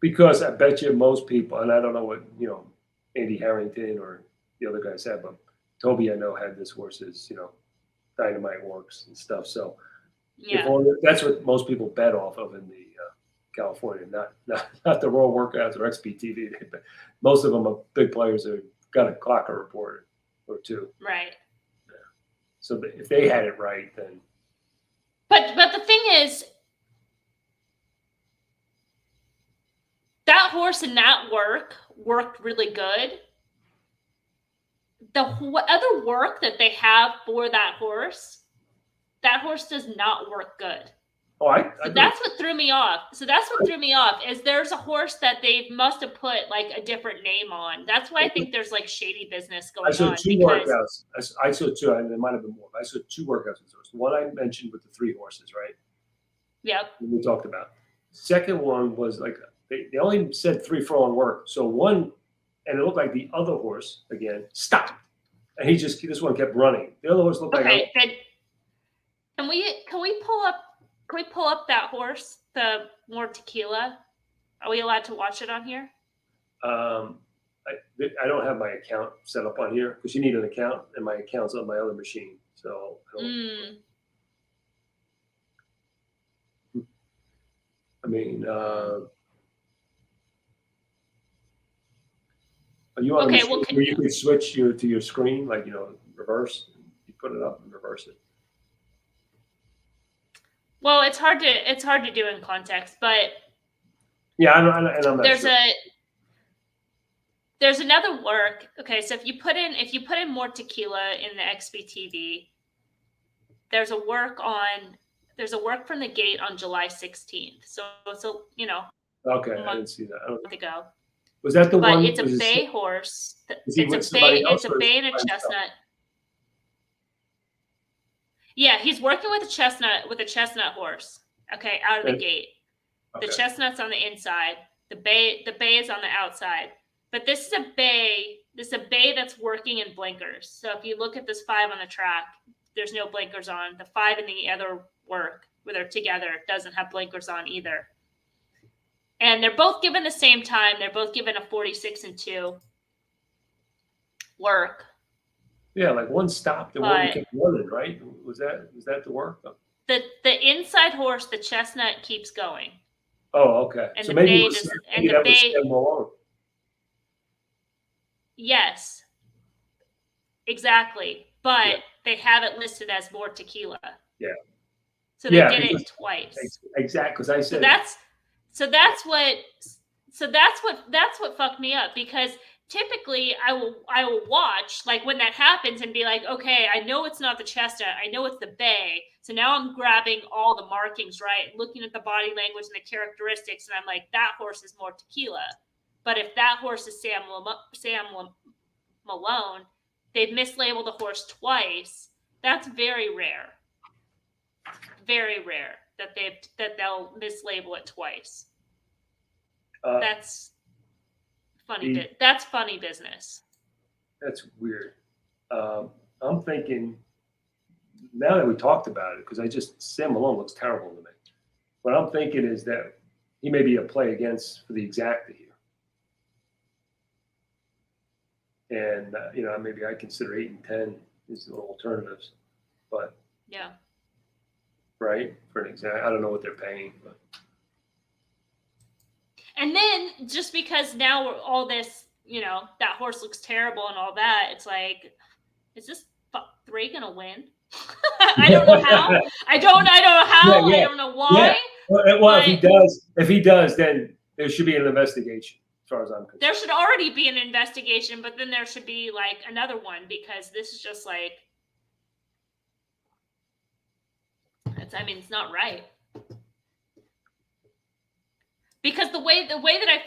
Because I bet you most people, and I don't know what, you know, Andy Harrington or the other guy said, but Toby, I know, had this horse's, you know, Dynamite Works and stuff. So that's what most people bet off of in the California, not the Raw Workouts or XPTV. Most of them are big players that got a Clocker report or two. Right. Yeah. So if they had it right, then. But the thing is, that horse in that worked really good. The other work that they have for that horse does not work good. Oh, that's what threw me off. Is there's a horse that they must have put like a different name on. That's why I think there's like shady business going on. I saw 2 workouts. I saw 2, and there might have been more. I saw 2 workouts with horse. One I mentioned with the 3 horses, right? Yep. We talked about. Second one was like they only said 3 furlong work. So one, and it looked like the other horse again stopped, and this one kept running. The other horse looked like. Okay. Can we pull up that horse, the more tequila? Are we allowed to watch it on here? I don't have my account set up on here because you need an account, and my account's on my other machine. So I mean, are you on okay? Where you can switch to your screen, like, you know, reverse? You put it up and reverse it. Well, it's hard to do in context, but yeah, I'm not there's another work. Okay, so if you put in more tequila in the XBTV, there's a work from the gate on July 16th. So you know. Okay, I didn't see that. A month ago. Was that the one? But it's a bay horse. It's a bay and a chestnut. Yeah, he's working with a chestnut horse. Okay, out of the gate. Okay. The chestnut's on the inside. The bay is on the outside. But this is a bay that's working in blinkers. So if you look at this 5 on the track, there's no blinkers on. The 5 in the other work, where they're together, doesn't have blinkers on either. And they're both given the same time. They're both given a 46-2 work. Yeah, like one stopped and one kept running, right? Was that the work? The inside horse, the chestnut, keeps going. Oh, okay. And so the bay does, and the bay. Yes, exactly. But they have it listed as more tequila. Yeah. So they did it twice. Exactly, because I said So that's what fucked me up, because typically I will watch like when that happens and be like, okay, I know it's not the chestnut, I know it's the bay. So now I'm grabbing all the markings, right? Looking at the body language and the characteristics, and I'm like, that horse is more tequila. But if that horse is Sam Malone, they've mislabeled the horse twice. That's very rare. Very rare that they'll mislabel it twice. That's funny. That's funny business. That's weird. I'm thinking, now that we talked about it, because Sam Malone looks terrible to me. What I'm thinking is that he may be a play against for the exacta here. And, maybe I consider 8 and 10 as little alternatives. But, yeah. Right? For an exact, I don't know what they're paying. But. And then just because now all this, that horse looks terrible and all that, it's like, is this 3 going to win? I don't know how. I don't know how. Yeah. I don't know why. Yeah. Well, if he does, then There should be an investigation, as far as I'm concerned. There should already be an investigation, but then there should be like another one, because this is just like, it's not right. Because the way that I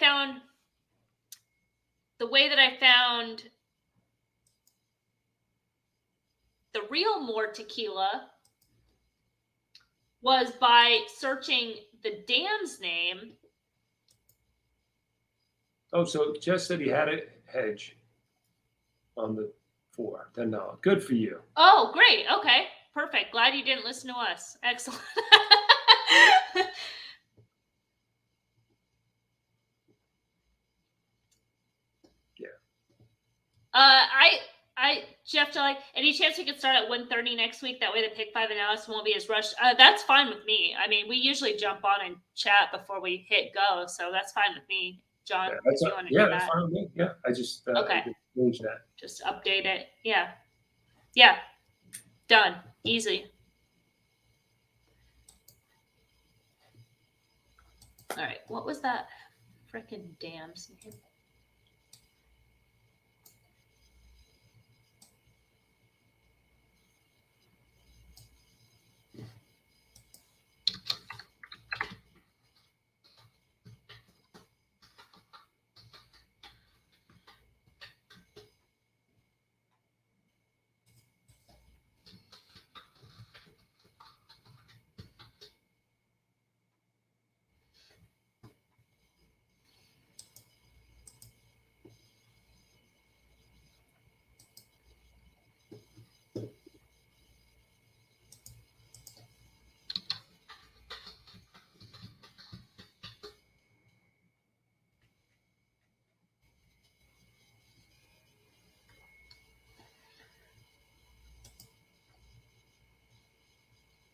found the real Moore tequila was by searching the dam's name. Oh, so Jess said he had a hedge on the $10. Good for you. Oh, great. Okay, perfect. Glad you didn't listen to us. Excellent. Jeff, any chance we could start at 1:30 next week? That way the pick 5 analysis won't be as rushed. That's fine with me. I mean, we usually jump on and chat before we hit go, so that's fine with me. John, that's fine with me. Yeah, I just okay. Change that. Just update it. Yeah. Done. Easy. All right. What was that frickin' dam's name?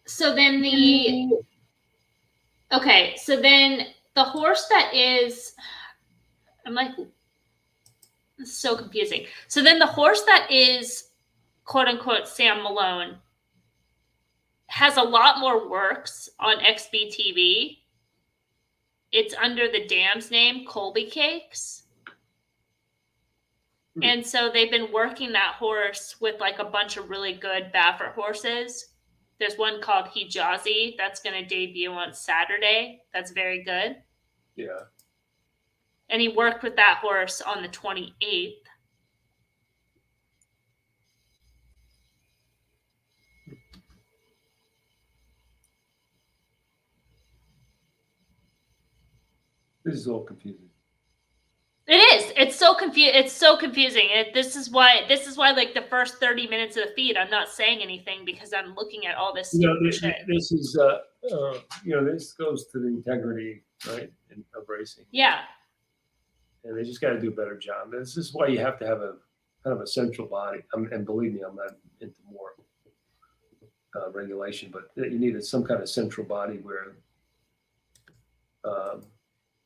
So then the horse that is, I'm like, this is so confusing. So then the horse that is quote unquote Sam Malone has a lot more works on XBTV. It's under the dam's name, Colby Cakes. And so they've been working that horse with like a bunch of really good Baffert horses. There's one called Hijazi that's going to debut on Saturday. That's very good. Yeah. And he worked with that horse on the 28th. This is all confusing. It is. It's so confusing. This is why like the first 30 minutes of the feed, I'm not saying anything because I'm looking at all this shit. This is this goes to the integrity, right, of racing. Yeah. And they just got to do a better job. This is why you have to have a kind of a central body. And believe me, I'm not into more regulation, but you need some kind of central body where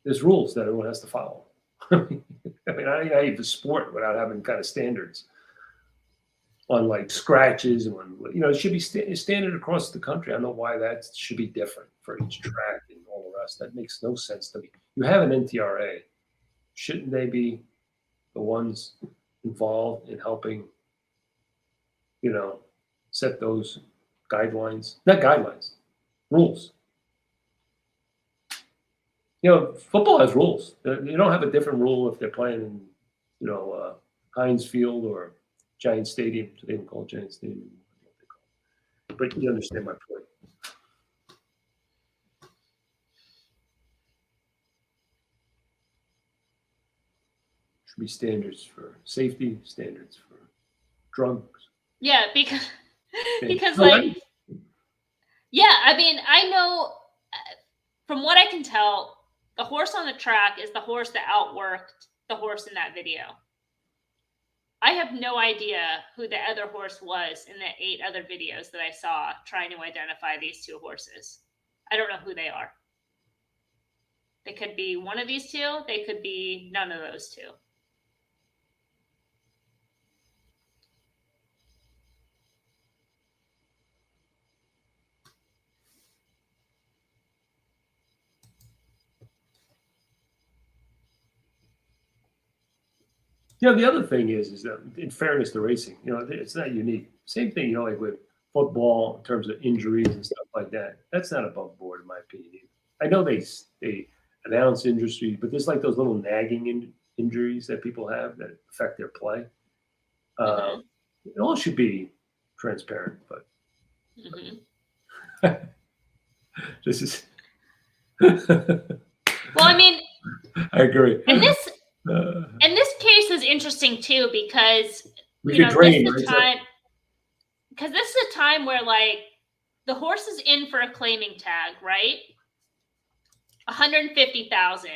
there's rules that everyone has to follow. I mean, I hate the sport without having kind of standards on like scratches and it should be standard across the country. I don't know why that should be different for each track and all the rest. That makes no sense to me. You have an NTRA. Shouldn't they be the ones involved in helping, set those guidelines? Not guidelines, rules. Football has rules. You don't have a different rule if they're playing in, Heinz Field or Giant Stadium. So they don't call it Giant Stadium. But you understand my point. Should be standards for safety, standards for drunks. Yeah, because I know from what I can tell, the horse on the track is the horse that outworked the horse in that video. I have no idea who the other horse was in the 8 other videos that I saw trying to identify these 2 horses. I don't know who they are. They could be one of these 2. They could be none of those 2. The other thing is that in fairness to racing, it's not unique. Same thing, like with football in terms of injuries and stuff like that. That's not above board in my opinion. I know they announce injuries, but there's like those little nagging injuries that people have that affect their play. It all should be transparent, but this is. Well, I mean, I agree. And this case is interesting too because this is a time where like the horse is in for a claiming tag, right? 150,000.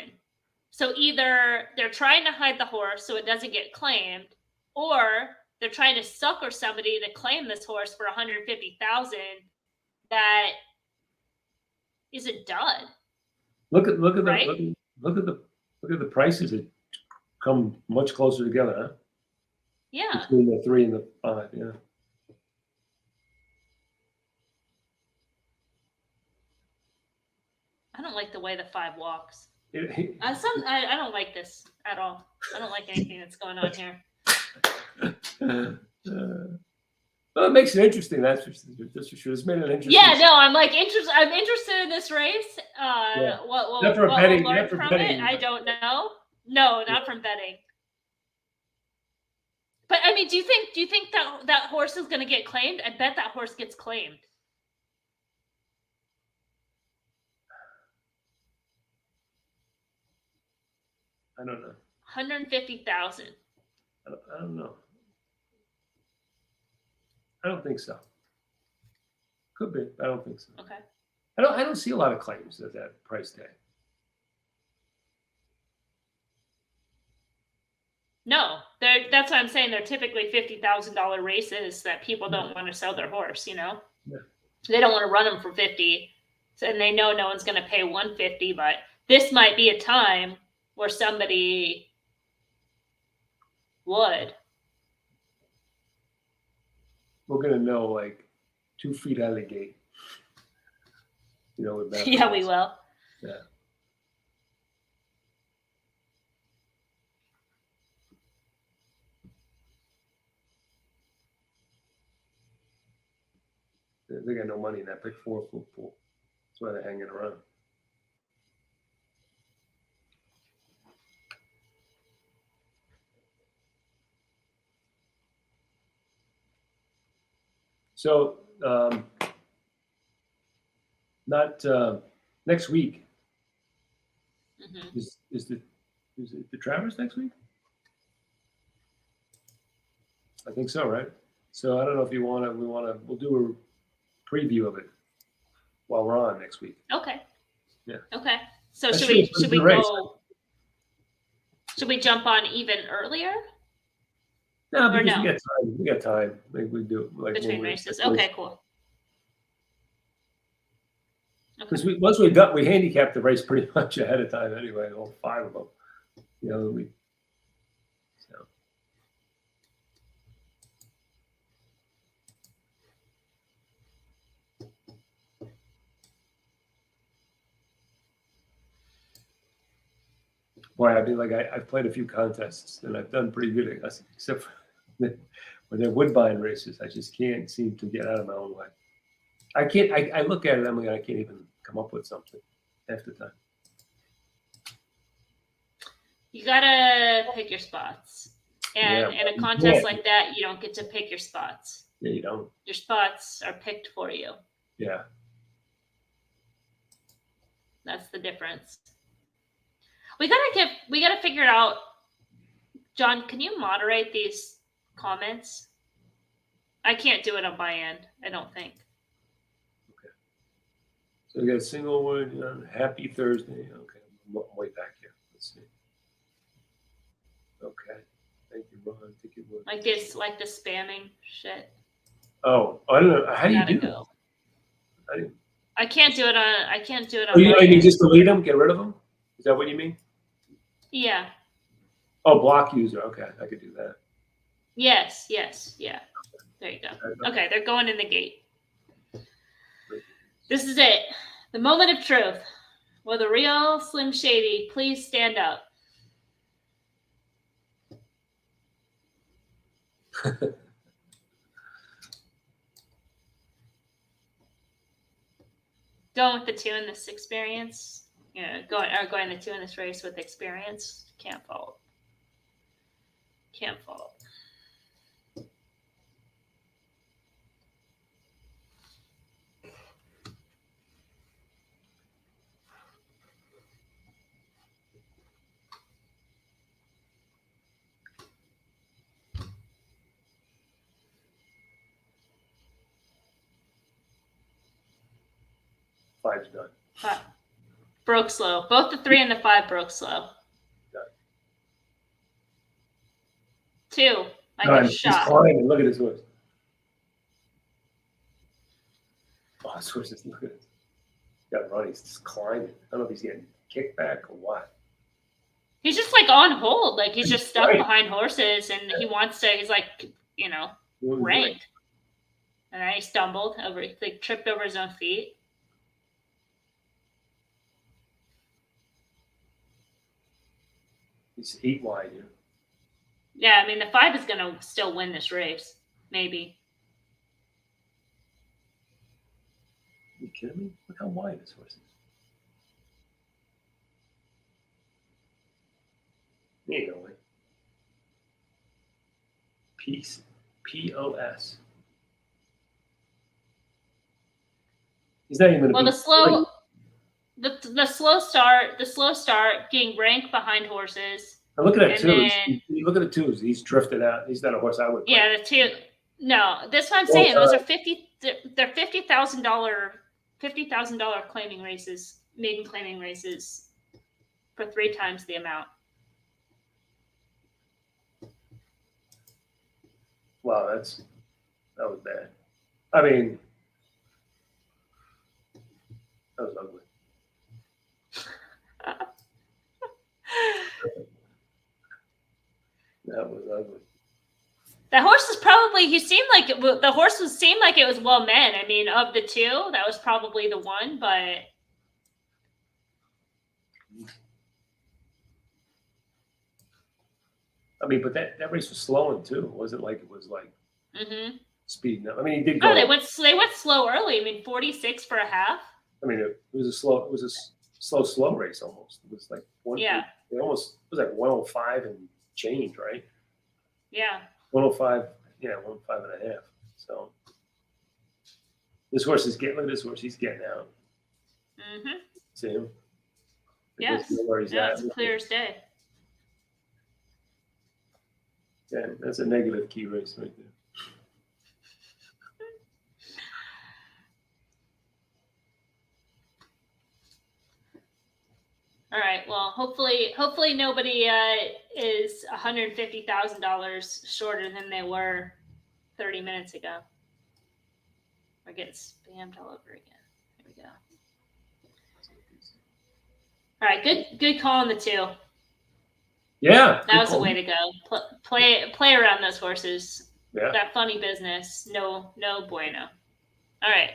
So either they're trying to hide the horse so it doesn't get claimed, or they're trying to sucker somebody to claim this horse for 150,000 that is a dud. Look at the prices that come much closer together, huh? Yeah. Between the 3 and the 5, yeah. I don't like the way the 5 walks. I don't like this at all. I don't like anything that's going on here. Well, it makes it interesting. That's for sure. It's made it interesting. Yeah, no, I'm interested in this race. What we'll learn from it, I don't know. No, not from betting. But I mean, do you think that horse is going to get claimed? I bet that horse gets claimed. I don't know. 150,000. I don't know. I don't think so. Could be. I don't think so. Okay. I don't see a lot of claims at that price tag. No, that's what I'm saying. They're typically $50,000 races that people don't want to sell their horse. Yeah. They don't want to run them for 50, and they know no one's going to pay 150. But this might be a time where somebody would. We're gonna know like 2 feet out of the gate. With that. Yeah, we will. Yeah. They got no money in that pick 4 pool. That's why they're hanging around. So, not next week. Mm-hmm. Is it the Travers next week? I think so, right? So I don't know if we'll do a preview of it while we're on next week. Okay. Yeah. Okay. So should we jump on even earlier? No, because we got time. Like we do between races. Okay, cool. Because once we handicapped the race pretty much ahead of time anyway, all 5 of them. Boy, I mean, like I've played a few contests and I've done pretty good, except for when they're Woodbine races. I just can't seem to get out of my own way. I can't. I look at it, Emily, and I can't even come up with something half the time. You gotta pick your spots, and in a contest like that, you don't get to pick your spots. Yeah, you don't. Your spots are picked for you. Yeah. That's the difference. We gotta figure it out. John, can you moderate these comments? I can't do it on my end, I don't think. Okay. So we got a single one. Happy Thursday. Okay, I'm way back here. Let's see. Okay. Thank you, Ron. I think it was like the spamming shit. Oh, I don't know. How do you do go. It? I can't do it on. Oh, you mean just delete them, get rid of them? Is that what you mean? Yeah. Oh, block user. Okay, I could do that. Yes, yeah. There you go. Okay, they're going in the gate. This is it. The moment of truth. Will the real Slim Shady please stand up? Going with the 2 in this experience. Going the 2 in this race with experience. Can't fault. Can't fault. Five's done. Broke slow. Both the 3 and the 5 broke slow. Done. 2. Like a shot. He's climbing. Look at his horse. Oh, his horse is, look at it. He's got run. He's just climbing. I don't know if he's getting kicked back or what. He's just like on hold. Like he's just stuck behind horses and he wants to, he's like, ranked. And then he stumbled over, like tripped over his own feet. He's 8 wide here. Yeah, I mean, the 5 is going to still win this race. Maybe. Are you kidding me? Look how wide this horse is. There you go, Lee. Peace. P-O-S. He's not even the slow start, getting ranked behind horses. And look at that too. Look at the 2s. He's drifted out. He's not a horse I would play. Yeah, the 2. No, that's what I'm saying. Those are they're $50,000 claiming races, maiden claiming races for 3 times the amount. Wow, that was bad. I mean, that was ugly. That was ugly. The horse is probably, seemed like it was well meant. I mean, of the 2, that was probably the one, but. I mean, but that race was slowing too. It wasn't like it was like speeding up. I mean, he did go. Oh, they went slow early. I mean, 46 for a half. I mean, it was a slow race almost. It was like it was like 105 and change, right? Yeah. 105, 105 and a half. So this horse is getting. Look at this horse. He's getting out. See him? Yes. It's clear as day. Yeah, that's a negative key race right there. All right. Well, hopefully nobody is $150,000 shorter than they were 30 minutes ago. We're getting spammed all over again. Here we go. All right. Good call on the 2. Yeah, that was the way to go. Play around those horses. Yeah. That funny business. No bueno. All right.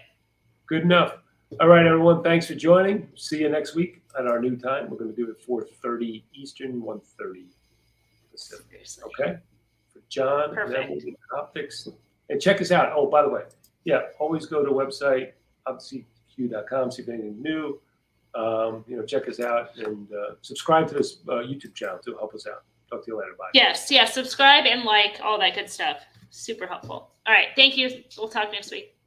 Good enough. All right, everyone. Thanks for joining. See you next week at our new time. We're going to do it 4:30 Eastern, 1:30 Pacific. Okay. For John, perfect. And then Optics, and check us out. Oh, by the way, always go to the website OptixEQ.com. See if anything new. Check us out and subscribe to this YouTube channel to help us out. Talk to you later. Bye. Yes. Subscribe and like all that good stuff. Super helpful. All right. Thank you. We'll talk next week.